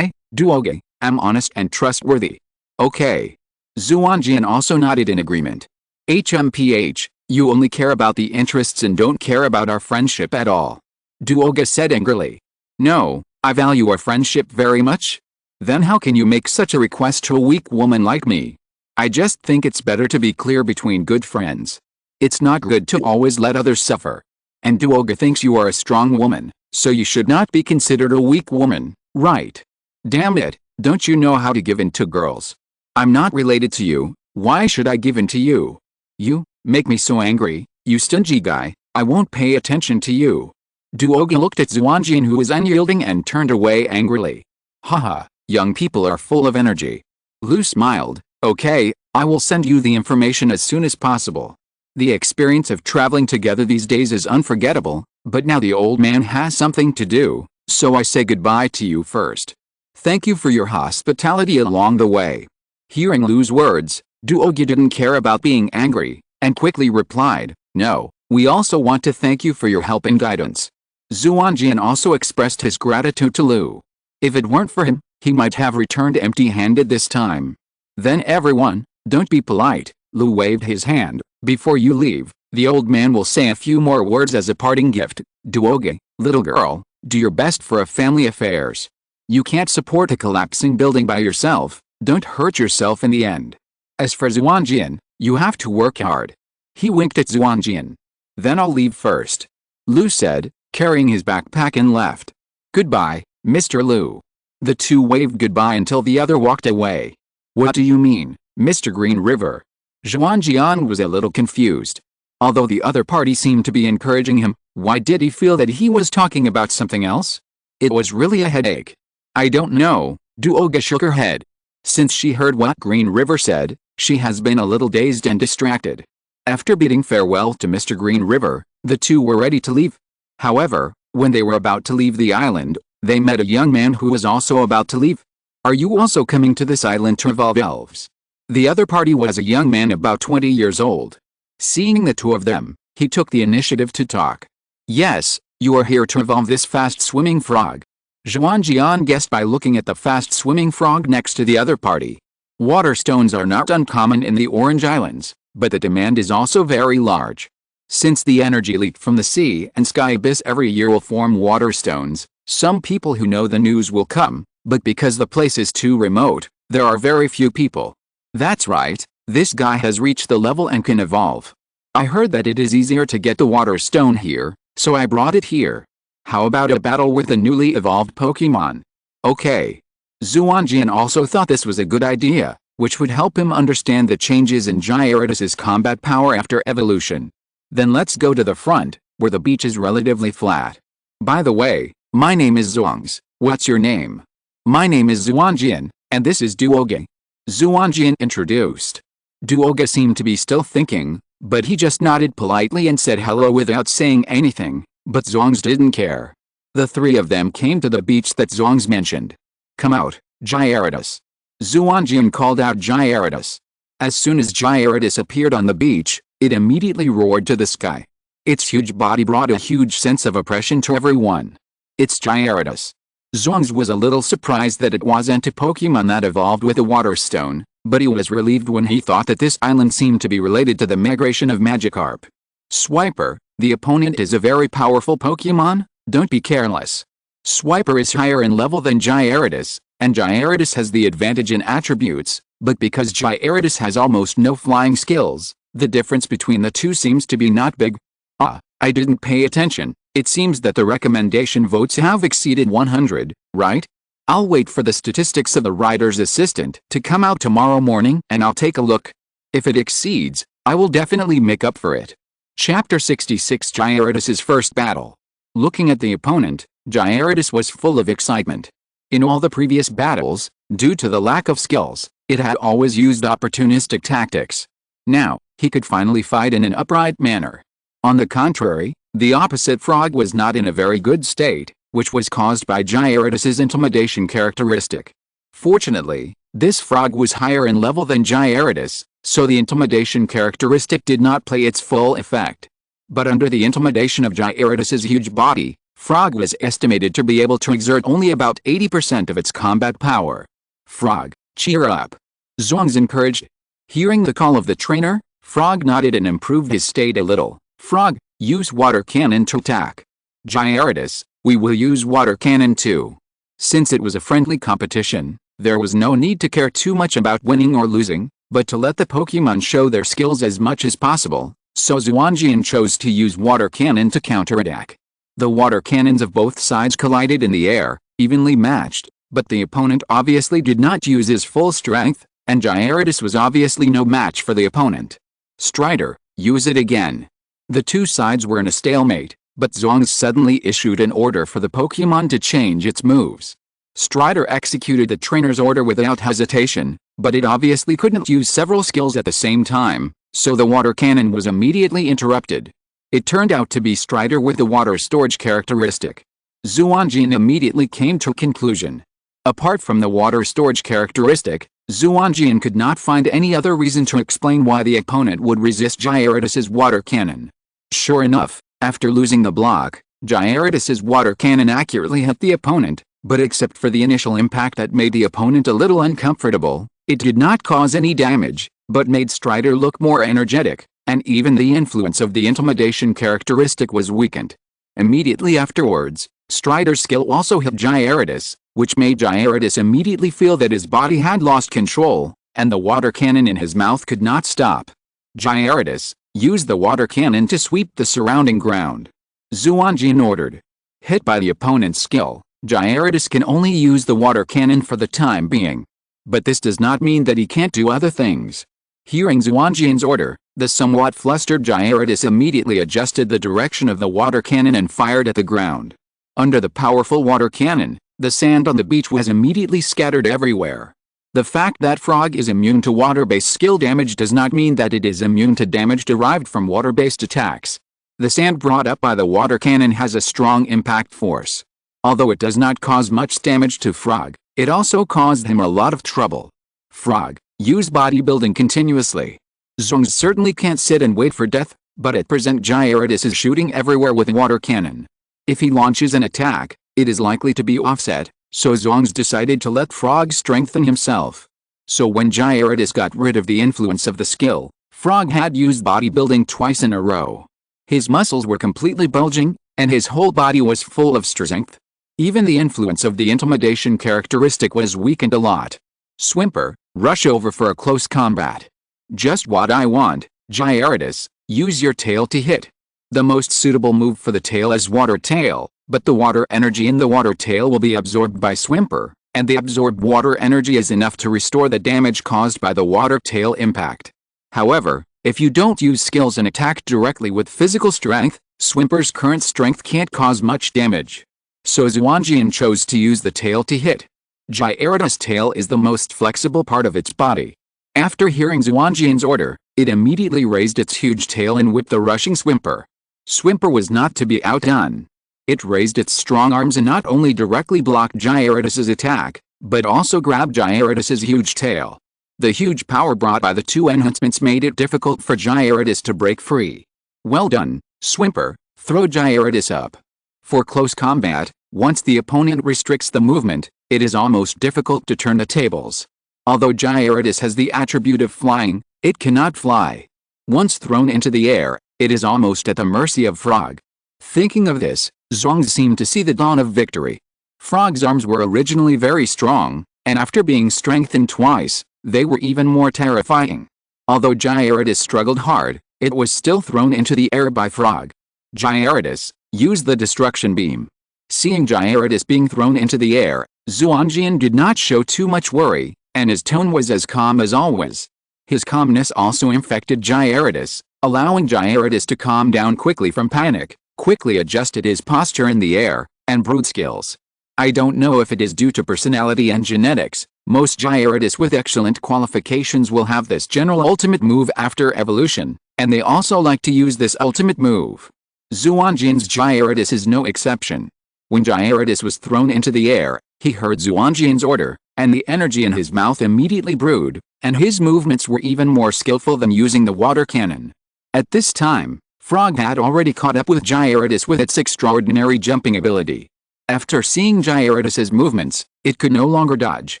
Duoge, I'm honest and trustworthy. Okay. Xuanjian also nodded in agreement. HMPH, you only care about the interests and don't care about our friendship at all. Duoge said angrily. No, I value our friendship very much. Then how can you make such a request to a weak woman like me? I just think it's better to be clear between good friends. It's not good to always let others suffer. And Duoge thinks you are a strong woman, so you should not be considered a weak woman, right? Damn it, don't you know how to give in to girls? I'm not related to you, why should I give in to you? You make me so angry, you stingy guy, I won't pay attention to you. Duoge looked at Xuanjian who was unyielding and turned away angrily. Haha, young people are full of energy. Lu smiled. Okay, I will send you the information as soon as possible. The experience of traveling together these days is unforgettable, but now the old man has something to do, so I say goodbye to you first. Thank you for your hospitality along the way. Hearing Lu's words, Duoge didn't care about being angry, and quickly replied, no, we also want to thank you for your help and guidance. Xuanjian also expressed his gratitude to Lu. If it weren't for him, he might have returned empty-handed this time. Then everyone, don't be polite, Lu waved his hand. Before you leave, the old man will say a few more words as a parting gift. Duoge, little girl, do your best for family affairs. You can't support a collapsing building by yourself, don't hurt yourself in the end. As for Xuanjian, you have to work hard. He winked at Xuanjian. Then I'll leave first. Lu said, carrying his backpack and left. Goodbye, Mr. Lu. The two waved goodbye until the other walked away. What do you mean, Mr. Green River? Xuanjian was a little confused. Although the other party seemed to be encouraging him, why did he feel that he was talking about something else? It was really a headache. I don't know, Duoge shook her head. Since she heard what Green River said, she has been a little dazed and distracted. After bidding farewell to Mr. Green River, the two were ready to leave. However, when they were about to leave the island, they met a young man who was also about to leave. Are you also coming to this island to evolve elves? The other party was a young man about 20 years old. Seeing the two of them, he took the initiative to talk. Yes, you are here to evolve this fast-swimming frog. Xuanjian guessed by looking at the fast-swimming frog next to the other party. Water stones are not uncommon in the Orange Islands, but the demand is also very large. Since the energy leaked from the sea and sky abyss every year will form water stones, some people who know the news will come, but because the place is too remote, there are very few people. That's right, this guy has reached the level and can evolve. I heard that it is easier to get the water stone here, so I brought it here. How about a battle with the newly evolved Pokémon? Okay. Xuanjian also thought this was a good idea, which would help him understand the changes in Gyarados' combat power after evolution. Then let's go to the front, where the beach is relatively flat. By the way, my name is Xuangs. What's your name? My name is Xuanjian, and this is Duoge. Xuanjian introduced. Duoge seemed to be still thinking, but he just nodded politely and said hello without saying anything, but Xuangs didn't care. The three of them came to the beach that Xuangs mentioned. Come out, Gyarados. Xuanjian called out Gyarados. As soon as Gyarados appeared on the beach, it immediately roared to the sky. Its huge body brought a huge sense of oppression to everyone. It's Gyarados. Xuangs was a little surprised that it wasn't a Pokemon that evolved with a water stone, but he was relieved when he thought that this island seemed to be related to the migration of Magikarp. Swiper, the opponent is a very powerful Pokemon, don't be careless. Swiper is higher in level than Gyarados, and Gyarados has the advantage in attributes, but because Gyarados has almost no flying skills, the difference between the two seems to be not big. Ah, I didn't pay attention. It seems that the recommendation votes have exceeded 100, right? I'll wait for the statistics of the writer's assistant to come out tomorrow morning and I'll take a look. If it exceeds, I will definitely make up for it. Chapter 66 Gyarados' First Battle. Looking at the opponent, Gyarados was full of excitement. In all the previous battles, due to the lack of skills, it had always used opportunistic tactics. Now, he could finally fight in an upright manner. On the contrary, the opposite frog was not in a very good state, which was caused by Gyarados' intimidation characteristic. Fortunately, this frog was higher in level than Gyarados, so the intimidation characteristic did not play its full effect. But under the intimidation of Gyarados' huge body, Frog was estimated to be able to exert only about 80% of its combat power. Frog, cheer up. Xuangs encouraged. Hearing the call of the trainer, Frog nodded and improved his state a little. Frog, use water cannon to attack. Gyarados, we will use water cannon too. Since it was a friendly competition, there was no need to care too much about winning or losing, but to let the Pokémon show their skills as much as possible, so Xuanjian chose to use water cannon to counterattack. The water cannons of both sides collided in the air, evenly matched, but the opponent obviously did not use his full strength, and Gyarados was obviously no match for the opponent. Strider, use it again. The two sides were in a stalemate, but Xuangs suddenly issued an order for the Pokémon to change its moves. Strider executed the trainer's order without hesitation, but it obviously couldn't use several skills at the same time, so the water cannon was immediately interrupted. It turned out to be Strider with the water storage characteristic. Xuanjian immediately came to a conclusion. Apart from the water storage characteristic, Xuanjian could not find any other reason to explain why the opponent would resist Gyarados' water cannon. Sure enough, after losing the block, Gyarados' water cannon accurately hit the opponent, but except for the initial impact that made the opponent a little uncomfortable, it did not cause any damage, but made Strider look more energetic, and even the influence of the intimidation characteristic was weakened. Immediately afterwards, Strider's skill also hit Gyarados, which made Gyarados immediately feel that his body had lost control, and the water cannon in his mouth could not stop. Gyarados, use the water cannon to sweep the surrounding ground. Xuanjian ordered. Hit by the opponent's skill, Gyarados can only use the water cannon for the time being. But this does not mean that he can't do other things. Hearing Xuanjian's order, the somewhat flustered Gyarados immediately adjusted the direction of the water cannon and fired at the ground. Under the powerful water cannon, the sand on the beach was immediately scattered everywhere. The fact that Frog is immune to water-based skill damage does not mean that it is immune to damage derived from water-based attacks. The sand brought up by the water cannon has a strong impact force. Although it does not cause much damage to Frog, it also caused him a lot of trouble. Frog, use bodybuilding continuously. Xuangs certainly can't sit and wait for death, but at present Gyarados is shooting everywhere with water cannon. If he launches an attack, it is likely to be offset, so Xuangs decided to let Frog strengthen himself. So when Gyarados got rid of the influence of the skill, Frog had used bodybuilding twice in a row. His muscles were completely bulging, and his whole body was full of strength. Even the influence of the intimidation characteristic was weakened a lot. Swimper, rush over for a close combat. Just what I want, Gyarados, use your tail to hit. The most suitable move for the tail is Water Tail, but the water energy in the Water Tail will be absorbed by Swimper, and the absorbed water energy is enough to restore the damage caused by the Water Tail impact. However, if you don't use skills and attack directly with physical strength, Swimper's current strength can't cause much damage. So Xuanjian chose to use the tail to hit. Gyarados' tail is the most flexible part of its body. After hearing Xuanjian's order, it immediately raised its huge tail and whipped the rushing Swimper. Swimper was not to be outdone. It raised its strong arms and not only directly blocked Gyarados' attack, but also grabbed Gyarados' huge tail. The huge power brought by the two enhancements made it difficult for Gyarados to break free. Well done, Swimper, throw Gyarados up. For close combat, once the opponent restricts the movement, it is almost difficult to turn the tables. Although Gyarados has the attribute of flying, it cannot fly. Once thrown into the air, it is almost at the mercy of Frog. Thinking of this, Zhuang seemed to see the dawn of victory. Frog's arms were originally very strong, and after being strengthened twice, they were even more terrifying. Although Gyarados struggled hard, it was still thrown into the air by Frog. Gyarados, use the destruction beam. Seeing Gyarados being thrown into the air, Xuanjian did not show too much worry, and his tone was as calm as always. His calmness also infected Gyarados, allowing Gyarados to calm down quickly from panic, quickly adjusted his posture in the air, and brute skills. I don't know if it is due to personality and genetics, most Gyarados with excellent qualifications will have this general ultimate move after evolution, and they also like to use this ultimate move. Xuanjian's Gyarados is no exception. When Gyarados was thrown into the air, he heard Xuanjian's order, and the energy in his mouth immediately brewed, and his movements were even more skillful than using the water cannon. At this time, Frog had already caught up with Gyarados with its extraordinary jumping ability. After seeing Gyarados' movements, it could no longer dodge,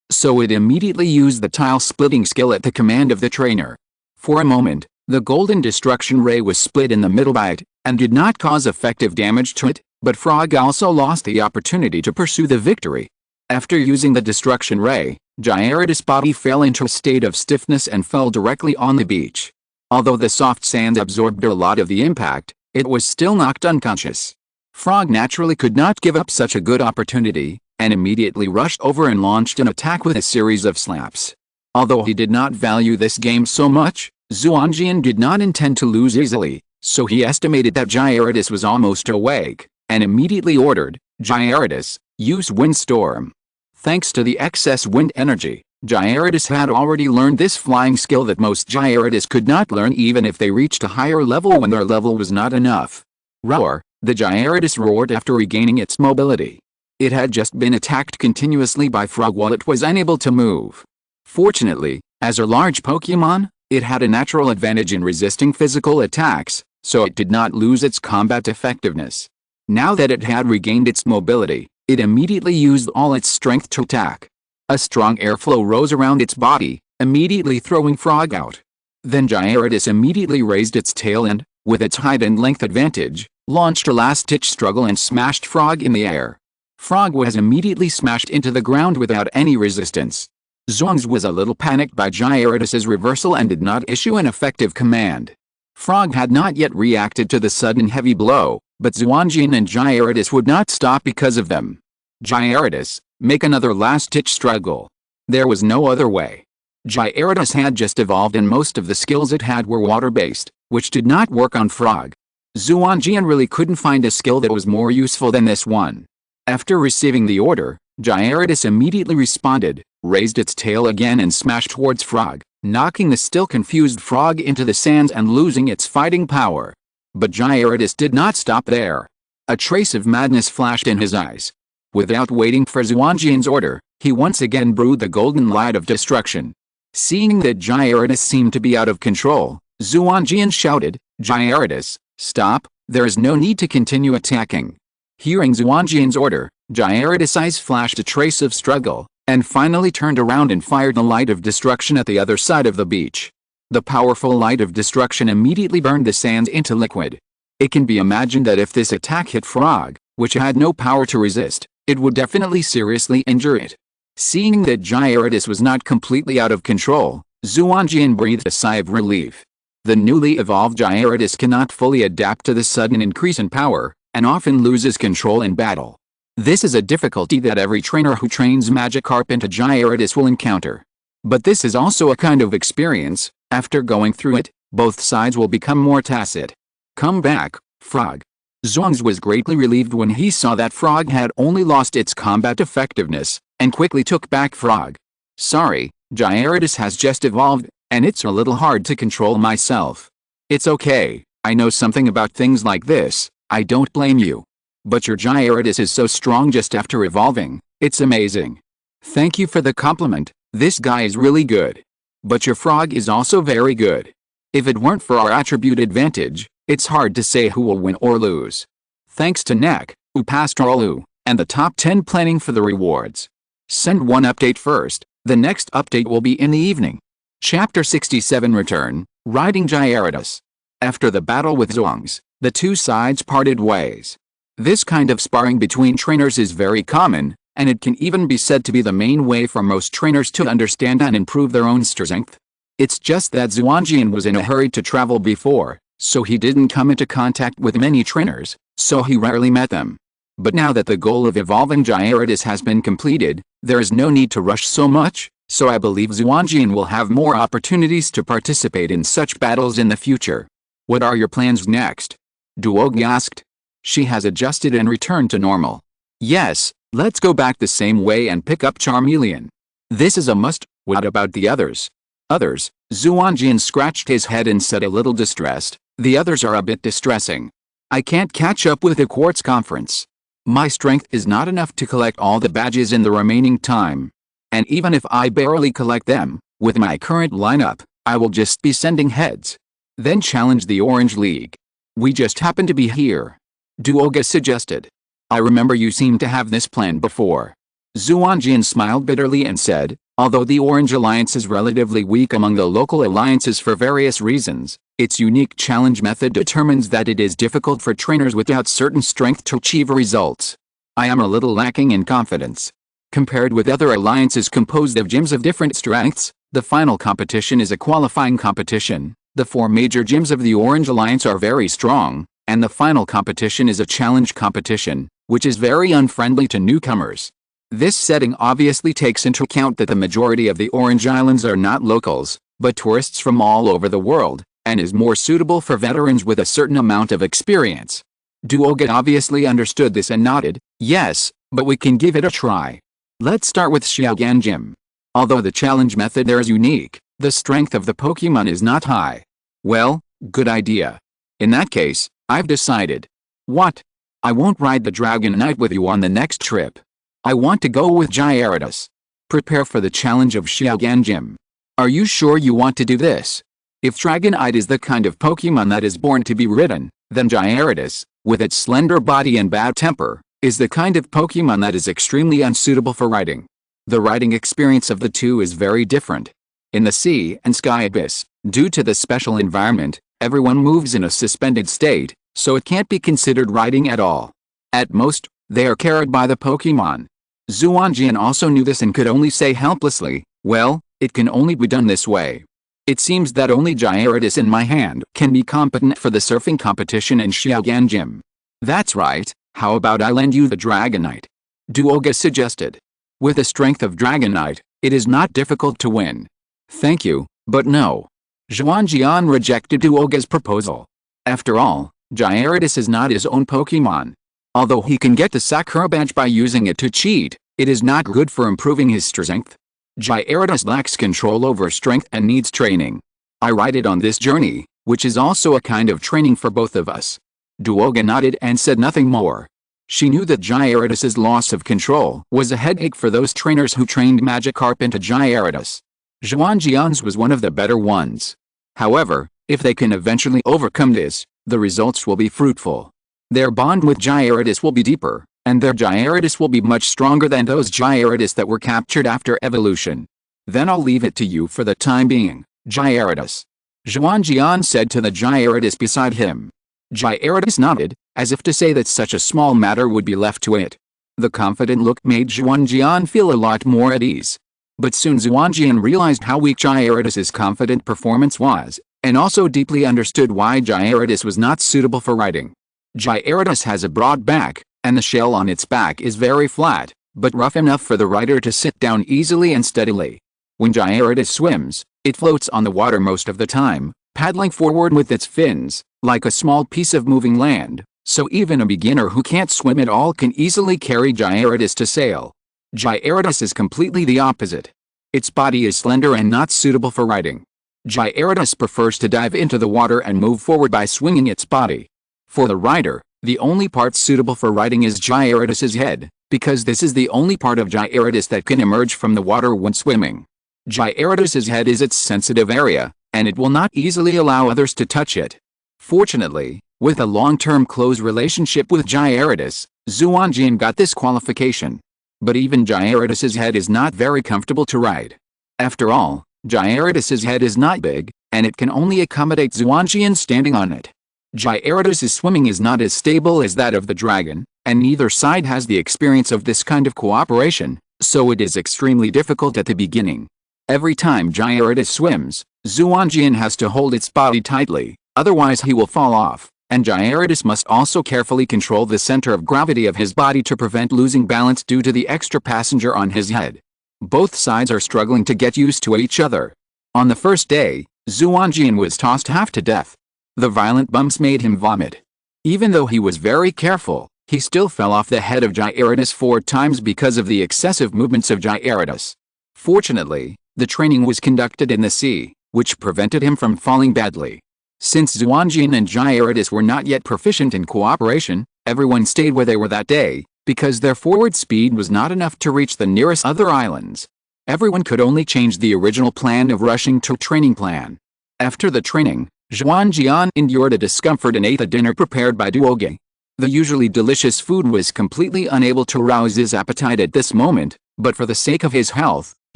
so it immediately used the tile-splitting skill at the command of the trainer. For a moment, the golden destruction ray was split in the middle by it, and did not cause effective damage to it, but Frog also lost the opportunity to pursue the victory. After using the destruction ray, Gyarados' body fell into a state of stiffness and fell directly on the beach. Although the soft sand absorbed a lot of the impact, it was still knocked unconscious. Frog naturally could not give up such a good opportunity, and immediately rushed over and launched an attack with a series of slaps. Although he did not value this game so much, Xuanjian did not intend to lose easily, so he estimated that Gyarados was almost awake, and immediately ordered, Gyarados, use Windstorm. Thanks to the excess wind energy, Gyarados had already learned this flying skill that most Gyarados could not learn even if they reached a higher level when their level was not enough. Roar, the Gyarados roared after regaining its mobility. It had just been attacked continuously by Frog while it was unable to move. Fortunately, as a large Pokémon, it had a natural advantage in resisting physical attacks, so it did not lose its combat effectiveness. Now that it had regained its mobility, it immediately used all its strength to attack. A strong airflow rose around its body, immediately throwing Frog out. Then Gyarados immediately raised its tail and, with its height and length advantage, launched a last-ditch struggle and smashed Frog in the air. Frog was immediately smashed into the ground without any resistance. Zhuang was a little panicked by Gyarados' reversal and did not issue an effective command. Frog had not yet reacted to the sudden heavy blow, but Xuanjian and Gyarados would not stop because of them. Gyarados, make another last-ditch struggle. There was no other way. Gyarados had just evolved and most of the skills it had were water-based, which did not work on Frog. Xuanjian really couldn't find a skill that was more useful than this one. After receiving the order, Gyarados immediately responded, raised its tail again and smashed towards Frog, knocking the still confused Frog into the sands and losing its fighting power. But Gyarados did not stop there. A trace of madness flashed in his eyes. Without waiting for Xuanjian's order, he once again brewed the golden light of destruction. Seeing that Gyarados seemed to be out of control, Xuanjian shouted, Gyarados, stop, there is no need to continue attacking. Hearing Xuanjian's order, Gyarados' eyes flashed a trace of struggle, and finally turned around and fired the light of destruction at the other side of the beach. The powerful light of destruction immediately burned the sands into liquid. It can be imagined that if this attack hit Frog, which had no power to resist, It would definitely seriously injure it. Seeing that Gyarados was not completely out of control, Xuanjian breathed a sigh of relief. The newly evolved Gyarados cannot fully adapt to the sudden increase in power, and often loses control in battle. This is a difficulty that every trainer who trains Magikarp into Gyarados will encounter. But this is also a kind of experience. After going through it, both sides will become more tacit. Come back, Frog. Zhuangzi was greatly relieved when he saw that Frog had only lost its combat effectiveness, and quickly took back Frog. Sorry, Gyarados has just evolved, and it's a little hard to control myself. It's okay, I know something about things like this, I don't blame you. But your Gyarados is so strong just after evolving, it's amazing. Thank you for the compliment, this guy is really good. But your Frog is also very good. If it weren't for our attribute advantage, it's hard to say who will win or lose. Thanks to Nek, Upastrolu, and the top 10 planning for the rewards. Send one update first, the next update will be in the evening. Chapter 67 Return, Riding Gyarados. After the battle with Zhuangzi, the two sides parted ways. This kind of sparring between trainers is very common, and it can even be said to be the main way for most trainers to understand and improve their own strength. It's just that Xuanjian was in a hurry to travel before, so he didn't come into contact with many trainers, so he rarely met them. But now that the goal of evolving Gyarados has been completed, there is no need to rush so much, so I believe Xuanjian will have more opportunities to participate in such battles in the future. What are your plans next? Duogi asked. She has adjusted and returned to normal. Yes, let's go back the same way and pick up Charmeleon. This is a must. What about the others? Others? Xuanjian scratched his head and said a little distressed. The others are a bit distressing. I can't catch up with the Quartz Conference. My strength is not enough to collect all the badges in the remaining time. And even if I barely collect them, with my current lineup, I will just be sending heads. Then challenge the Orange League. We just happen to be here. Duoga suggested. I remember you seemed to have this plan before. Xuanjian smiled bitterly and said, although the Orange Alliance is relatively weak among the local alliances for various reasons, its unique challenge method determines that it is difficult for trainers without certain strength to achieve results. I am a little lacking in confidence. Compared with other alliances composed of gyms of different strengths, the final competition is a qualifying competition. The 4 major gyms of the Orange Alliance are very strong, and the final competition is a challenge competition, which is very unfriendly to newcomers. This setting obviously takes into account that the majority of the Orange Islands are not locals, but tourists from all over the world, and is more suitable for veterans with a certain amount of experience. Duoga obviously understood this and nodded, yes, but we can give it a try. Let's start with Xuanjian Gym. Although the challenge method there is unique, the strength of the Pokémon is not high. Well, good idea. In that case, I've decided. What? I won't ride the Dragonite with you on the next trip. I want to go with Gyarados. Prepare for the challenge of Xuanjian Gym. Are you sure you want to do this? If Dragonite is the kind of Pokémon that is born to be ridden, then Gyarados, with its slender body and bad temper, is the kind of Pokémon that is extremely unsuitable for riding. The riding experience of the two is very different. In the sea and sky abyss, due to the special environment, everyone moves in a suspended state, so it can't be considered riding at all. At most, they are carried by the Pokémon. Xuanjian also knew this and could only say helplessly, well, it can only be done this way. It seems that only Gyarados in my hand can be competent for the surfing competition in Xuanjian Gym. That's right, how about I lend you the Dragonite? Duoga suggested. With the strength of Dragonite, it is not difficult to win. Thank you, but no. Xuanjian rejected Duoga's proposal. After all, Gyarados is not his own Pokémon. Although he can get the Sakura badge by using it to cheat, it is not good for improving his strength. Gyarados lacks control over strength and needs training. I ride it on this journey, which is also a kind of training for both of us. Duoga nodded and said nothing more. She knew that Gyarados' loss of control was a headache for those trainers who trained Magikarp into Gyarados. Xuanjian's was one of the better ones. However, if they can eventually overcome this, the results will be fruitful. Their bond with Gyarados will be deeper, and their Gyarados will be much stronger than those Gyarados that were captured after evolution. Then I'll leave it to you for the time being, Gyarados. Xuanjian said to the Gyarados beside him. Gyarados nodded, as if to say that such a small matter would be left to it. The confident look made Xuanjian feel a lot more at ease. But soon Xuanjian realized how weak Gyarados' confident performance was, and also deeply understood why Gyarados was not suitable for riding. Gyarados has a broad back, and the shell on its back is very flat, but rough enough for the rider to sit down easily and steadily. When Gyarados swims, it floats on the water most of the time, paddling forward with its fins, like a small piece of moving land, so even a beginner who can't swim at all can easily carry Gyarados to sail. Gyarados is completely the opposite. Its body is slender and not suitable for riding. Gyarados prefers to dive into the water and move forward by swinging its body. For the rider, the only part suitable for riding is Gyarados' head, because this is the only part of Gyarados that can emerge from the water when swimming. Gyarados' head is its sensitive area, and it will not easily allow others to touch it. Fortunately, with a long-term close relationship with Gyarados, Xuanjian got this qualification. But even Gyarados' head is not very comfortable to ride. After all, Gyarados' head is not big, and it can only accommodate Xuanjian standing on it. Gyarados' swimming is not as stable as that of the dragon, and neither side has the experience of this kind of cooperation, so it is extremely difficult at the beginning. Every time Gyarados swims, Xuanjian has to hold its body tightly, otherwise he will fall off, and Gyarados must also carefully control the center of gravity of his body to prevent losing balance due to the extra passenger on his head. Both sides are struggling to get used to each other. On the first day, Xuanjian was tossed half to death. The violent bumps made him vomit. Even though he was very careful, he still fell off the head of Gyarados 4 times because of the excessive movements of Gyarados. Fortunately, the training was conducted in the sea, which prevented him from falling badly. Since Xuanjian and Gyarados were not yet proficient in cooperation, everyone stayed where they were that day, because their forward speed was not enough to reach the nearest other islands. Everyone could only change the original plan of rushing to training plan. After the training, Xuanjian endured a discomfort and ate the dinner prepared by Duoge. The usually delicious food was completely unable to rouse his appetite at this moment, but for the sake of his health,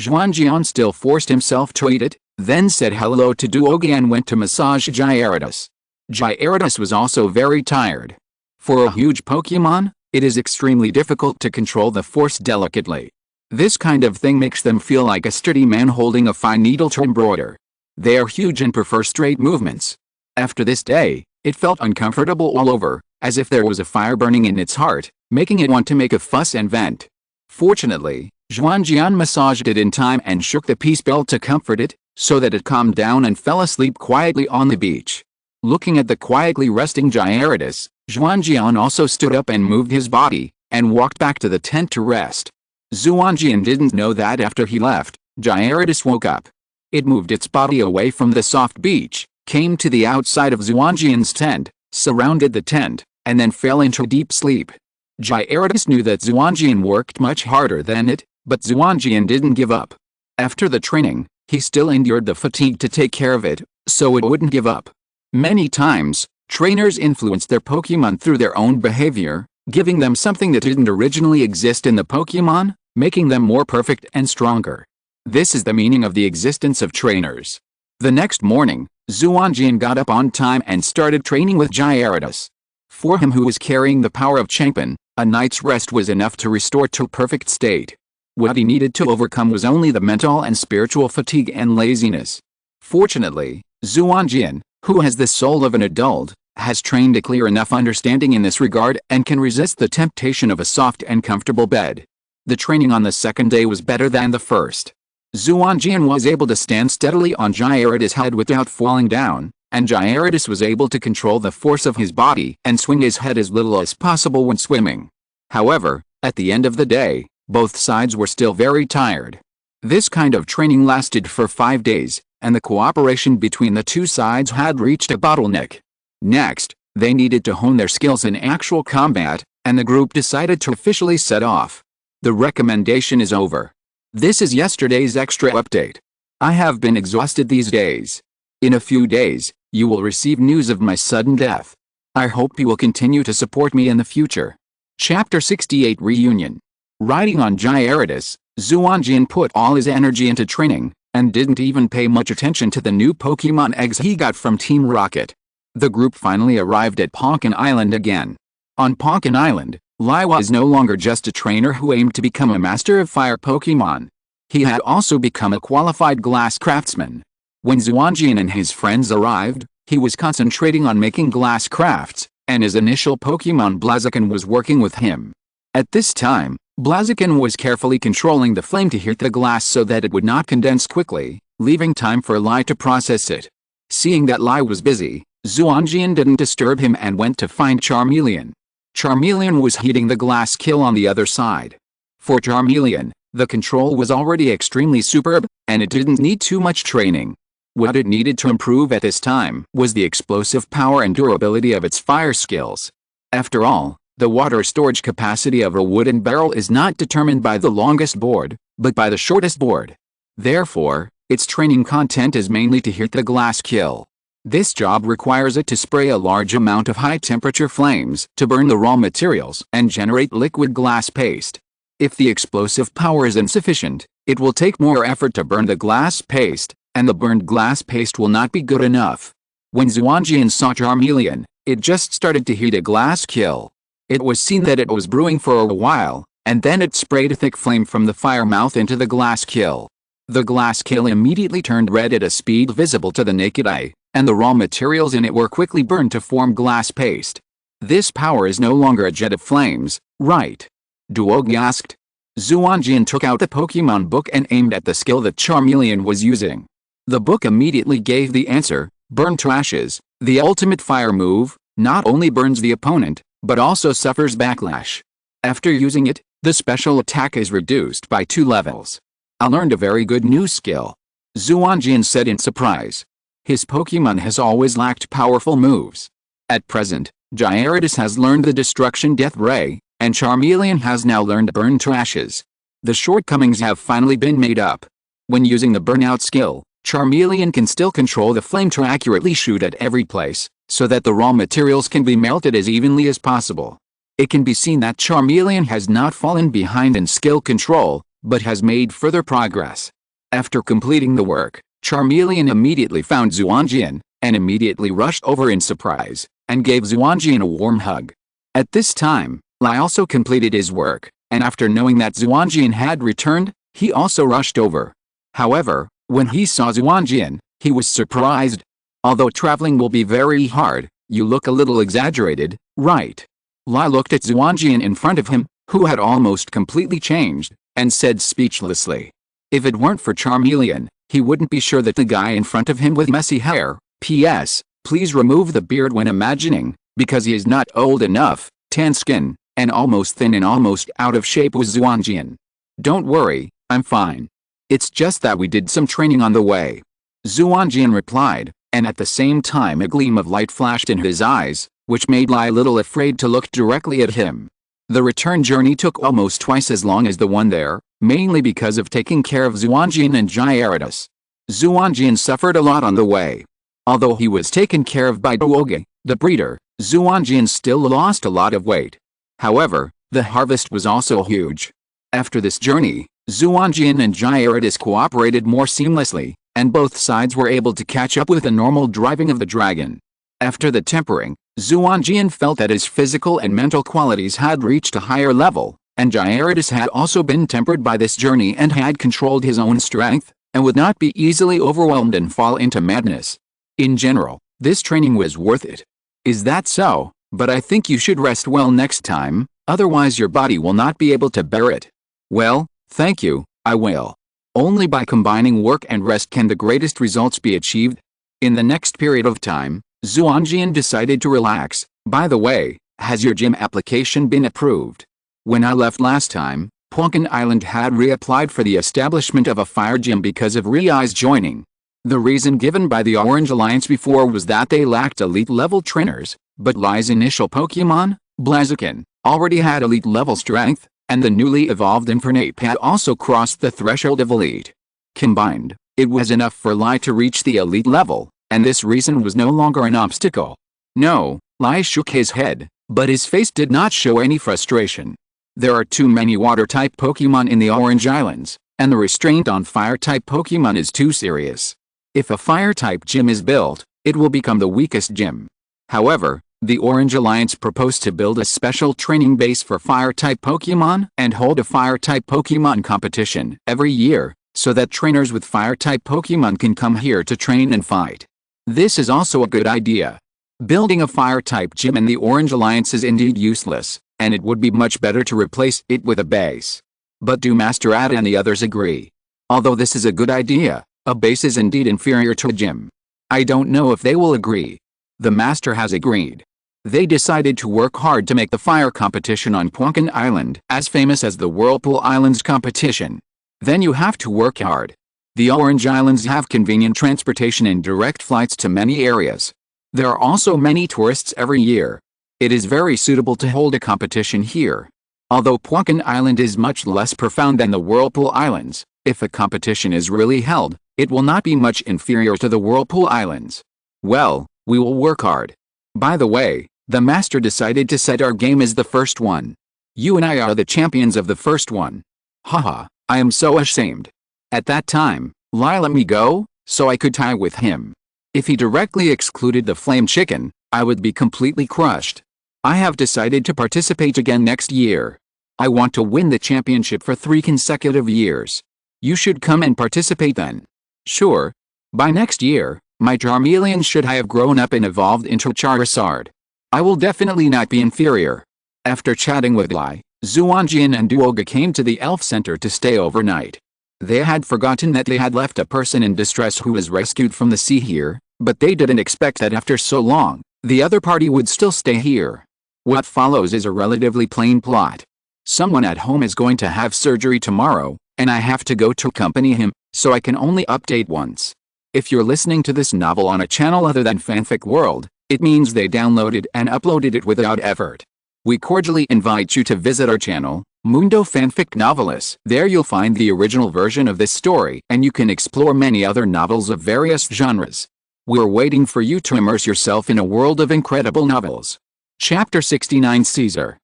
Xuanjian still forced himself to eat it, then said hello to Duoge and went to massage Gyarados. Gyarados was also very tired. For a huge Pokémon, it is extremely difficult to control the force delicately. This kind of thing makes them feel like a sturdy man holding a fine needle to embroider. They are huge and prefer straight movements. After this day, it felt uncomfortable all over, as if there was a fire burning in its heart, making it want to make a fuss and vent. Fortunately, Xuanjian massaged it in time and shook the peace bell to comfort it, so that it calmed down and fell asleep quietly on the beach. Looking at the quietly resting Gyarados, Xuanjian also stood up and moved his body, and walked back to the tent to rest. Xuanjian didn't know that after he left, Gyarados woke up. It moved its body away from the soft beach, came to the outside of Xuanjian's tent, surrounded the tent, and then fell into deep sleep. Gyarados knew that Xuanjian worked much harder than it, but Xuanjian didn't give up. After the training, he still endured the fatigue to take care of it, so it wouldn't give up. Many times, trainers influenced their Pokémon through their own behavior, giving them something that didn't originally exist in the Pokémon, making them more perfect and stronger. This is the meaning of the existence of trainers. The next morning, Xuanjian got up on time and started training with Gyarados. For him who was carrying the power of Champion, a night's rest was enough to restore to perfect state. What he needed to overcome was only the mental and spiritual fatigue and laziness. Fortunately, Xuanjian, who has the soul of an adult, has trained a clear enough understanding in this regard and can resist the temptation of a soft and comfortable bed. The training on the second day was better than the first. Xuanjian was able to stand steadily on Gyarados' head without falling down, and Gyarados was able to control the force of his body and swing his head as little as possible when swimming. However, at the end of the day, both sides were still very tired. This kind of training lasted for 5 days, and the cooperation between the two sides had reached a bottleneck. Next, they needed to hone their skills in actual combat, and the group decided to officially set off. The recommendation is over. This is yesterday's extra update. I have been exhausted these days. In a few days, you will receive news of my sudden death. I hope you will continue to support me in the future. Chapter 68 Reunion. Riding on Gyarados, Xuanjian put all his energy into training, and didn't even pay much attention to the new Pokémon eggs he got from Team Rocket. The group finally arrived at Pokken Island again. On Pokken Island, Lai was no longer just a trainer who aimed to become a master of fire Pokémon. He had also become a qualified glass craftsman. When Xuanjian and his friends arrived, he was concentrating on making glass crafts, and his initial Pokémon Blaziken was working with him. At this time, Blaziken was carefully controlling the flame to heat the glass so that it would not condense quickly, leaving time for Lai to process it. Seeing that Lai was busy, Xuanjian didn't disturb him and went to find Charmeleon. Charmeleon was heating the glass kiln on the other side. For Charmeleon, the control was already extremely superb, and it didn't need too much training. What it needed to improve at this time was the explosive power and durability of its fire skills. After all, the water storage capacity of a wooden barrel is not determined by the longest board, but by the shortest board. Therefore, its training content is mainly to heat the glass kiln. This job requires it to spray a large amount of high-temperature flames to burn the raw materials and generate liquid glass paste. If the explosive power is insufficient, it will take more effort to burn the glass paste, and the burned glass paste will not be good enough. When Xuanjian saw Charmeleon, it just started to heat a glass kiln. It was seen that it was brewing for a while, and then it sprayed a thick flame from the fire mouth into the glass kiln. The glass kiln immediately turned red at a speed visible to the naked eye, and the raw materials in it were quickly burned to form glass paste. This power is no longer a jet of flames, right? Duogi asked. Xuanjian took out the Pokémon book and aimed at the skill that Charmeleon was using. The book immediately gave the answer: burn to ashes. The ultimate fire move not only burns the opponent, but also suffers backlash. After using it, the special attack is reduced by 2 levels. I learned a very good new skill, Xuanjian said in surprise. His Pokémon has always lacked powerful moves. At present, Gyarados has learned the Destruction Death Ray, and Charmeleon has now learned Burn to Ashes. The shortcomings have finally been made up. When using the Burnout skill, Charmeleon can still control the flame to accurately shoot at every place, so that the raw materials can be melted as evenly as possible. It can be seen that Charmeleon has not fallen behind in skill control, but has made further progress. After completing the work, Charmeleon immediately found Xuanjian, and immediately rushed over in surprise, and gave Xuanjian a warm hug. At this time, Lai also completed his work, and after knowing that Xuanjian had returned, he also rushed over. However, when he saw Xuanjian, he was surprised. Although traveling will be very hard, you look a little exaggerated, right? Lai looked at Xuanjian in front of him, who had almost completely changed, and said speechlessly. If it weren't for Charmeleon, he wouldn't be sure that the guy in front of him with messy hair, P.S. please remove the beard when imagining, because he is not old enough, tan skin, and almost thin and almost out of shape was Xuanjian. Don't worry, I'm fine. It's just that we did some training on the way. Xuanjian replied, and at the same time a gleam of light flashed in his eyes, which made Lai a little afraid to look directly at him. The return journey took almost twice as long as the one there, mainly because of taking care of Xuanjian and Gyarados. Xuanjian suffered a lot on the way. Although he was taken care of by Duogi, the breeder, Xuanjian still lost a lot of weight. However, the harvest was also huge. After this journey, Xuanjian and Gyarados cooperated more seamlessly, and both sides were able to catch up with the normal driving of the dragon. After the tempering, Xuanjian felt that his physical and mental qualities had reached a higher level, and Gyarados had also been tempered by this journey and had controlled his own strength, and would not be easily overwhelmed and fall into madness. In general, this training was worth it. Is that so? But I think you should rest well next time, otherwise your body will not be able to bear it. Well, thank you, I will. Only by combining work and rest can the greatest results be achieved. In the next period of time, Xuanjian decided to relax. By the way, has your gym application been approved? When I left last time, Pokémon Island had reapplied for the establishment of a fire gym because of Riai's joining. The reason given by the Orange Alliance before was that they lacked elite-level trainers, but Lai's initial Pokémon, Blaziken, already had elite-level strength, and the newly evolved Infernape had also crossed the threshold of elite. Combined, it was enough for Lai to reach the elite level, and this reason was no longer an obstacle. No, Lai shook his head, but his face did not show any frustration. There are too many water-type Pokémon in the Orange Islands, and the restraint on fire-type Pokémon is too serious. If a fire-type gym is built, it will become the weakest gym. However, The Orange Alliance proposed to build a special training base for Fire-type Pokémon and hold a Fire-type Pokémon competition every year, so that trainers with Fire-type Pokémon can come here to train and fight. This is also a good idea. Building a Fire-type gym in the Orange Alliance is indeed useless, and it would be much better to replace it with a base. But do Master Ada and the others agree? Although this is a good idea, a base is indeed inferior to a gym. I don't know if they will agree. The Master has agreed. They decided to work hard to make the fire competition on Pokémon Island as famous as the Whirlpool Islands competition. Then you have to work hard. The Orange Islands have convenient transportation and direct flights to many areas. There are also many tourists every year. It is very suitable to hold a competition here. Although Pokémon Island is much less profound than the Whirlpool Islands, if a competition is really held, it will not be much inferior to the Whirlpool Islands. Well, we will work hard. By the way, the Master decided to set our game as the first one. You and I are the champions of the first one. Haha, I am so ashamed. At that time, Lai let me go, so I could tie with him. If he directly excluded the flame chicken, I would be completely crushed. I have decided to participate again next year. I want to win the championship for 3 consecutive years. You should come and participate then. Sure. By next year, my Charmeleon should have grown up and evolved into Charizard. I will definitely not be inferior. After chatting with Lai, Xuanjian and Duoga came to the Elf Center to stay overnight. They had forgotten that they had left a person in distress who was rescued from the sea here, but they didn't expect that after so long, the other party would still stay here. What follows is a relatively plain plot. Someone at home is going to have surgery tomorrow, and I have to go to accompany him, so I can only update once. If you're listening to this novel on a channel other than Fanfic World, it means they downloaded and uploaded it without effort. We cordially invite you to visit our channel, Mundo Fanfic Novelist. There you'll find the original version of this story, and you can explore many other novels of various genres. We're waiting for you to immerse yourself in a world of incredible novels. Chapter 69 Caesar.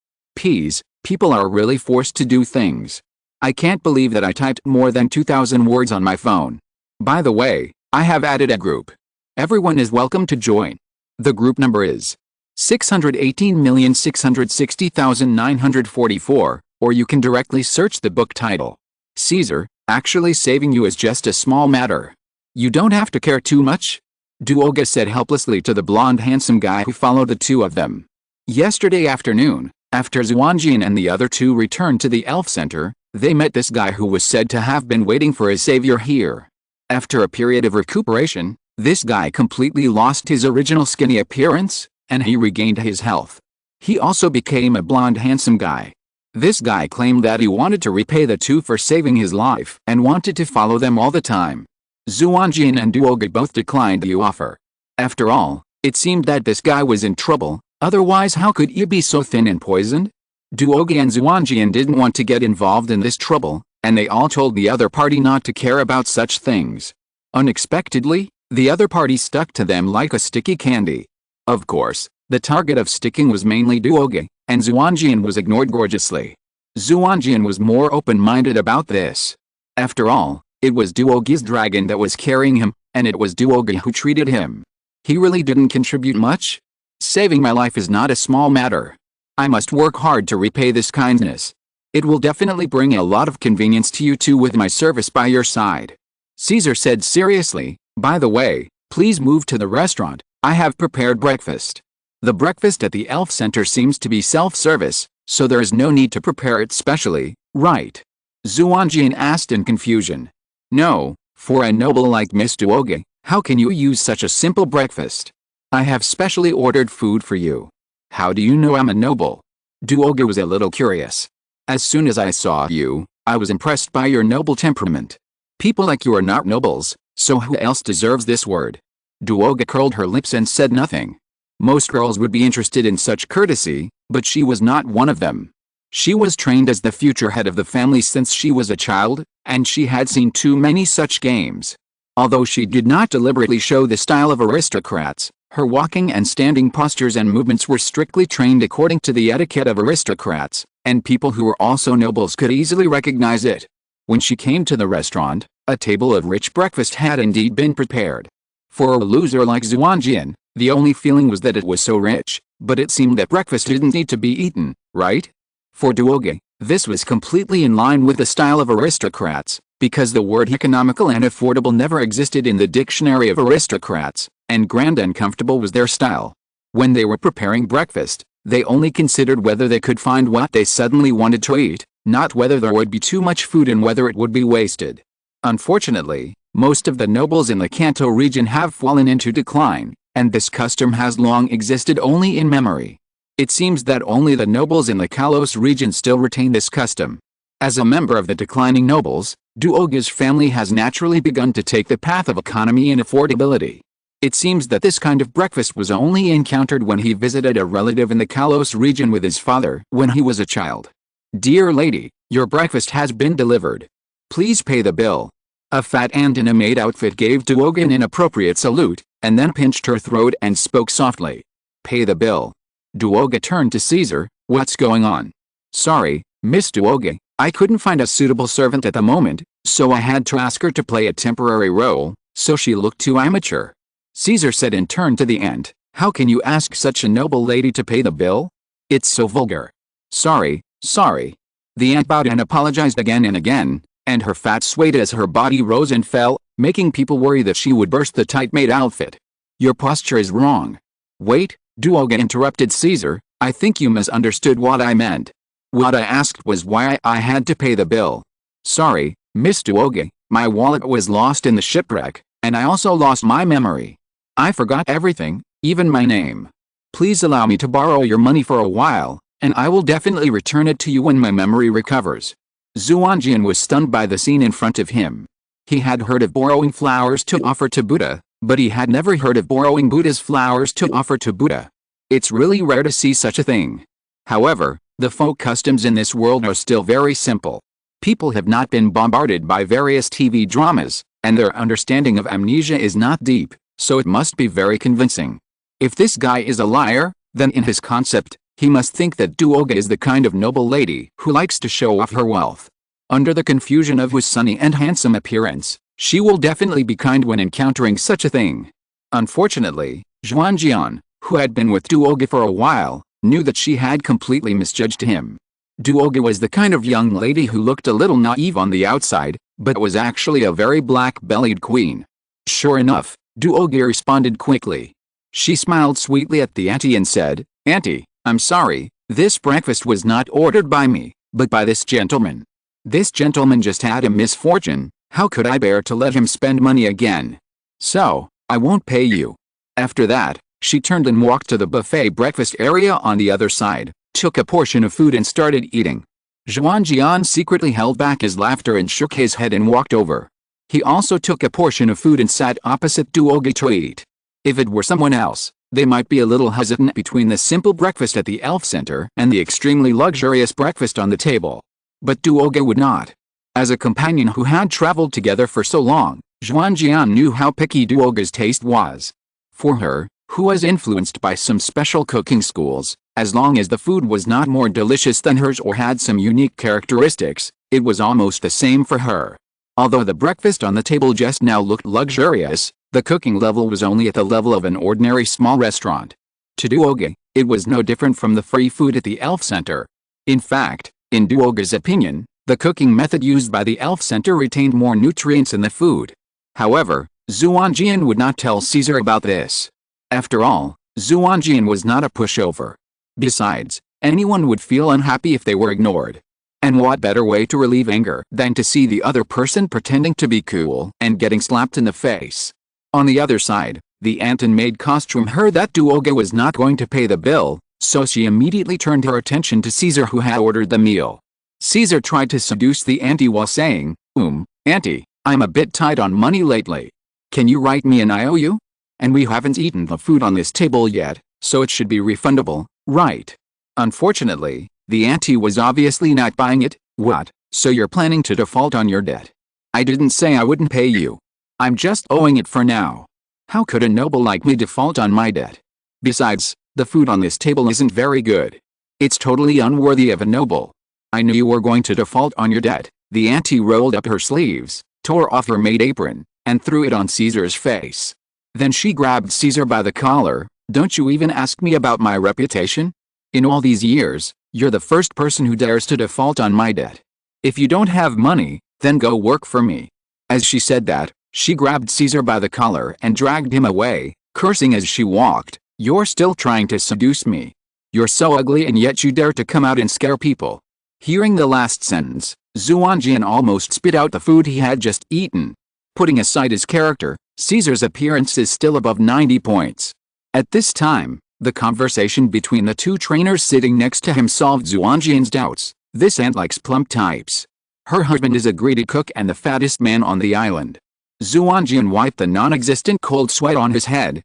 People are really forced to do things. I can't believe that I typed more than 2,000 words on my phone. By the way, I have added a group. Everyone is welcome to join. The group number is 618,660,944, or you can directly search the book title. Caesar, actually saving you is just a small matter. You don't have to care too much. Duoga said helplessly to the blonde handsome guy who followed the two of them. Yesterday afternoon, after Xuanjian and the other two returned to the Elf Center, they met this guy who was said to have been waiting for his savior here. After a period of recuperation, this guy completely lost his original skinny appearance, and he regained his health. He also became a blonde handsome guy. This guy claimed that he wanted to repay the two for saving his life and wanted to follow them all the time. Xuanjian and Duoga both declined the offer. After all, it seemed that this guy was in trouble, otherwise how could he be so thin and poisoned? Duoga and Xuanjian didn't want to get involved in this trouble, and they all told the other party not to care about such things. Unexpectedly, the other party stuck to them like a sticky candy. Of course, the target of sticking was mainly Duoga, and Xuanjian was ignored gorgeously. Xuanjian was more open-minded about this. After all, it was Duoga's dragon that was carrying him, and it was Duoga who treated him. He really didn't contribute much. Saving my life is not a small matter. I must work hard to repay this kindness. It will definitely bring a lot of convenience to you two with my service by your side. Caesar said seriously, by the way, please move to the restaurant. I have prepared breakfast. The breakfast at the Elf Center seems to be self-service, so there is no need to prepare it specially, right? Xuanjian asked in confusion. No, for a noble like Miss Duoga, how can you use such a simple breakfast? I have specially ordered food for you. How do you know I'm a noble? Duoga was a little curious. As soon as I saw you, I was impressed by your noble temperament. People like you are not nobles, so who else deserves this word? Duoga curled her lips and said nothing. Most girls would be interested in such courtesy, but she was not one of them. She was trained as the future head of the family since she was a child, and she had seen too many such games. Although she did not deliberately show the style of aristocrats, her walking and standing postures and movements were strictly trained according to the etiquette of aristocrats, and people who were also nobles could easily recognize it. When she came to the restaurant, a table of rich breakfast had indeed been prepared. For a loser like Xuanjian, the only feeling was that it was so rich, But it seemed that breakfast didn't need to be eaten, right? For Duoge, this was completely in line with the style of aristocrats, because the word economical and affordable never existed in the dictionary of aristocrats, and grand and comfortable was their style. When they were preparing breakfast, they only considered whether they could find what they suddenly wanted to eat, not whether there would be too much food and whether it would be wasted. Unfortunately, most of the nobles in the Kanto region have fallen into decline, and this custom has long existed only in memory. It seems that only the nobles in the Kalos region still retain this custom. As a member of the declining nobles, Duoge's family has naturally begun to take the path of economy and affordability. It seems that this kind of breakfast was only encountered when he visited a relative in the Kalos region with his father when he was a child. "Dear lady, your breakfast has been delivered. Please pay the bill." A fat aunt in a maid outfit gave Duoge an inappropriate salute, and then pinched her throat and spoke softly. "Pay the bill." Duoge turned to Caesar. "What's going on?" "Sorry, Miss Duoge, I couldn't find a suitable servant at the moment, so I had to ask her to play a temporary role, so she looked too amateur." Caesar said and turned to the aunt. "How can you ask such a noble lady to pay the bill? It's so vulgar." Sorry. The aunt bowed and apologized again and again, and her fat swayed as her body rose and fell, making people worry that she would burst the tight maid outfit. "Your posture is wrong." "Wait," Duoge interrupted Caesar, "I think you misunderstood what I meant. What I asked was why I had to pay the bill." "Sorry, Miss Duoge, my wallet was lost in the shipwreck, and I also lost my memory. I forgot everything, even my name. Please allow me to borrow your money for a while, and I will definitely return it to you when my memory recovers." Xuanjian was stunned by the scene in front of him. He had heard of borrowing flowers to offer to Buddha, but he had never heard of borrowing Buddha's flowers to offer to Buddha. It's really rare to see such a thing. However, the folk customs in this world are still very simple. People have not been bombarded by various TV dramas, and their understanding of amnesia is not deep, so it must be very convincing. If this guy is a liar, then in his concept, he must think that Duoge is the kind of noble lady who likes to show off her wealth. Under the confusion of his sunny and handsome appearance, she will definitely be kind when encountering such a thing. Unfortunately, Xuanjian, who had been with Duoge for a while, knew that she had completely misjudged him. Duoge was the kind of young lady who looked a little naive on the outside, but was actually a very black-bellied queen. Sure enough, Duoge responded quickly. She smiled sweetly at the auntie and said, "Auntie, I'm sorry, this breakfast was not ordered by me, but by this gentleman. This gentleman just had a misfortune, how could I bear to let him spend money again? So, I won't pay you." After that, she turned and walked to the buffet breakfast area on the other side, took a portion of food and started eating. Xuanjian secretly held back his laughter and shook his head and walked over. He also took a portion of food and sat opposite Duoge to eat. If it were someone else, they might be a little hesitant between the simple breakfast at the Elf Center and the extremely luxurious breakfast on the table. But Duoge would not. As a companion who had traveled together for so long, Xuanjian knew how picky Duoge's taste was. For her, who was influenced by some special cooking schools, as long as the food was not more delicious than hers or had some unique characteristics, it was almost the same for her. Although the breakfast on the table just now looked luxurious, the cooking level was only at the level of an ordinary small restaurant. To Duoge, it was no different from the free food at the Elf Center. In fact, in Duoge's opinion, the cooking method used by the Elf Center retained more nutrients in the food. However, Xuanjian would not tell Caesar about this. After all, Xuanjian was not a pushover. Besides, anyone would feel unhappy if they were ignored. And what better way to relieve anger than to see the other person pretending to be cool and getting slapped in the face? On the other side, the aunt in maid costume heard that Duoge was not going to pay the bill, so she immediately turned her attention to Caesar, who had ordered the meal. Caesar tried to seduce the auntie while saying, "Auntie, I'm a bit tight on money lately. Can you write me an IOU? And we haven't eaten the food on this table yet, so it should be refundable, right?" Unfortunately, the auntie was obviously not buying it. "What, so you're planning to default on your debt?" "I didn't say I wouldn't pay you. I'm just owing it for now. How could a noble like me default on my debt? Besides, the food on this table isn't very good. It's totally unworthy of a noble." "I knew you were going to default on your debt." The auntie rolled up her sleeves, tore off her maid apron, and threw it on Caesar's face. Then she grabbed Caesar by the collar. Don't you even ask me about my reputation? In all these years, you're the first person who dares to default on my debt. If you don't have money, then go work for me." As she said that, she grabbed Caesar by the collar and dragged him away, cursing as she walked, "You're still trying to seduce me. You're so ugly and yet you dare to come out and scare people." Hearing the last sentence, Xuanjian almost spit out the food he had just eaten. Putting aside his character, Caesar's appearance is still above 90 points. At this time, the conversation between the two trainers sitting next to him solved Xuanjian's doubts. This ant likes plump types. Her husband is a greedy cook and the fattest man on the island. Xuanjian wiped the non-existent cold sweat on his head.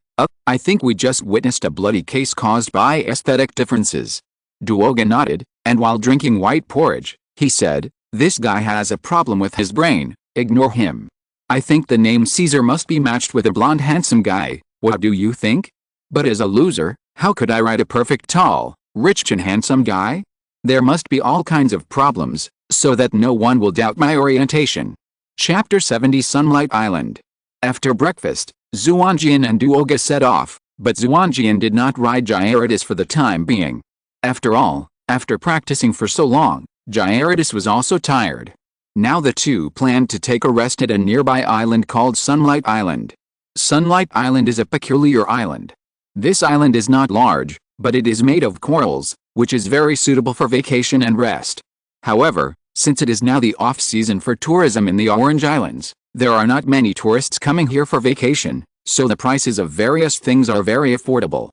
I think we just witnessed a bloody case caused by aesthetic differences." Duoga nodded, and while drinking white porridge, he said, "This guy has a problem with his brain, ignore him. I think the name Caesar must be matched with a blonde handsome guy, what do you think? But as a loser, how could I write a perfect tall, rich and handsome guy? There must be all kinds of problems, so that no one will doubt my orientation." Chapter 70 Sunlight Island. After breakfast, Xuanjian and Duoga set off, but Xuanjian did not ride Gyarados for the time being. After all, after practicing for so long, Gyarados was also tired. Now the two planned to take a rest at a nearby island called Sunlight Island. Sunlight Island is a peculiar island. This island is not large, but it is made of corals, which is very suitable for vacation and rest. However, since it is now the off-season for tourism in the Orange Islands, there are not many tourists coming here for vacation, so the prices of various things are very affordable.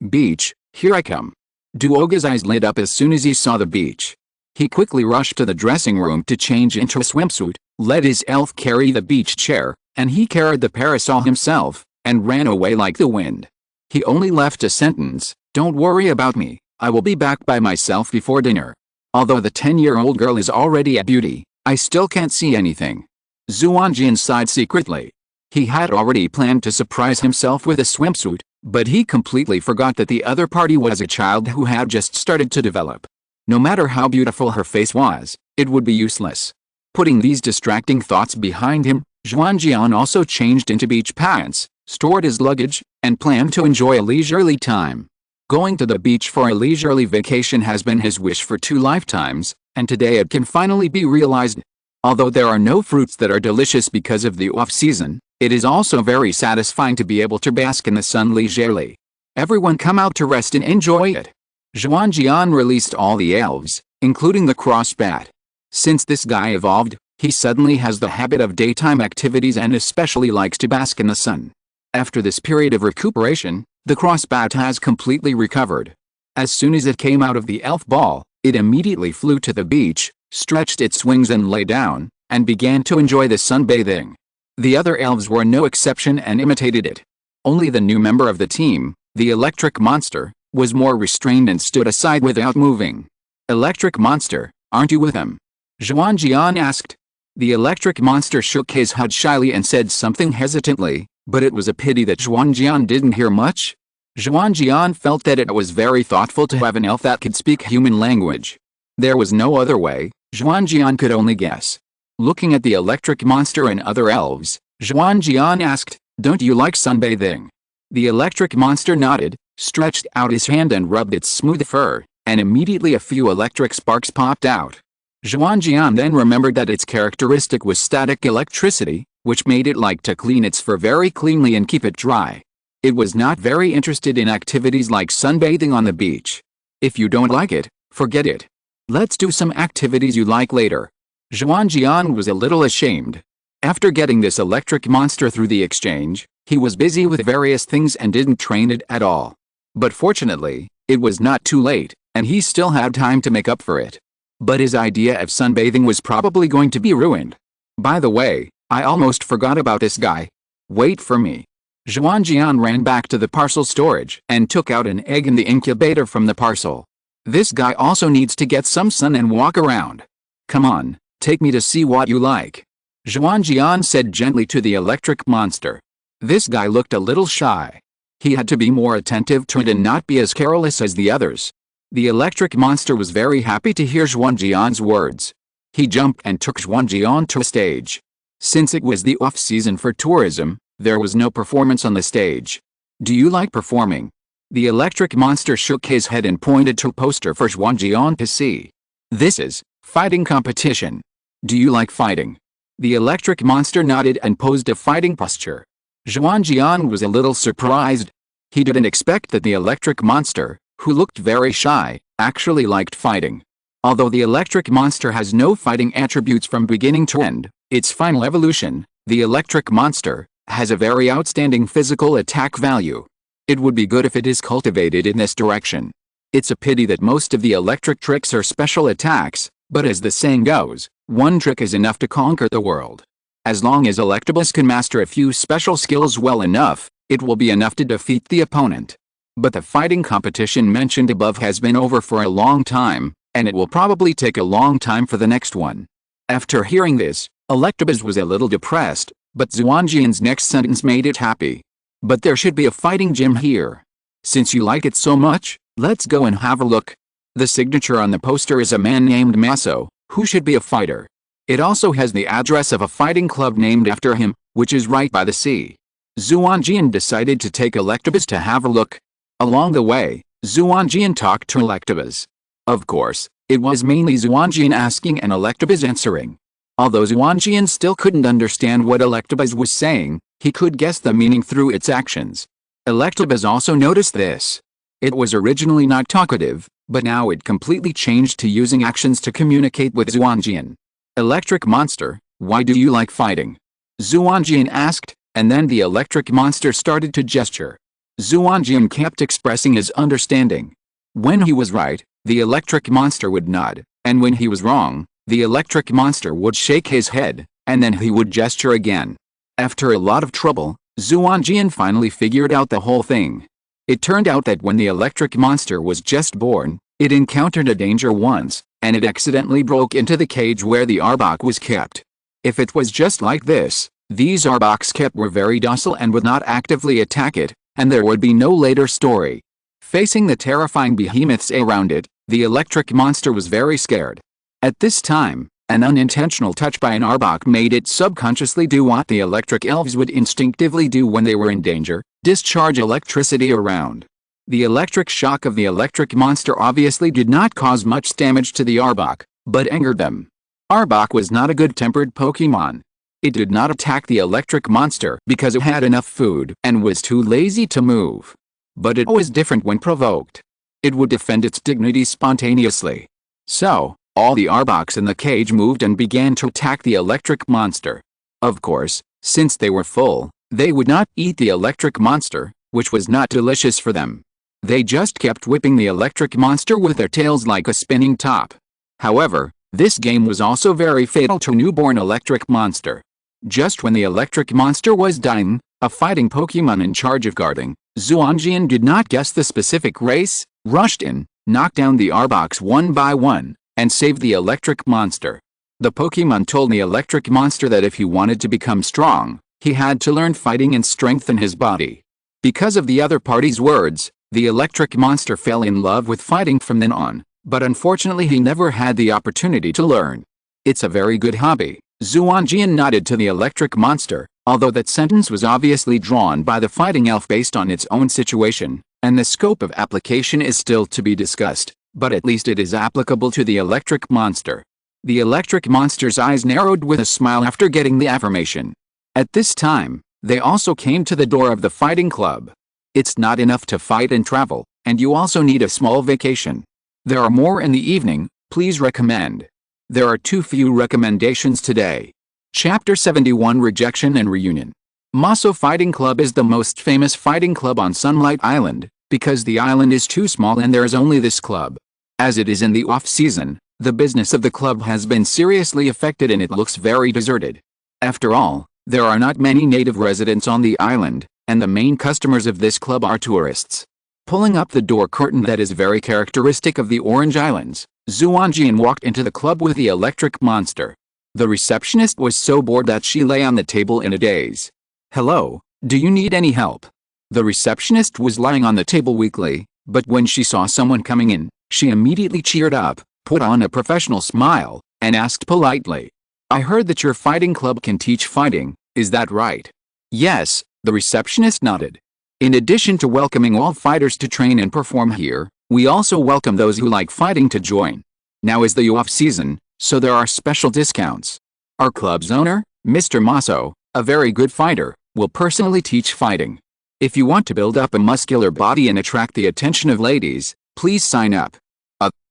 Beach, here I come. Duoga's eyes lit up as soon as he saw the beach. He quickly rushed to the dressing room to change into a swimsuit, let his elf carry the beach chair, and he carried the parasol himself, and ran away like the wind. He only left a sentence, "Don't worry about me, I will be back by myself before dinner." Although the 10-year-old girl is already a beauty, I still can't see anything. Xuanjian sighed secretly. He had already planned to surprise himself with a swimsuit, but he completely forgot that the other party was a child who had just started to develop. No matter how beautiful her face was, it would be useless. Putting these distracting thoughts behind him, Xuanjian also changed into beach pants, stored his luggage, and planned to enjoy a leisurely time. Going to the beach for a leisurely vacation has been his wish for 2 lifetimes, and today it can finally be realized. Although there are no fruits that are delicious because of the off-season, it is also very satisfying to be able to bask in the sun leisurely. Everyone come out to rest and enjoy it. Xuanjian released all the elves, including the crossbat. Since this guy evolved, he suddenly has the habit of daytime activities and especially likes to bask in the sun. After this period of recuperation, the crossbat has completely recovered. As soon as it came out of the elf ball, it immediately flew to the beach, stretched its wings and lay down, and began to enjoy the sunbathing. The other elves were no exception and imitated it. Only the new member of the team, the electric monster, was more restrained and stood aside without moving. "Electric monster, aren't you with him?" Xuanjian asked. The electric monster shook his head shyly and said something hesitantly, but it was a pity that Xuanjian didn't hear much. Xuanjian felt that it was very thoughtful to have an elf that could speak human language. There was no other way, Xuanjian could only guess. Looking at the electric monster and other elves, Xuanjian asked, "Don't you like sunbathing?" The electric monster nodded, stretched out his hand and rubbed its smooth fur, and immediately a few electric sparks popped out. Xuanjian then remembered that its characteristic was static electricity, which made it like to clean its fur very cleanly and keep it dry. It was not very interested in activities like sunbathing on the beach. If you don't like it, forget it. Let's do some activities you like later. Xuanjian was a little ashamed. After getting this electric monster through the exchange, he was busy with various things and didn't train it at all. But fortunately, it was not too late, and he still had time to make up for it. But his idea of sunbathing was probably going to be ruined. By the way, I almost forgot about this guy. Wait for me. Xuanjian ran back to the parcel storage and took out an egg in the incubator from the parcel. This guy also needs to get some sun and walk around. Come on, take me to see what you like. Xuanjian said gently to the electric monster. This guy looked a little shy. He had to be more attentive to it and not be as careless as the others. The electric monster was very happy to hear Xuanjian's words. He jumped and took Xuanjian to a stage. Since it was the off-season for tourism, there was no performance on the stage. Do you like performing? The electric monster shook his head and pointed to a poster for Xuanjian to see. This is fighting competition. Do you like fighting? The electric monster nodded and posed a fighting posture. Xuanjian was a little surprised. He didn't expect that the electric monster, who looked very shy, actually liked fighting. Although the electric monster has no fighting attributes from beginning to end, its final evolution, the electric monster, has a very outstanding physical attack value. It would be good if it is cultivated in this direction. It's a pity that most of the electric tricks are special attacks, but as the saying goes, one trick is enough to conquer the world. As long as Electabuzz can master a few special skills well enough, it will be enough to defeat the opponent. But the fighting competition mentioned above has been over for a long time, and it will probably take a long time for the next one. After hearing this, Electabuzz was a little depressed, but Xuanjian's next sentence made it happy. But there should be a fighting gym here. Since you like it so much, let's go and have a look. The signature on the poster is a man named Maso, who should be a fighter. It also has the address of a fighting club named after him, which is right by the sea. Xuanjian decided to take Electabuzz to have a look. Along the way, Xuanjian talked to Electabuzz. Of course, it was mainly Xuanjian asking and Electabuzz answering. Although Xuanjian still couldn't understand what Electabuzz was saying, he could guess the meaning through its actions. Electabuzz also noticed this. It was originally not talkative, but now it completely changed to using actions to communicate with Xuanjian. Electric monster, why do you like fighting? Xuanjian asked, and then the electric monster started to gesture. Xuanjian kept expressing his understanding. When he was right, the electric monster would nod, and when he was wrong, the electric monster would shake his head, and then he would gesture again. After a lot of trouble, Xuanjian finally figured out the whole thing. It turned out that when the electric monster was just born, it encountered a danger once, and it accidentally broke into the cage where the Arbok was kept. If it was just like this, these Arboks kept were very docile and would not actively attack it, and there would be no later story. Facing the terrifying behemoths around it, the electric monster was very scared. At this time, an unintentional touch by an Arbok made it subconsciously do what the electric elves would instinctively do when they were in danger, discharge electricity around. The electric shock of the electric monster obviously did not cause much damage to the Arbok, but angered them. Arbok was not a good-tempered Pokémon. It did not attack the electric monster because it had enough food and was too lazy to move. But it was different when provoked. It would defend its dignity spontaneously. So, all the Arboks in the cage moved and began to attack the electric monster. Of course, since they were full, they would not eat the electric monster, which was not delicious for them. They just kept whipping the electric monster with their tails like a spinning top. However, this game was also very fatal to newborn electric monster. Just when the electric monster was dying, a fighting Pokémon in charge of guarding, Xuanjian did not guess the specific race, rushed in, knocked down the Arboks one by one, and saved the electric monster. The Pokémon told the electric monster that if he wanted to become strong, he had to learn fighting and strengthen his body. Because of the other party's words, the electric monster fell in love with fighting from then on, but unfortunately he never had the opportunity to learn. It's a very good hobby. Xuanjian nodded to the electric monster, although that sentence was obviously drawn by the fighting elf based on its own situation, and the scope of application is still to be discussed. But at least it is applicable to the electric monster. The electric monster's eyes narrowed with a smile after getting the affirmation. At this time, they also came to the door of the fighting club. It's not enough to fight and travel, and you also need a small vacation. There are more in the evening, please recommend. There are too few recommendations today. Chapter 71 Rejection and Reunion. Maso Fighting Club is the most famous fighting club on Sunlight Island, because the island is too small and there is only this club. As it is in the off-season, the business of the club has been seriously affected and it looks very deserted. After all, there are not many native residents on the island, and the main customers of this club are tourists. Pulling up the door curtain that is very characteristic of the Orange Islands, Xuanjian walked into the club with the electric monster. The receptionist was so bored that she lay on the table in a daze. "Hello, do you need any help?" The receptionist was lying on the table weakly, but when she saw someone coming in, she immediately cheered up, put on a professional smile, and asked politely, "I heard that your fighting club can teach fighting, is that right?" "Yes," the receptionist nodded. In addition to welcoming all fighters to train and perform here, we also welcome those who like fighting to join. Now is the off-season, so there are special discounts. Our club's owner, Mr. Maso, a very good fighter, will personally teach fighting. If you want to build up a muscular body and attract the attention of ladies, please sign up.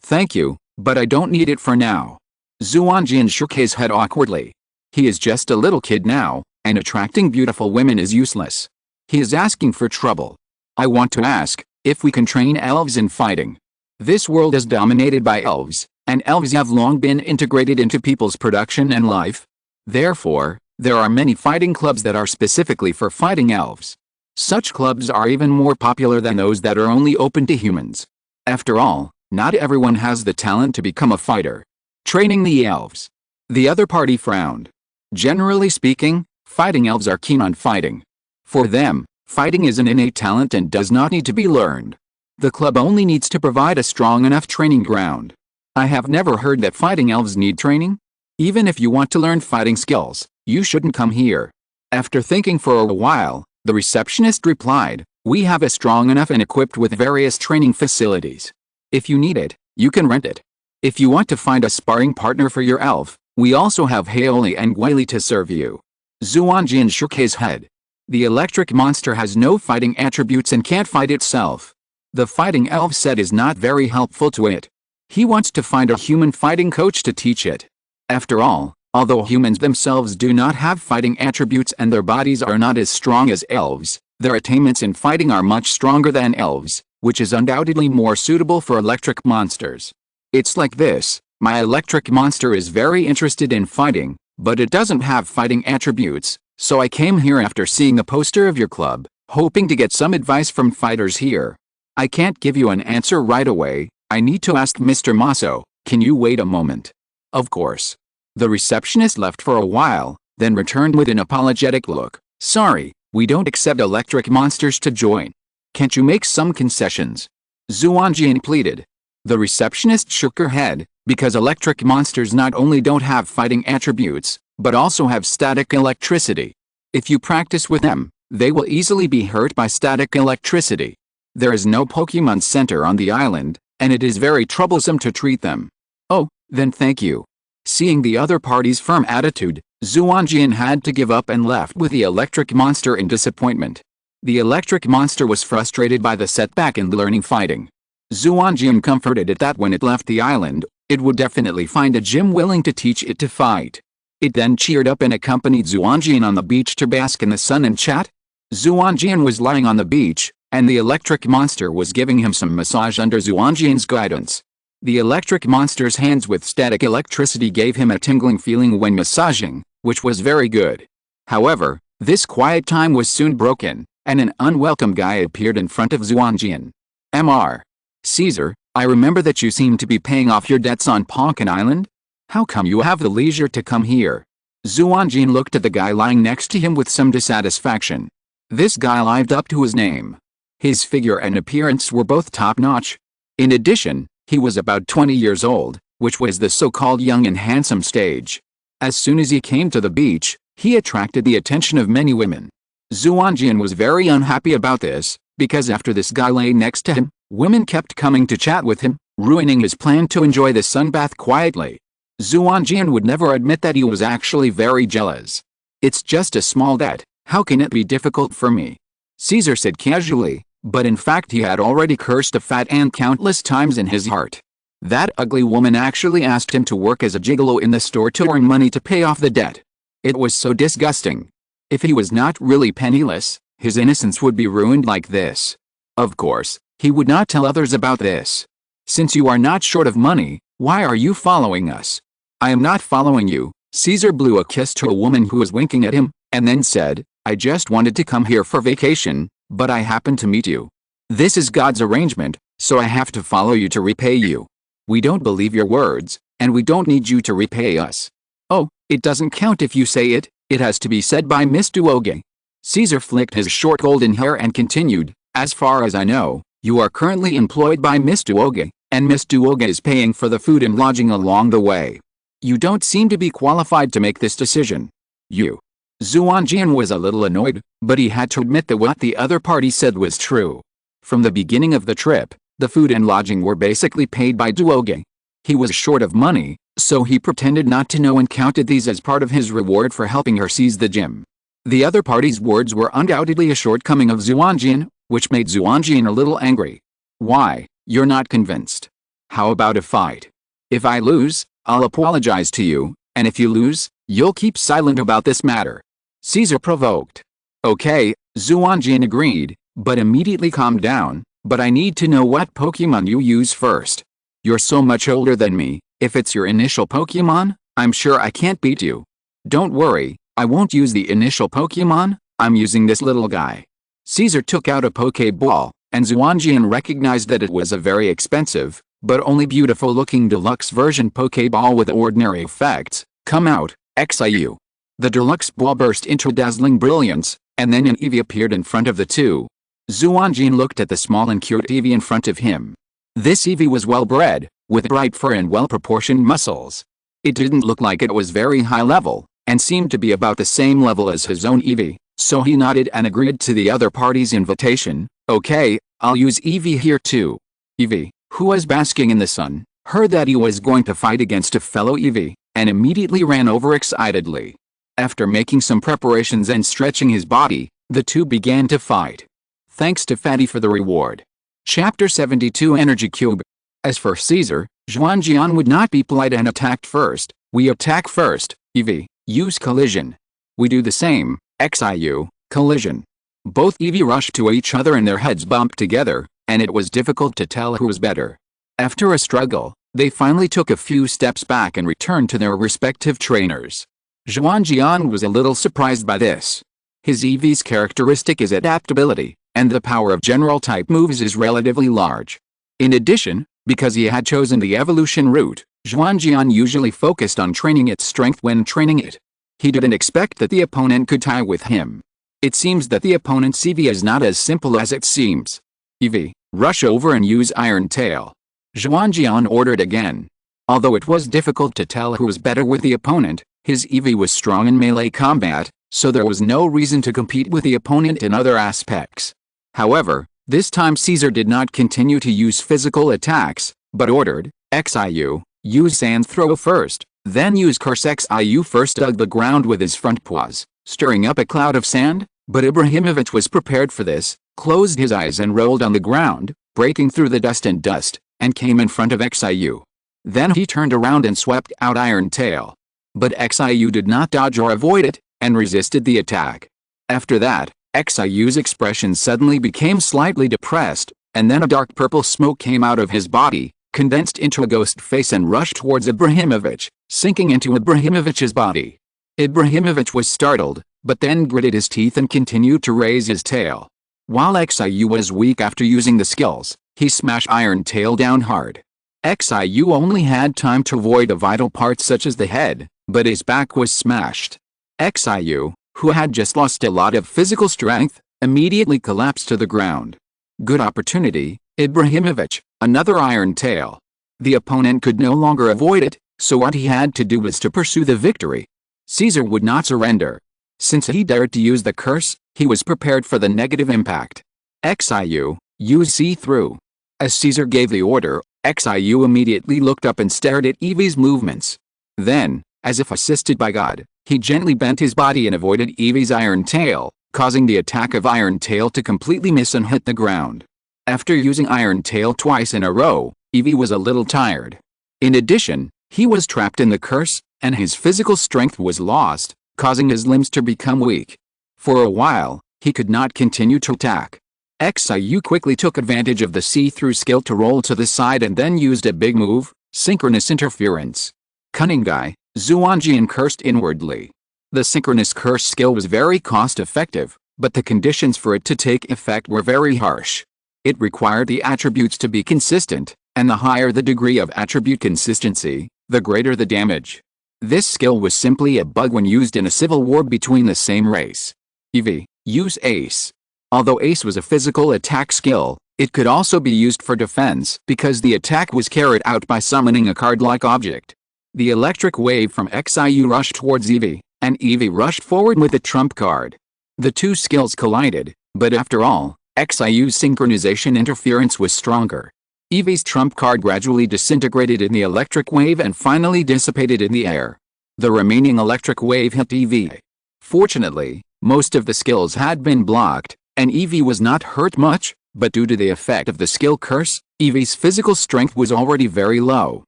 Thank you, but I don't need it for now. Xuanjian shook his head awkwardly. He is just a little kid now, and attracting beautiful women is useless. He is asking for trouble. I want to ask, if we can train elves in fighting. This world is dominated by elves, and elves have long been integrated into people's production and life. Therefore, there are many fighting clubs that are specifically for fighting elves. Such clubs are even more popular than those that are only open to humans. After all, not everyone has the talent to become a fighter. Training the elves. The other party frowned. Generally speaking, fighting elves are keen on fighting. For them, fighting is an innate talent and does not need to be learned. The club only needs to provide a strong enough training ground. I have never heard that fighting elves need training. Even if you want to learn fighting skills, you shouldn't come here. After thinking for a while, the receptionist replied, we have a strong enough and equipped with various training facilities. If you need it, you can rent it. If you want to find a sparring partner for your elf, we also have Haoli and Guili to serve you. Xuanjian shook his head. The electric monster has no fighting attributes and can't fight itself. The fighting elf set is not very helpful to it. He wants to find a human fighting coach to teach it. After all, although humans themselves do not have fighting attributes and their bodies are not as strong as elves, their attainments in fighting are much stronger than elves, which is undoubtedly more suitable for electric monsters. It's like this, my electric monster is very interested in fighting, but it doesn't have fighting attributes, so I came here after seeing the poster of your club, hoping to get some advice from fighters here. I can't give you an answer right away, I need to ask Mr. Maso, can you wait a moment? Of course. The receptionist left for a while, then returned with an apologetic look. Sorry, we don't accept electric monsters to join. Can't you make some concessions? Xuanjian pleaded. The receptionist shook her head, because electric monsters not only don't have fighting attributes, but also have static electricity. If you practice with them, they will easily be hurt by static electricity. There is no Pokémon Center on the island, and it is very troublesome to treat them. Oh, then thank you. Seeing the other party's firm attitude, Xuanjian had to give up and left with the electric monster in disappointment. The electric monster was frustrated by the setback in learning fighting. Xuanjian comforted it that when it left the island, it would definitely find a gym willing to teach it to fight. It then cheered up and accompanied Xuanjian on the beach to bask in the sun and chat. Xuanjian was lying on the beach, and the electric monster was giving him some massage under Xuanjian's guidance. The electric monster's hands with static electricity gave him a tingling feeling when massaging, which was very good. However, this quiet time was soon broken, and an unwelcome guy appeared in front of Xuanjian. Mr. Caesar, I remember that you seem to be paying off your debts on Pokémon Island? How come you have the leisure to come here? Xuanjian looked at the guy lying next to him with some dissatisfaction. This guy lived up to his name. His figure and appearance were both top-notch. In addition, he was about 20 years old, which was the so-called young and handsome stage. As soon as he came to the beach, he attracted the attention of many women. Xuanjian was very unhappy about this, because after this guy lay next to him, women kept coming to chat with him, ruining his plan to enjoy the sunbath quietly. Xuanjian would never admit that he was actually very jealous. It's just a small debt, how can it be difficult for me? Caesar said casually, but in fact he had already cursed a fat ant countless times in his heart. That ugly woman actually asked him to work as a gigolo in the store to earn money to pay off the debt. It was so disgusting. If he was not really penniless, his innocence would be ruined like this. Of course, he would not tell others about this. Since you are not short of money, why are you following us? I am not following you. Caesar blew a kiss to a woman who was winking at him, and then said, I just wanted to come here for vacation, but I happened to meet you. This is God's arrangement, so I have to follow you to repay you. We don't believe your words, and we don't need you to repay us. Oh, it doesn't count if you say it, it has to be said by Miss Duoge. Caesar flicked his short golden hair and continued, as far as I know, you are currently employed by Miss Duoge, and Miss Duoge is paying for the food and lodging along the way. You don't seem to be qualified to make this decision. You. Xuanjian was a little annoyed, but he had to admit that what the other party said was true. From the beginning of the trip, the food and lodging were basically paid by Duoge. He was short of money, so he pretended not to know and counted these as part of his reward for helping her seize the gem. The other party's words were undoubtedly a shortcoming of Xuanjian, which made Xuanjian a little angry. Why, you're not convinced? How about a fight? If I lose, I'll apologize to you, and if you lose, you'll keep silent about this matter. Caesar provoked. Okay, Xuanjian agreed, but immediately calmed down. But I need to know what Pokémon you use first. You're so much older than me, if it's your initial Pokémon, I'm sure I can't beat you. Don't worry, I won't use the initial Pokémon, I'm using this little guy. Caesar took out a Pokéball, and Xuanjian recognized that it was a very expensive, but only beautiful-looking deluxe version Pokéball with ordinary effects. Come out, Xiu. The deluxe ball burst into dazzling brilliance, and then an Eevee appeared in front of the two. Xuanjian looked at the small and cute Eevee in front of him. This Eevee was well-bred, with bright fur and well-proportioned muscles. It didn't look like it was very high level, and seemed to be about the same level as his own Eevee, so he nodded and agreed to the other party's invitation. Okay, I'll use Eevee here too. Eevee, who was basking in the sun, heard that he was going to fight against a fellow Eevee, and immediately ran over excitedly. After making some preparations and stretching his body, the two began to fight. Thanks to Fatty for the reward. Chapter 72 Energy Cube. As for Caesar, Xuanjian would not be polite and attacked first. We attack first, Eevee, use collision. We do the same, Xiu, collision. Both Eevee rushed to each other and their heads bumped together, and it was difficult to tell who was better. After a struggle, they finally took a few steps back and returned to their respective trainers. Xuanjian was a little surprised by this. His Eevee's characteristic is adaptability, and the power of general-type moves is relatively large. In addition, because he had chosen the evolution route, Xuanjian usually focused on training its strength when training it. He didn't expect that the opponent could tie with him. It seems that the opponent's Eevee is not as simple as it seems. Eevee, rush over and use Iron Tail. Xuanjian ordered again. Although it was difficult to tell who was better with the opponent, his Eevee was strong in melee combat, so there was no reason to compete with the opponent in other aspects. However, this time Caesar did not continue to use physical attacks, but ordered, Xiu, use Sand Throw first, then use Curse. Xiu first dug the ground with his front paws, stirring up a cloud of sand, but Ibrahimovic was prepared for this, closed his eyes and rolled on the ground, breaking through the dust, and came in front of Xiu. Then he turned around and swept out Iron Tail. But Xiu did not dodge or avoid it, and resisted the attack. After that, Xiu's expression suddenly became slightly depressed, and then a dark purple smoke came out of his body, condensed into a ghost face and rushed towards Ibrahimovic, sinking into Ibrahimovic's body. Ibrahimovic was startled, but then gritted his teeth and continued to raise his tail. While Xiu was weak after using the skills, he smashed Iron Tail down hard. Xiu only had time to avoid a vital part such as the head, but his back was smashed. Xiu, who had just lost a lot of physical strength, immediately collapsed to the ground. Good opportunity, Ibrahimovic, another Iron Tail. The opponent could no longer avoid it, so what he had to do was to pursue the victory. Caesar would not surrender. Since he dared to use the curse, he was prepared for the negative impact. Xiu, use See-Through. As Caesar gave the order, Xiu immediately looked up and stared at Eevee's movements. Then, as if assisted by God, he gently bent his body and avoided Eevee's Iron Tail, causing the attack of Iron Tail to completely miss and hit the ground. After using Iron Tail twice in a row, Eevee was a little tired. In addition, he was trapped in the curse, and his physical strength was lost, causing his limbs to become weak. For a while, he could not continue to attack. Xiu quickly took advantage of the see-through skill to roll to the side and then used a big move, Synchronous Interference. Cunning guy, Xuanjian cursed inwardly. The Synchronous Curse skill was very cost-effective, but the conditions for it to take effect were very harsh. It required the attributes to be consistent, and the higher the degree of attribute consistency, the greater the damage. This skill was simply a bug when used in a civil war between the same race. Eevee, use Ace. Although Ace was a physical attack skill, it could also be used for defense because the attack was carried out by summoning a card-like object. The electric wave from Xiu rushed towards Eevee, and Eevee rushed forward with the trump card. The two skills collided, but after all, Xiu's synchronization interference was stronger. Eevee's trump card gradually disintegrated in the electric wave and finally dissipated in the air. The remaining electric wave hit Eevee. Fortunately, most of the skills had been blocked, and Eevee was not hurt much, but due to the effect of the skill curse, Eevee's physical strength was already very low.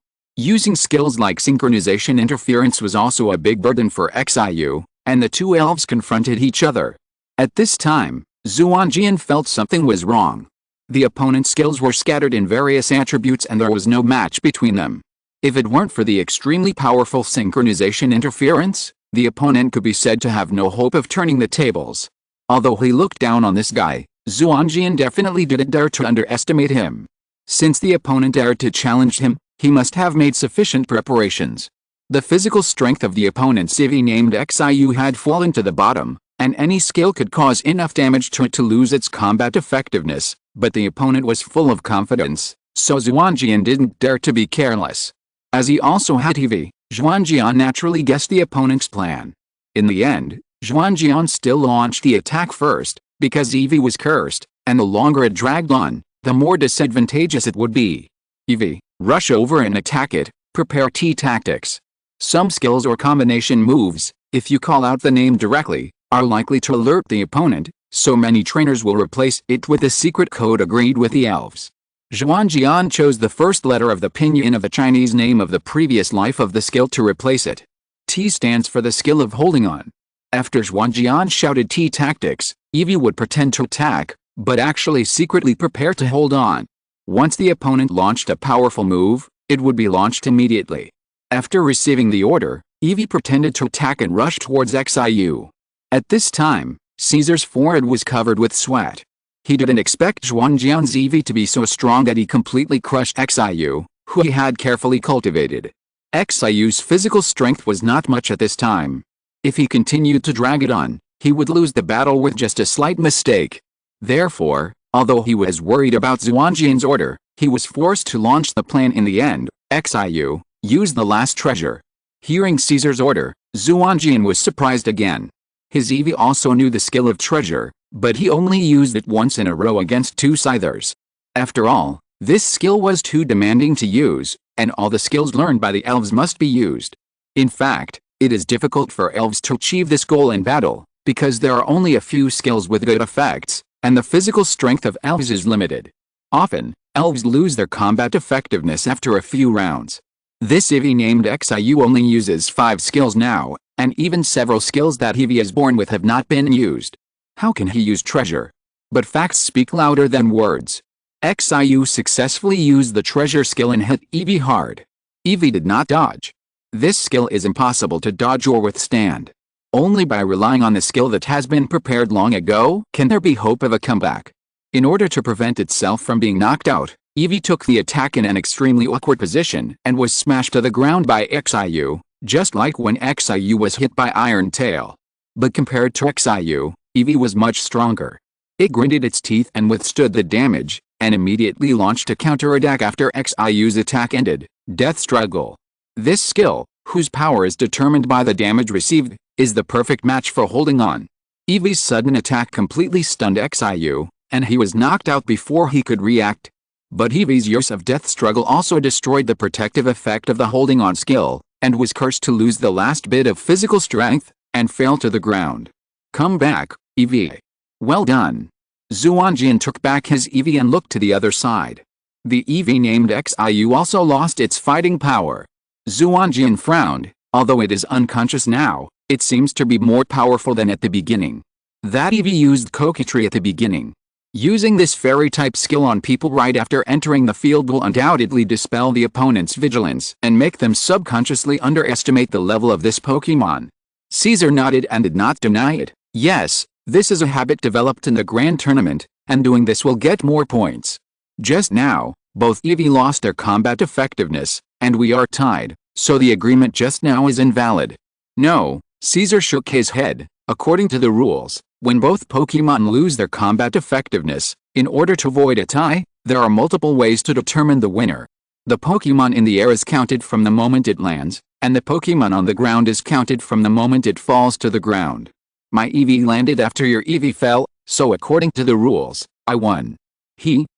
Using skills like synchronization interference was also a big burden for Xiu, and the two elves confronted each other. At this time, Xuanjian felt something was wrong. The opponent's skills were scattered in various attributes and there was no match between them. If it weren't for the extremely powerful synchronization interference, the opponent could be said to have no hope of turning the tables. Although he looked down on this guy, Xuanjian definitely didn't dare to underestimate him. Since the opponent dared to challenge him, he must have made sufficient preparations. The physical strength of the opponent's Eevee named Xiu had fallen to the bottom, and any skill could cause enough damage to it to lose its combat effectiveness, but the opponent was full of confidence, so Xuanjian didn't dare to be careless. As he also had Eevee, Xuanjian naturally guessed the opponent's plan. In the end, Xuanjian still launched the attack first, because Eevee was cursed, and the longer it dragged on, the more disadvantageous it would be. Eevee, rush over and attack it, prepare T-tactics. Some skills or combination moves, if you call out the name directly, are likely to alert the opponent, so many trainers will replace it with the secret code agreed with the elves. Xuanjian chose the first letter of the pinyin of the Chinese name of the previous life of the skill to replace it. T stands for the skill of holding on. After Xuanjian shouted T-tactics, Eevee would pretend to attack, but actually secretly prepare to hold on. Once the opponent launched a powerful move, it would be launched immediately. After receiving the order, Eevee pretended to attack and rushed towards Xiu. At this time, Caesar's forehead was covered with sweat. He didn't expect Xuanjian's Eevee to be so strong that he completely crushed Xiu, who he had carefully cultivated. Xiu's physical strength was not much at this time. If he continued to drag it on, he would lose the battle with just a slight mistake. Therefore, although he was worried about Xuanjian's order, he was forced to launch the plan in the end. Xiu, use the last treasure. Hearing Caesar's order, Xuanjian was surprised again. His Eevee also knew the skill of treasure, but he only used it once in a row against two scythers. After all, this skill was too demanding to use, and all the skills learned by the elves must be used. In fact, it is difficult for elves to achieve this goal in battle, because there are only a few skills with good effects, and the physical strength of elves is limited. Often, elves lose their combat effectiveness after a few rounds. This Eevee named Xiu only uses 5 skills now, and even several skills that Eevee is born with have not been used. How can he use treasure? But facts speak louder than words. Xiu successfully used the treasure skill and hit Eevee hard. Eevee did not dodge. This skill is impossible to dodge or withstand. Only by relying on the skill that has been prepared long ago can there be hope of a comeback. In order to prevent itself from being knocked out, Eevee took the attack in an extremely awkward position and was smashed to the ground by Xiu, just like when Xiu was hit by Iron Tail. But compared to Xiu, Eevee was much stronger. It gritted its teeth and withstood the damage, and immediately launched a counterattack after Xiu's attack ended. Death Struggle. This skill, whose power is determined by the damage received, is the perfect match for holding on. Eevee's sudden attack completely stunned Xiu, and he was knocked out before he could react. But Eevee's use of Death Struggle also destroyed the protective effect of the holding on skill, and was cursed to lose the last bit of physical strength, and fell to the ground. Come back, Eevee. Well done. Xuanjian took back his Eevee and looked to the other side. The Eevee named Xiu also lost its fighting power. Xuanjian frowned. Although it is unconscious now, it seems to be more powerful than at the beginning. That Eevee used coquetry at the beginning. Using this fairy-type skill on people right after entering the field will undoubtedly dispel the opponent's vigilance and make them subconsciously underestimate the level of this Pokémon. Caesar nodded and did not deny it. Yes, this is a habit developed in the Grand Tournament, and doing this will get more points. Just now, both Eevee lost their combat effectiveness, and we are tied, so the agreement just now is invalid. No, Caesar shook his head. According to the rules, when both Pokémon lose their combat effectiveness, in order to avoid a tie, there are multiple ways to determine the winner. The Pokémon in the air is counted from the moment it lands, and the Pokémon on the ground is counted from the moment it falls to the ground. My Eevee landed after your Eevee fell, so according to the rules, I won.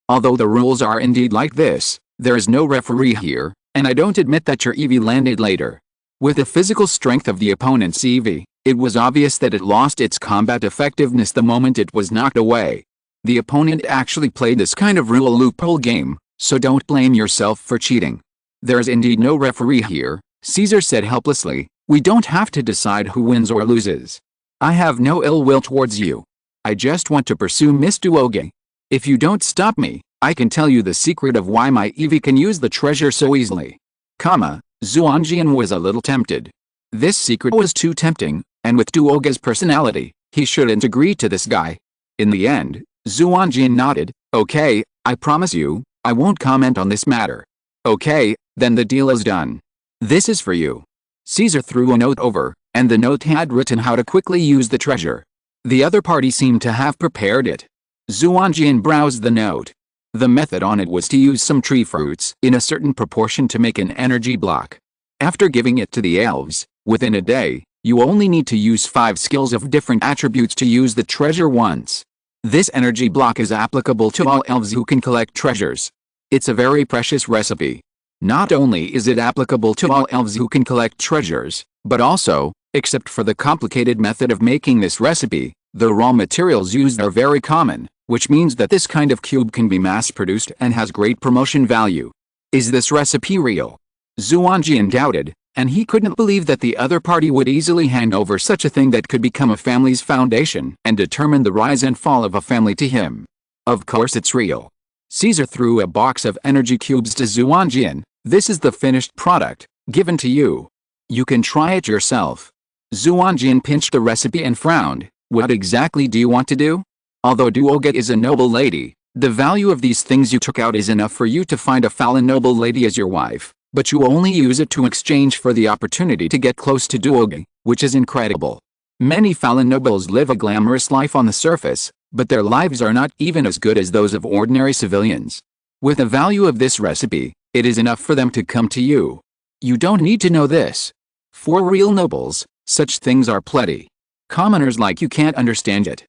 Although the rules are indeed like this, there is no referee here, and I don't admit that your Eevee landed later. With the physical strength of the opponent's Eevee, it was obvious that it lost its combat effectiveness the moment it was knocked away. The opponent actually played this kind of rule loophole game, so don't blame yourself for cheating. There is indeed no referee here, Caesar said helplessly. We don't have to decide who wins or loses. I have no ill will towards you. I just want to pursue Miss Duoge. If you don't stop me, I can tell you the secret of why my Eevee can use the treasure so easily. Xuanjian was a little tempted. This secret was too tempting, and with Duoge's personality, he shouldn't agree to this guy. In the end, Xuanjian nodded. Okay, I promise you, I won't comment on this matter. Okay, then the deal is done. This is for you. Caesar threw a note over, and the note had written how to quickly use the treasure. The other party seemed to have prepared it. Xuanjian browsed the note. The method on it was to use some tree fruits in a certain proportion to make an energy block. After giving it to the elves, within a day, you only need to use 5 skills of different attributes to use the treasure once. This energy block is applicable to all elves who can collect treasures. It's a very precious recipe. Not only is it applicable to all elves who can collect treasures, but also, except for the complicated method of making this recipe, the raw materials used are very common, which means that this kind of cube can be mass-produced and has great promotion value. Is this recipe real? Xuanjian doubted, and he couldn't believe that the other party would easily hand over such a thing that could become a family's foundation and determine the rise and fall of a family to him. Of course it's real. Caesar threw a box of energy cubes to Xuanjian. This is the finished product, given to you. You can try it yourself. Xuanjian pinched the recipe and frowned. What exactly do you want to do? Although Duoge is a noble lady, the value of these things you took out is enough for you to find a fallen noble lady as your wife, but you only use it to exchange for the opportunity to get close to Duoge, which is incredible. Many fallen nobles live a glamorous life on the surface, but their lives are not even as good as those of ordinary civilians. With the value of this recipe, it is enough for them to come to you. You don't need to know this. For real nobles, such things are plenty. Commoners like you can't understand it.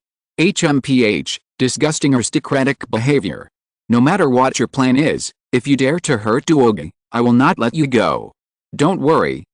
Disgusting aristocratic behavior. No matter what your plan is, if you dare to hurt Duoge, I will not let you go. Don't worry,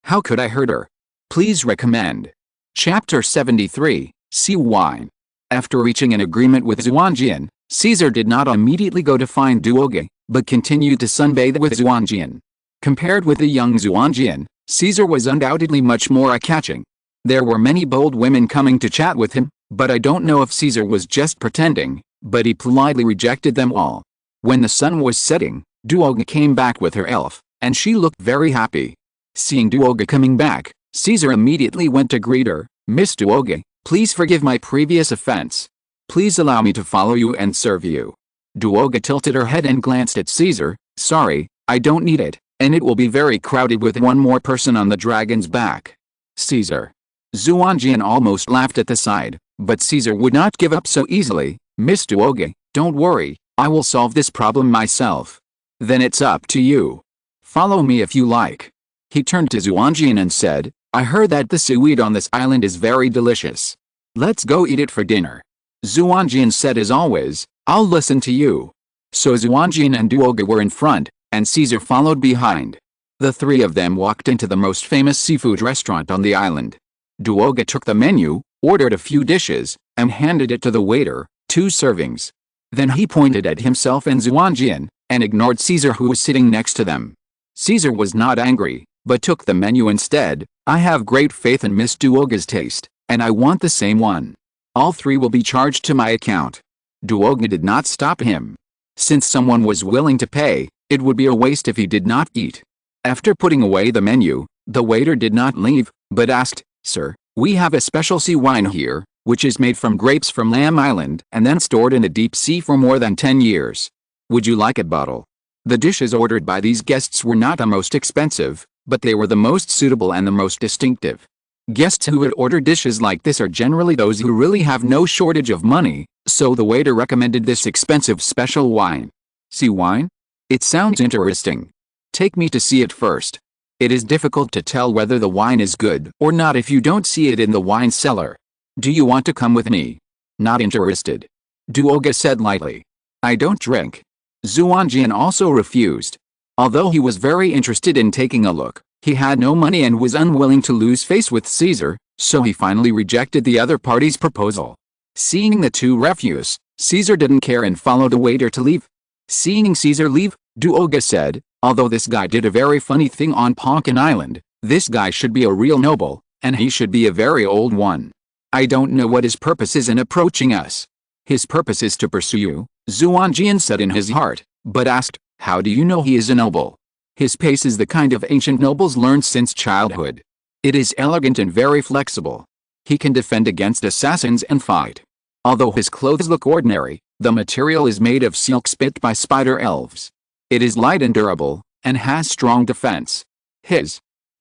how could I hurt her? Please recommend. Chapter 73, Sea Wine. After reaching an agreement with Xuanjian, Caesar did not immediately go to find Duoge, but continued to sunbathe with Xuanjian. Compared with the young Xuanjian, Caesar was undoubtedly much more eye-catching. There were many bold women coming to chat with him, but I don't know if Caesar was just pretending, but he politely rejected them all. When the sun was setting, Duoge came back with her elf, and she looked very happy. Seeing Duoge coming back, Caesar immediately went to greet her. Miss Duoge, please forgive my previous offense. Please allow me to follow you and serve you. Duoge tilted her head and glanced at Caesar. Sorry, I don't need it, and it will be very crowded with one more person on the dragon's back. Caesar. Xuanjian almost laughed at the sight, but Caesar would not give up so easily. Miss Duoge, don't worry, I will solve this problem myself. Then it's up to you. Follow me if you like. He turned to Xuanjian and said, I heard that the seaweed on this island is very delicious. Let's go eat it for dinner. Xuanjian said as always, I'll listen to you. So Xuanjian and Duoge were in front, and Caesar followed behind. The three of them walked into the most famous seafood restaurant on the island. Duoge took the menu, ordered a few dishes, and handed it to the waiter, 2 servings. Then he pointed at himself and Xuanjian, and ignored Caesar who was sitting next to them. Caesar was not angry, but took the menu instead. I have great faith in Miss Duoge's taste, and I want the same one. All 3 will be charged to my account. Duoge did not stop him. Since someone was willing to pay, it would be a waste if he did not eat. After putting away the menu, the waiter did not leave, but asked, Sir, we have a special sea wine here, which is made from grapes from Lamb Island and then stored in the deep sea for more than 10 years. Would you like a bottle? The dishes ordered by these guests were not the most expensive, but they were the most suitable and the most distinctive. Guests who would order dishes like this are generally those who really have no shortage of money, so the waiter recommended this expensive special wine. Sea wine? It sounds interesting. Take me to see it first. It is difficult to tell whether the wine is good or not if you don't see it in the wine cellar. Do you want to come with me? Not interested. Duoga said lightly. I don't drink. Xuanjian also refused. Although he was very interested in taking a look, he had no money and was unwilling to lose face with Caesar, so he finally rejected the other party's proposal. Seeing the two refuse, Caesar didn't care and followed the waiter to leave. Seeing Caesar leave, Duoga said, although this guy did a very funny thing on Pokémon Island, this guy should be a real noble, and he should be a very old one. I don't know what his purpose is in approaching us. His purpose is to pursue you, Xuanjian said in his heart, but asked, how do you know he is a noble? His pace is the kind of ancient nobles learned since childhood. It is elegant and very flexible. He can defend against assassins and fight. Although his clothes look ordinary, the material is made of silk spit by spider elves. It is light and durable, and has strong defense.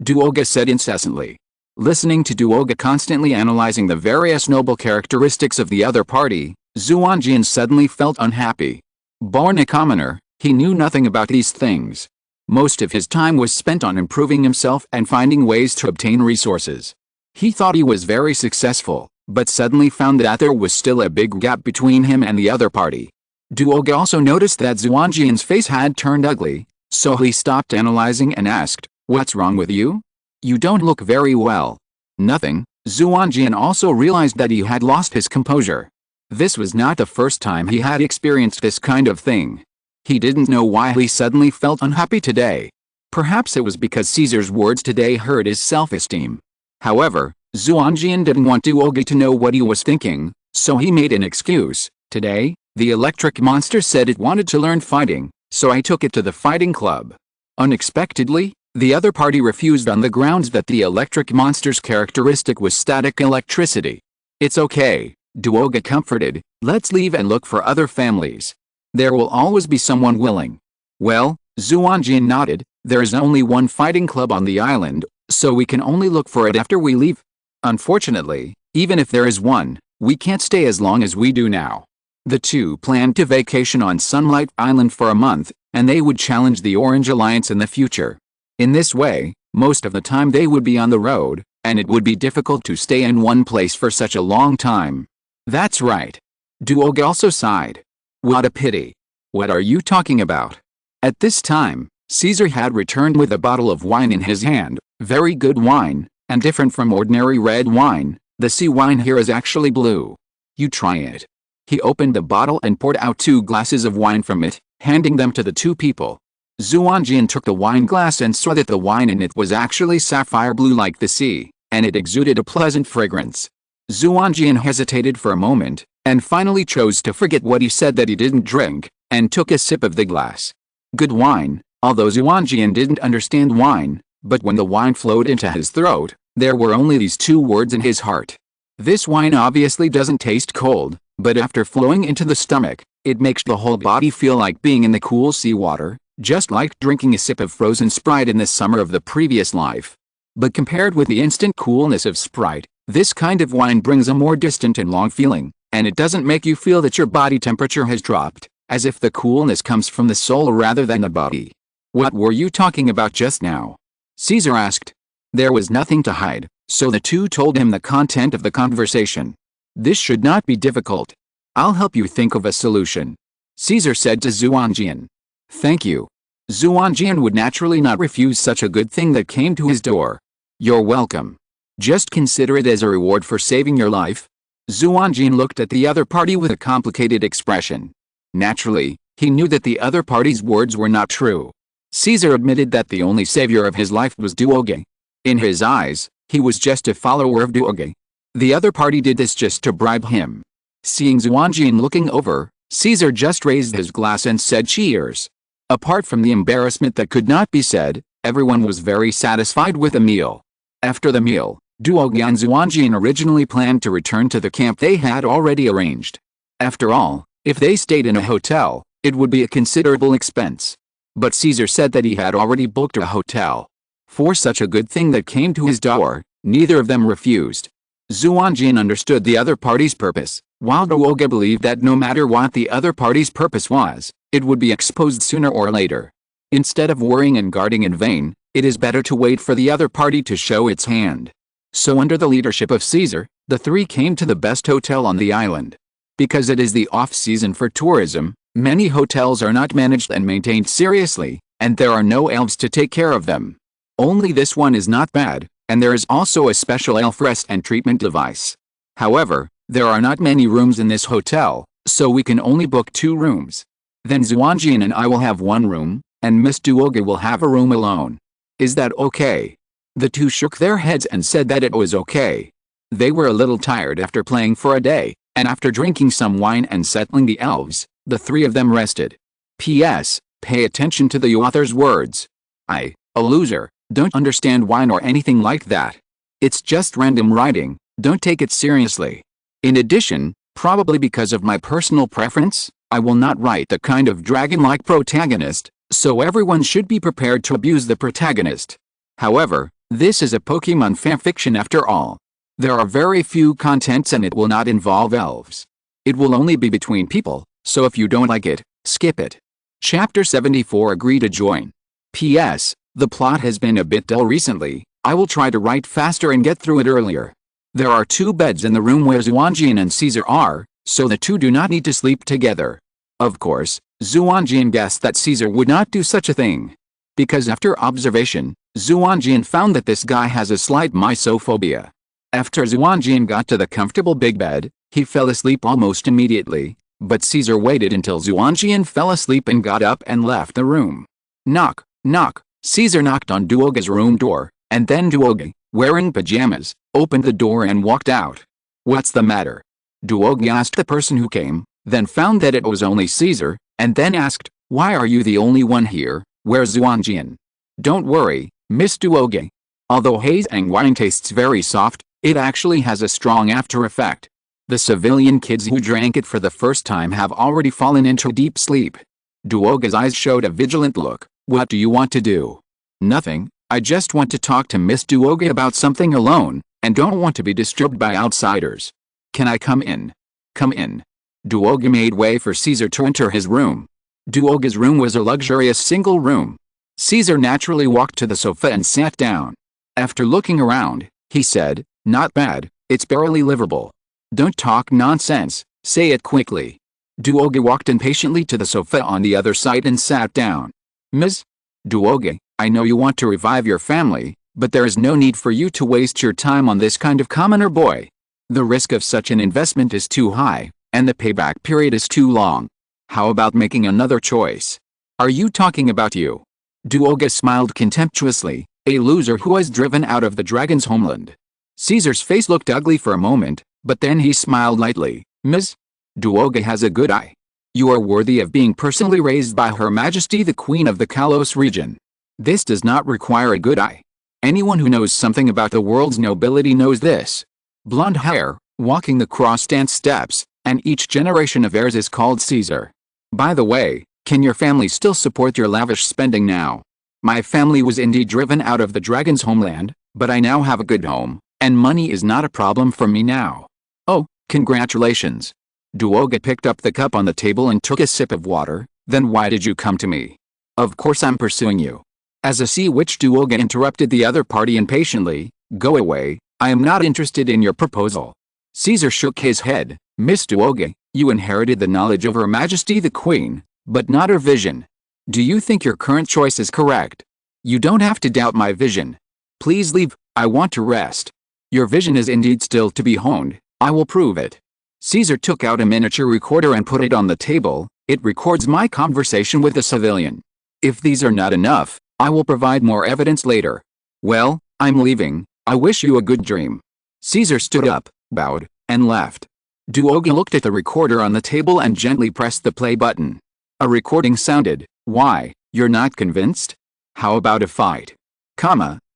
Duoga said incessantly. Listening to Duoga constantly analyzing the various noble characteristics of the other party, Xuanjian suddenly felt unhappy. Born a commoner, he knew nothing about these things. Most of his time was spent on improving himself and finding ways to obtain resources. He thought he was very successful, but suddenly found that there was still a big gap between him and the other party. Duoga also noticed that Xuanjian's face had turned ugly, so he stopped analyzing and asked, what's wrong with you? You don't look very well. Nothing. Xuanjian also realized that he had lost his composure. This was not the first time he had experienced this kind of thing. He didn't know why he suddenly felt unhappy today. Perhaps it was because Caesar's words today hurt his self-esteem. However, Xuanjian didn't want Duoga to know what he was thinking, so he made an excuse. Today, the electric monster said it wanted to learn fighting, so I took it to the fighting club. Unexpectedly, the other party refused on the grounds that the electric monster's characteristic was static electricity. It's okay, Duoga comforted, let's leave and look for other families. There will always be someone willing. Well, Xuanjian nodded, there is only one fighting club on the island, so we can only look for it after we leave. Unfortunately, even if there is one, we can't stay as long as we do now. The two planned to vacation on Sunlight Island for a month, and they would challenge the Orange Alliance in the future. In this way, most of the time they would be on the road, and it would be difficult to stay in one place for such a long time. That's right. Duoga also sighed. What a pity. What are you talking about? At this time, Caesar had returned with a bottle of wine in his hand, very good wine, and different from ordinary red wine. The sea wine here is actually blue. You try it. He opened the bottle and poured out 2 glasses of wine from it, handing them to the 2 people. Xuanjian took the wine glass and saw that the wine in it was actually sapphire blue like the sea, and it exuded a pleasant fragrance. Xuanjian hesitated for a moment, and finally chose to forget what he said that he didn't drink, and took a sip of the glass. Good wine, although Xuanjian didn't understand wine, but when the wine flowed into his throat, there were only these 2 words in his heart. This wine obviously doesn't taste cold, but after flowing into the stomach, it makes the whole body feel like being in the cool seawater, just like drinking a sip of frozen Sprite in the summer of the previous life. But compared with the instant coolness of Sprite, this kind of wine brings a more distant and long feeling, and it doesn't make you feel that your body temperature has dropped, as if the coolness comes from the soul rather than the body. What were you talking about just now? Caesar asked. There was nothing to hide, so the 2 told him the content of the conversation. This should not be difficult. I'll help you think of a solution. Caesar said to Xuanjian. Thank you. Xuanjian would naturally not refuse such a good thing that came to his door. You're welcome. Just consider it as a reward for saving your life. Xuanjian looked at the other party with a complicated expression. Naturally, he knew that the other party's words were not true. Caesar admitted that the only savior of his life was Duoga. In his eyes, he was just a follower of Duoga. The other party did this just to bribe him. Seeing Xuanjian looking over, Caesar just raised his glass and said cheers. Apart from the embarrassment that could not be said, everyone was very satisfied with the meal. After the meal, Duoga and Xuanjian originally planned to return to the camp they had already arranged. After all, if they stayed in a hotel, it would be a considerable expense. But Caesar said that he had already booked a hotel. For such a good thing that came to his door, neither of them refused. Xuanjian understood the other party's purpose, while Duoga believed that no matter what the other party's purpose was, it would be exposed sooner or later. Instead of worrying and guarding in vain, It is better to wait for the other party to show its hand. So under the leadership of Caesar, the three came to the best hotel on the island. Because it is the off-season for tourism, many hotels are not managed and maintained seriously, and there are no elves to take care of them. Only this one is not bad, and there is also a special elf rest and treatment device. However, there are not many rooms in this hotel, so we can only book 2 rooms. Then Xuanjian and I will have 1 room, and Miss Duoga will have a room alone. Is that okay? The two shook their heads and said that it was okay. They were a little tired after playing for a day, and after drinking some wine and settling the elves, the 3 of them rested. P.S. Pay attention to the author's words. I, a loser, don't understand wine or anything like that. It's just random writing, don't take it seriously. In addition, probably because of my personal preference, I will not write the kind of dragon-like protagonist, so everyone should be prepared to abuse the protagonist. However, this is a Pokémon fanfiction after all. There are very few contents and it will not involve elves. It will only be between people, so if you don't like it, skip it. Chapter 74. Agree to join. P.S. The plot has been a bit dull recently. I will try to write faster and get through it earlier. There are 2 beds in the room where Xuanjian and Caesar are, so the 2 do not need to sleep together. Of course, Xuanjian guessed that Caesar would not do such a thing. Because after observation, Xuanjian found that this guy has a slight misophobia. After Xuanjian got to the comfortable big bed, he fell asleep almost immediately, but Caesar waited until Xuanjian fell asleep and got up and left the room. Knock, knock. Caesar knocked on Duoga's room door, and then Duoga, wearing pajamas, opened the door and walked out. What's the matter? Duoga asked the person who came, then found that it was only Caesar, and then asked, why are you the only one here, where's Xuanjian? Don't worry, Miss Duoga. Although Hazang wine tastes very soft, it actually has a strong after effect. The civilian kids who drank it for the first time have already fallen into deep sleep. Duoga's eyes showed a vigilant look. What do you want to do? Nothing, I just want to talk to Miss Duoga about something alone, and don't want to be disturbed by outsiders. Can I come in? Come in. Duoga made way for Caesar to enter his room. Duoga's room was a luxurious single room. Caesar naturally walked to the sofa and sat down. After looking around, he said, not bad, it's barely livable. Don't talk nonsense, say it quickly. Duoga walked impatiently to the sofa on the other side and sat down. Ms. Duoga, I know you want to revive your family, but there is no need for you to waste your time on this kind of commoner boy. The risk of such an investment is too high, and the payback period is too long. How about making another choice? Are you talking about you? Duoga smiled contemptuously, a loser who was driven out of the dragon's homeland. Caesar's face looked ugly for a moment, but then he smiled lightly. Ms. Duoga has a good eye. You are worthy of being personally raised by Her Majesty the Queen of the Kalos region. This does not require a good eye. Anyone who knows something about the world's nobility knows this. Blonde hair, walking the cross-stance steps, and each generation of heirs is called Caesar. By the way, can your family still support your lavish spending now? My family was indeed driven out of the dragon's homeland, but I now have a good home, and money is not a problem for me now. Oh, congratulations. Duoga picked up the cup on the table and took a sip of water. Then why did you come to me? Of course I'm pursuing you. As a sea witch, Duoga interrupted the other party impatiently. Go away, I am not interested in your proposal. Caesar shook his head. Miss Duoga, you inherited the knowledge of Her Majesty the Queen, but not her vision. Do you think your current choice is correct? You don't have to doubt my vision. Please leave, I want to rest. Your vision is indeed still to be honed, I will prove it. Caesar took out a miniature recorder and put it on the table. It records my conversation with a civilian. If these are not enough, I will provide more evidence later. Well, I'm leaving, I wish you a good dream. Caesar stood up, bowed, and left. Duoga looked at the recorder on the table and gently pressed the play button. A recording sounded. Why, you're not convinced? How about a fight?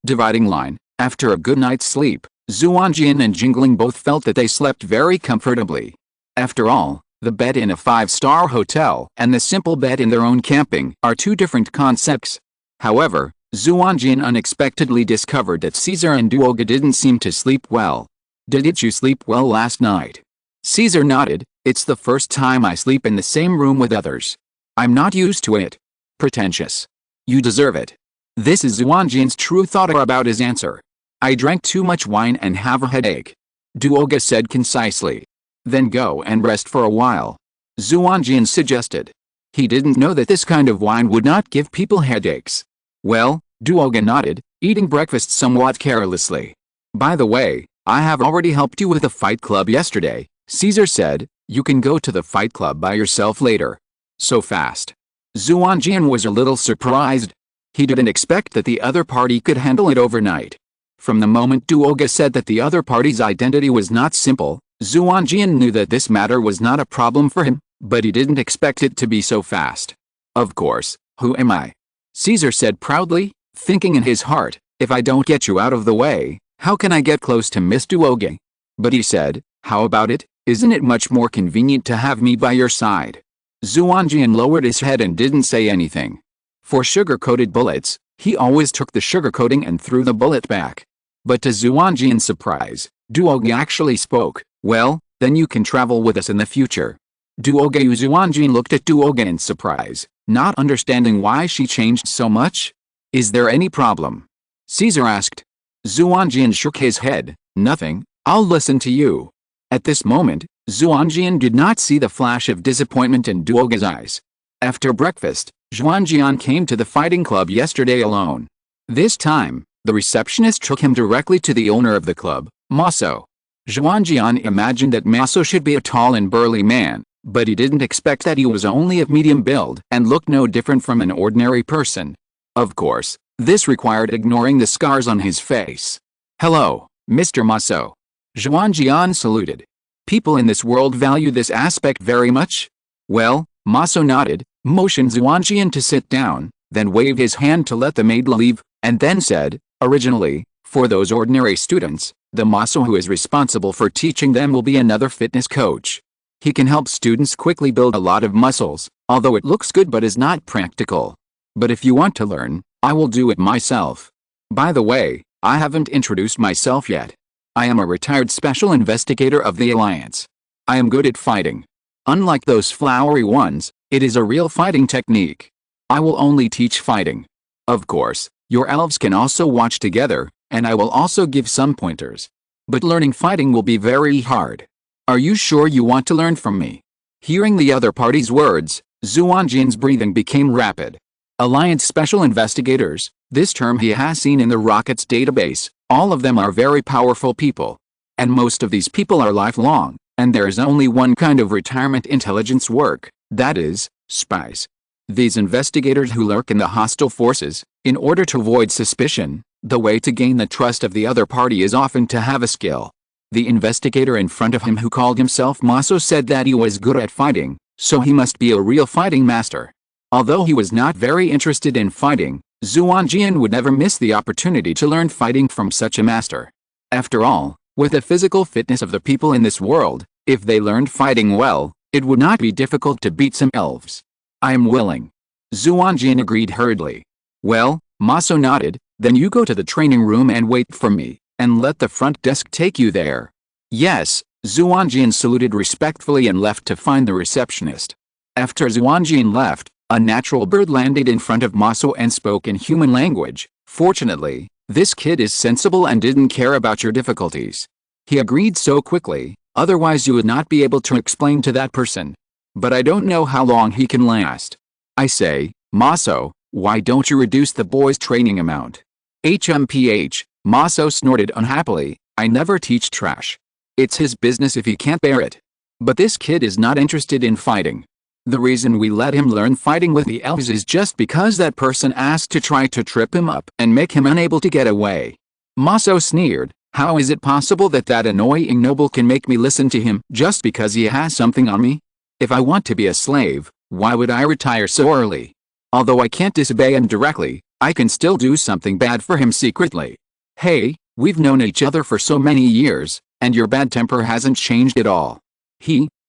Dividing line. After a good night's sleep, Xuanjian and Jingling both felt that they slept very comfortably. After all, the bed in a 5-star hotel and the simple bed in their own camping are 2 different concepts. However, Xuanjian unexpectedly discovered that Caesar and Duoga didn't seem to sleep well. Didn't you sleep well last night? Caesar nodded. It's the first time I sleep in the same room with others. I'm not used to it. Pretentious. You deserve it. This is Xuanjian's true thought about his answer. I drank too much wine and have a headache. Duoga said concisely. Then go and rest for a while. Xuanjian suggested. He didn't know that this kind of wine would not give people headaches. Well, Duoga nodded, eating breakfast somewhat carelessly. By the way, I have already helped you with the fight club yesterday, Caesar said. You can go to the fight club by yourself later. So fast. Xuanjian was a little surprised. He didn't expect that the other party could handle it overnight. From the moment Duoga said that the other party's identity was not simple, Xuanjian knew that this matter was not a problem for him, but he didn't expect it to be so fast. Of course, who am I? Caesar said proudly, thinking in his heart, if I don't get you out of the way, how can I get close to Miss Duoga? But he said, how about it? Isn't it much more convenient to have me by your side? Xuanjian lowered his head and didn't say anything. For sugar-coated bullets, he always took the sugar coating and threw the bullet back. But to Xuanjian's surprise, Duoga actually spoke. Well, then you can travel with us in the future. Xuanjian looked at Duoga in surprise, not understanding why she changed so much. Is there any problem? Caesar asked. Xuanjian shook his head. Nothing, I'll listen to you. At this moment, Xuanjian did not see the flash of disappointment in Duoga's eyes. After breakfast, Xuanjian came to the fighting club yesterday alone. This time, the receptionist took him directly to the owner of the club, Maso. Xuanjian imagined that Maso should be a tall and burly man, but he didn't expect that he was only of medium build and looked no different from an ordinary person. Of course, this required ignoring the scars on his face. Hello, Mr. Maso. Xuanjian saluted. People in this world value this aspect very much? Well, Maso nodded, motioned Xuanjian to sit down, then waved his hand to let the maid leave, and then said, originally, for those ordinary students, the Maso who is responsible for teaching them will be another fitness coach. He can help students quickly build a lot of muscles, although it looks good but is not practical. But if you want to learn, I will do it myself. By the way, I haven't introduced myself yet. I am a retired special investigator of the Alliance. I am good at fighting. Unlike those flowery ones, it is a real fighting technique. I will only teach fighting. Of course, your elves can also watch together, and I will also give some pointers. But learning fighting will be very hard. Are you sure you want to learn from me? Hearing the other party's words, Xuanjian's breathing became rapid. Alliance Special Investigators, this term he has seen in the Rockets database, all of them are very powerful people. And most of these people are lifelong, and there is only one kind of retirement intelligence work, that is, spies. These investigators who lurk in the hostile forces, in order to avoid suspicion, the way to gain the trust of the other party is often to have a skill. The investigator in front of him who called himself Maso said that he was good at fighting, so he must be a real fighting master. Although he was not very interested in fighting, Xuanjian would never miss the opportunity to learn fighting from such a master. After all, with the physical fitness of the people in this world, if they learned fighting well, it would not be difficult to beat some elves. I am willing. Xuanjian agreed hurriedly. Well, Maso nodded, then you go to the training room and wait for me, and let the front desk take you there. Yes, Xuanjian saluted respectfully and left to find the receptionist. After Xuanjian left, a natural bird landed in front of Maso and spoke in human language. Fortunately, this kid is sensible and didn't care about your difficulties. He agreed so quickly, otherwise you would not be able to explain to that person. But I don't know how long he can last. I say, Maso, why don't you reduce the boy's training amount? HMPH, Maso snorted unhappily, I never teach trash. It's his business if he can't bear it. But this kid is not interested in fighting. The reason we let him learn fighting with the elves is just because that person asked to try to trip him up and make him unable to get away. Maso sneered, how is it possible that that annoying noble can make me listen to him just because he has something on me? If I want to be a slave, why would I retire so early? Although I can't disobey him directly, I can still do something bad for him secretly. Hey, we've known each other for so many years, and your bad temper hasn't changed at all.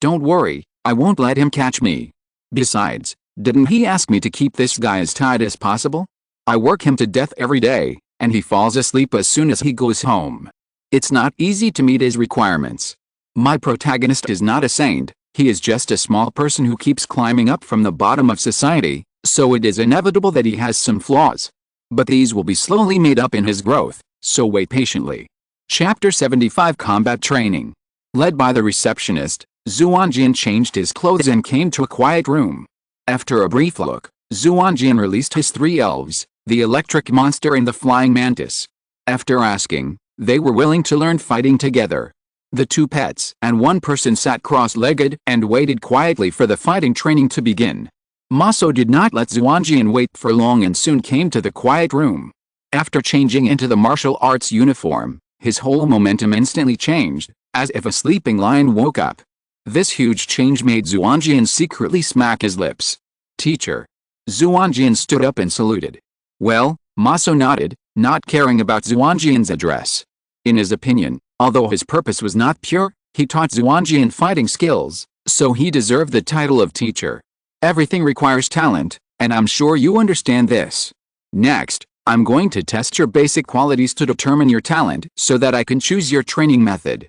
Don't worry, I won't let him catch me. Besides, didn't he ask me to keep this guy as tight as possible? I work him to death every day, and he falls asleep as soon as he goes home. It's not easy to meet his requirements. My protagonist is not a saint, he is just a small person who keeps climbing up from the bottom of society, so it is inevitable that he has some flaws. But these will be slowly made up in his growth, so wait patiently. Chapter 75 Combat Training. Led by the receptionist, Xuanjian changed his clothes and came to a quiet room. After a brief look, Xuanjian released his 3 elves, the electric monster and the flying mantis. After asking, they were willing to learn fighting together. The 2 pets and 1 person sat cross-legged and waited quietly for the fighting training to begin. Maso did not let Xuanjian wait for long and soon came to the quiet room. After changing into the martial arts uniform, his whole momentum instantly changed, as if a sleeping lion woke up. This huge change made Xuanjian secretly smack his lips. Teacher. Xuanjian stood up and saluted. Well, Maso nodded, not caring about Xuanjian's address. In his opinion, although his purpose was not pure, he taught Xuanjian fighting skills, so he deserved the title of teacher. Everything requires talent, and I'm sure you understand this. Next, I'm going to test your basic qualities to determine your talent so that I can choose your training method.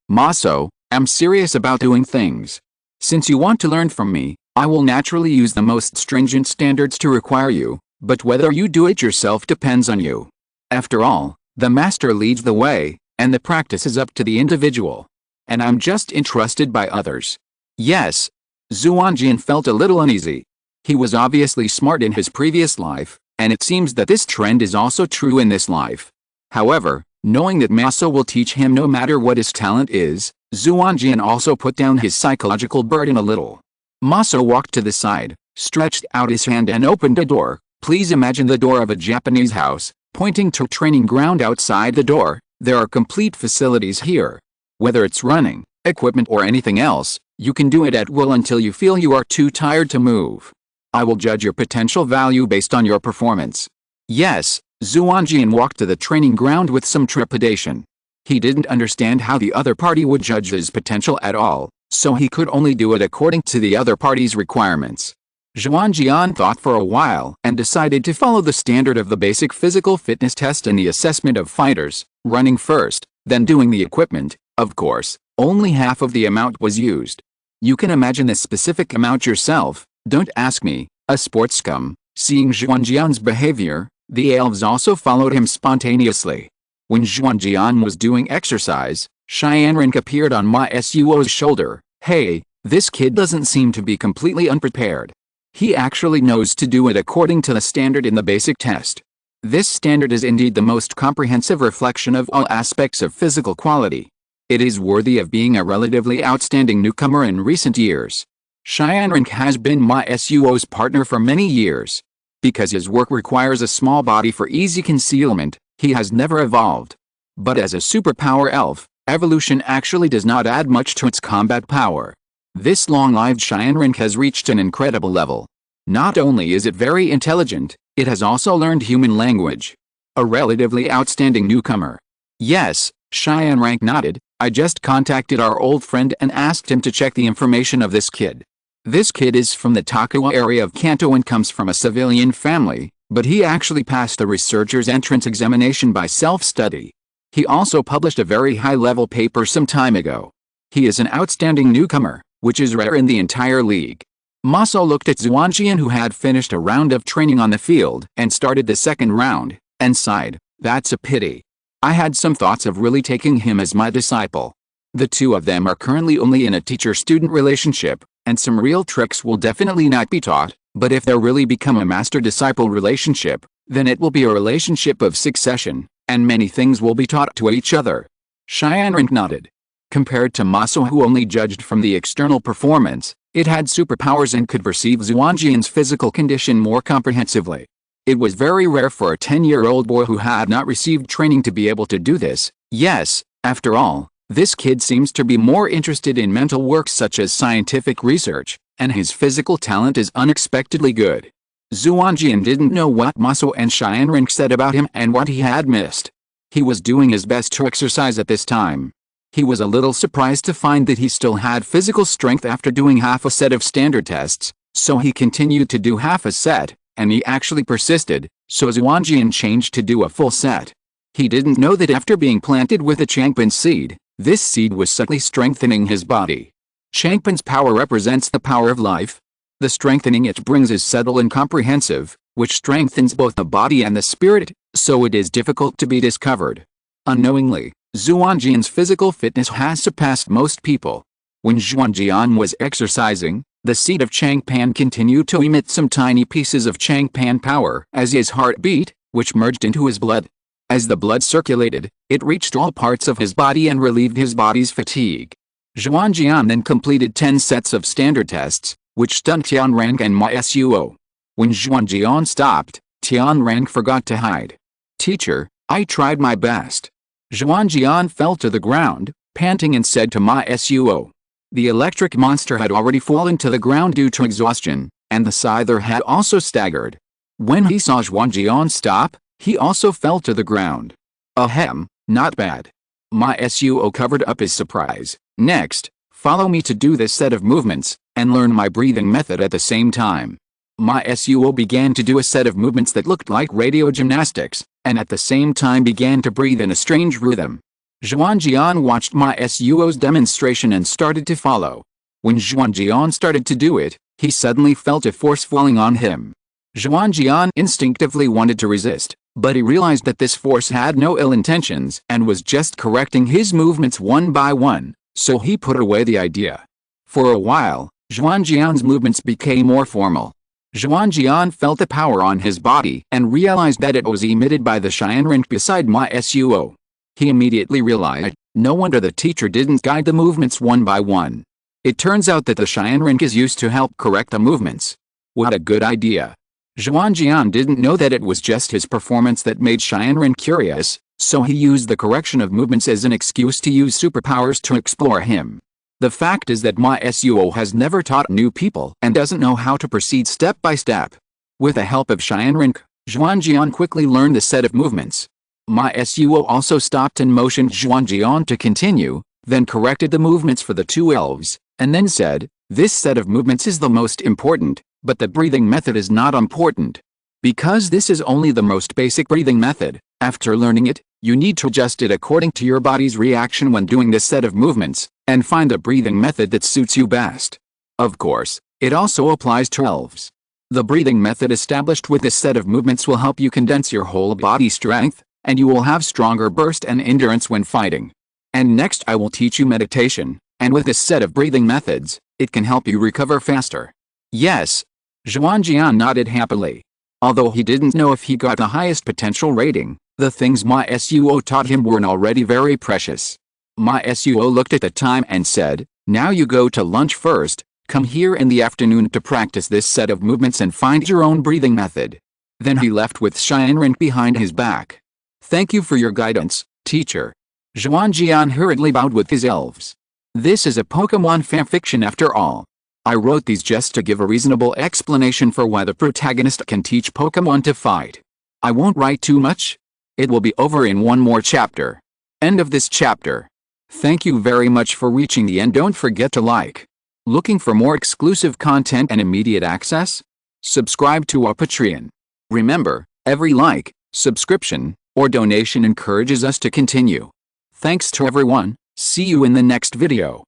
Maso, am serious about doing things. Since you want to learn from me, I will naturally use the most stringent standards to require you, but whether you do it yourself depends on you. After all, the master leads the way, and the practice is up to the individual. And I'm just entrusted by others. Yes. Xuanjian felt a little uneasy. He was obviously smart in his previous life, and it seems that this trend is also true in this life. However, knowing that Maso will teach him no matter what his talent is, Xuanjian also put down his psychological burden a little. Maso walked to the side, stretched out his hand and opened a door. Please imagine the door of a Japanese house, pointing to a training ground outside the door. There are complete facilities here. Whether it's running, equipment or anything else, you can do it at will until you feel you are too tired to move. I will judge your potential value based on your performance. Yes. Xuanjian walked to the training ground with some trepidation. He didn't understand how the other party would judge his potential at all, so he could only do it according to the other party's requirements. Xuanjian thought for a while and decided to follow the standard of the basic physical fitness test and the assessment of fighters, running first, then doing the equipment. Of course, only half of the amount was used. You can imagine the specific amount yourself, don't ask me, a sports scum. Seeing Xuanjian's behavior, the elves also followed him spontaneously. When Xuanjian was doing exercise, Xianren appeared on Masuo's shoulder. Hey, this kid doesn't seem to be completely unprepared. He actually knows to do it according to the standard in the basic test. This standard is indeed the most comprehensive reflection of all aspects of physical quality. It is worthy of being a relatively outstanding newcomer in recent years. Xianren has been Masuo's partner for many years. Because his work requires a small body for easy concealment, he has never evolved. But as a superpower elf, evolution actually does not add much to its combat power. This long-lived Xianren has reached an incredible level. Not only is it very intelligent, it has also learned human language. A relatively outstanding newcomer. Yes, Xianren nodded. I just contacted our old friend and asked him to check the information of this kid. This kid is from the Takua area of Kanto and comes from a civilian family, but he actually passed the researcher's entrance examination by self-study. He also published a very high-level paper some time ago. He is an outstanding newcomer, which is rare in the entire league. Maso looked at Xuanjian, who had finished a round of training on the field and started the second round, and sighed. That's a pity. I had some thoughts of really taking him as my disciple. The two of them are currently only in a teacher-student relationship, and some real tricks will definitely not be taught, but if there really become a master-disciple relationship, then it will be a relationship of succession, and many things will be taught to each other. Xianren nodded. Compared to Maso, who only judged from the external performance, it had superpowers and could perceive Xuanjian's physical condition more comprehensively. It was very rare for a 10-year-old boy who had not received training to be able to do this. Yes, after all, this kid seems to be more interested in mental work such as scientific research, and his physical talent is unexpectedly good. Xuanjian didn't know what Maso and Xianren said about him and what he had missed. He was doing his best to exercise at this time. He was a little surprised to find that he still had physical strength after doing half a set of standard tests, so he continued to do half a set, and he actually persisted, so Xuanjian changed to do a full set. He didn't know that after being planted with a Changpan seed, this seed was subtly strengthening his body. Changpan's power represents the power of life. The strengthening it brings is subtle and comprehensive, which strengthens both the body and the spirit, so it is difficult to be discovered. Unknowingly, Xuanjian's physical fitness has surpassed most people. When Xuanjian was exercising, the seed of Changpan continued to emit some tiny pieces of Changpan power as his heart beat, which merged into his blood. As the blood circulated, it reached all parts of his body and relieved his body's fatigue. Xuanjian then completed 10 sets of standard tests, which stunned Tianrang and Ma Suo. When Xuanjian stopped, Tianrang forgot to hide. "Teacher, I tried my best." Xuanjian fell to the ground, panting, and said to Ma Suo. The electric monster had already fallen to the ground due to exhaustion, and the scyther had also staggered. When he saw Xuanjian stop, he also fell to the ground. "Ahem, not bad." Ma Suo covered up his surprise. "Next, follow me to do this set of movements, and learn my breathing method at the same time." Ma Suo began to do a set of movements that looked like radio gymnastics, and at the same time began to breathe in a strange rhythm. Xuanjian watched Ma Suo's demonstration and started to follow. When Xuanjian started to do it, he suddenly felt a force falling on him. Xuanjian instinctively wanted to resist, but he realized that this force had no ill intentions and was just correcting his movements one by one, so he put away the idea. For a while, Xuanjian's movements became more formal. Xuanjian felt the power on his body and realized that it was emitted by the Xianrink beside Ma Suo. He immediately realized, no wonder the teacher didn't guide the movements one by one. It turns out that the Xianrink is used to help correct the movements. What a good idea. Xuanjian didn't know that it was just his performance that made Xianrink curious, so he used the correction of movements as an excuse to use superpowers to explore him. The fact is that Ma Suo has never taught new people and doesn't know how to proceed step by step. With the help of Xianrink, Xuanjian quickly learned the set of movements. Ma Suo also stopped and motioned Xuanjian to continue, then corrected the movements for the two elves, and then said, "This set of movements is the most important, but the breathing method is not important. Because this is only the most basic breathing method, after learning it, you need to adjust it according to your body's reaction when doing this set of movements, and find a breathing method that suits you best." Of course, it also applies to elves. The breathing method established with this set of movements will help you condense your whole body strength, and you will have stronger burst and endurance when fighting. And next I will teach you meditation, and with this set of breathing methods, it can help you recover faster. Yes. Xuanjian nodded happily. Although he didn't know if he got the highest potential rating, the things Ma Suo taught him were already very precious. Ma Suo looked at the time and said, "Now you go to lunch first, come here in the afternoon to practice this set of movements and find your own breathing method." Then he left with Xianrink behind his back. "Thank you for your guidance, teacher." Xuanjian hurriedly bowed with his elves. This is a Pokémon fanfiction after all. I wrote these just to give a reasonable explanation for why the protagonist can teach Pokémon to fight. I won't write too much. It will be over in one more chapter. End of this chapter. Thank you very much for reaching the end. Don't forget to like. Looking for more exclusive content and immediate access? Subscribe to our Patreon. Remember, every like, subscription, or donation encourages us to continue. Thanks to everyone. See you in the next video.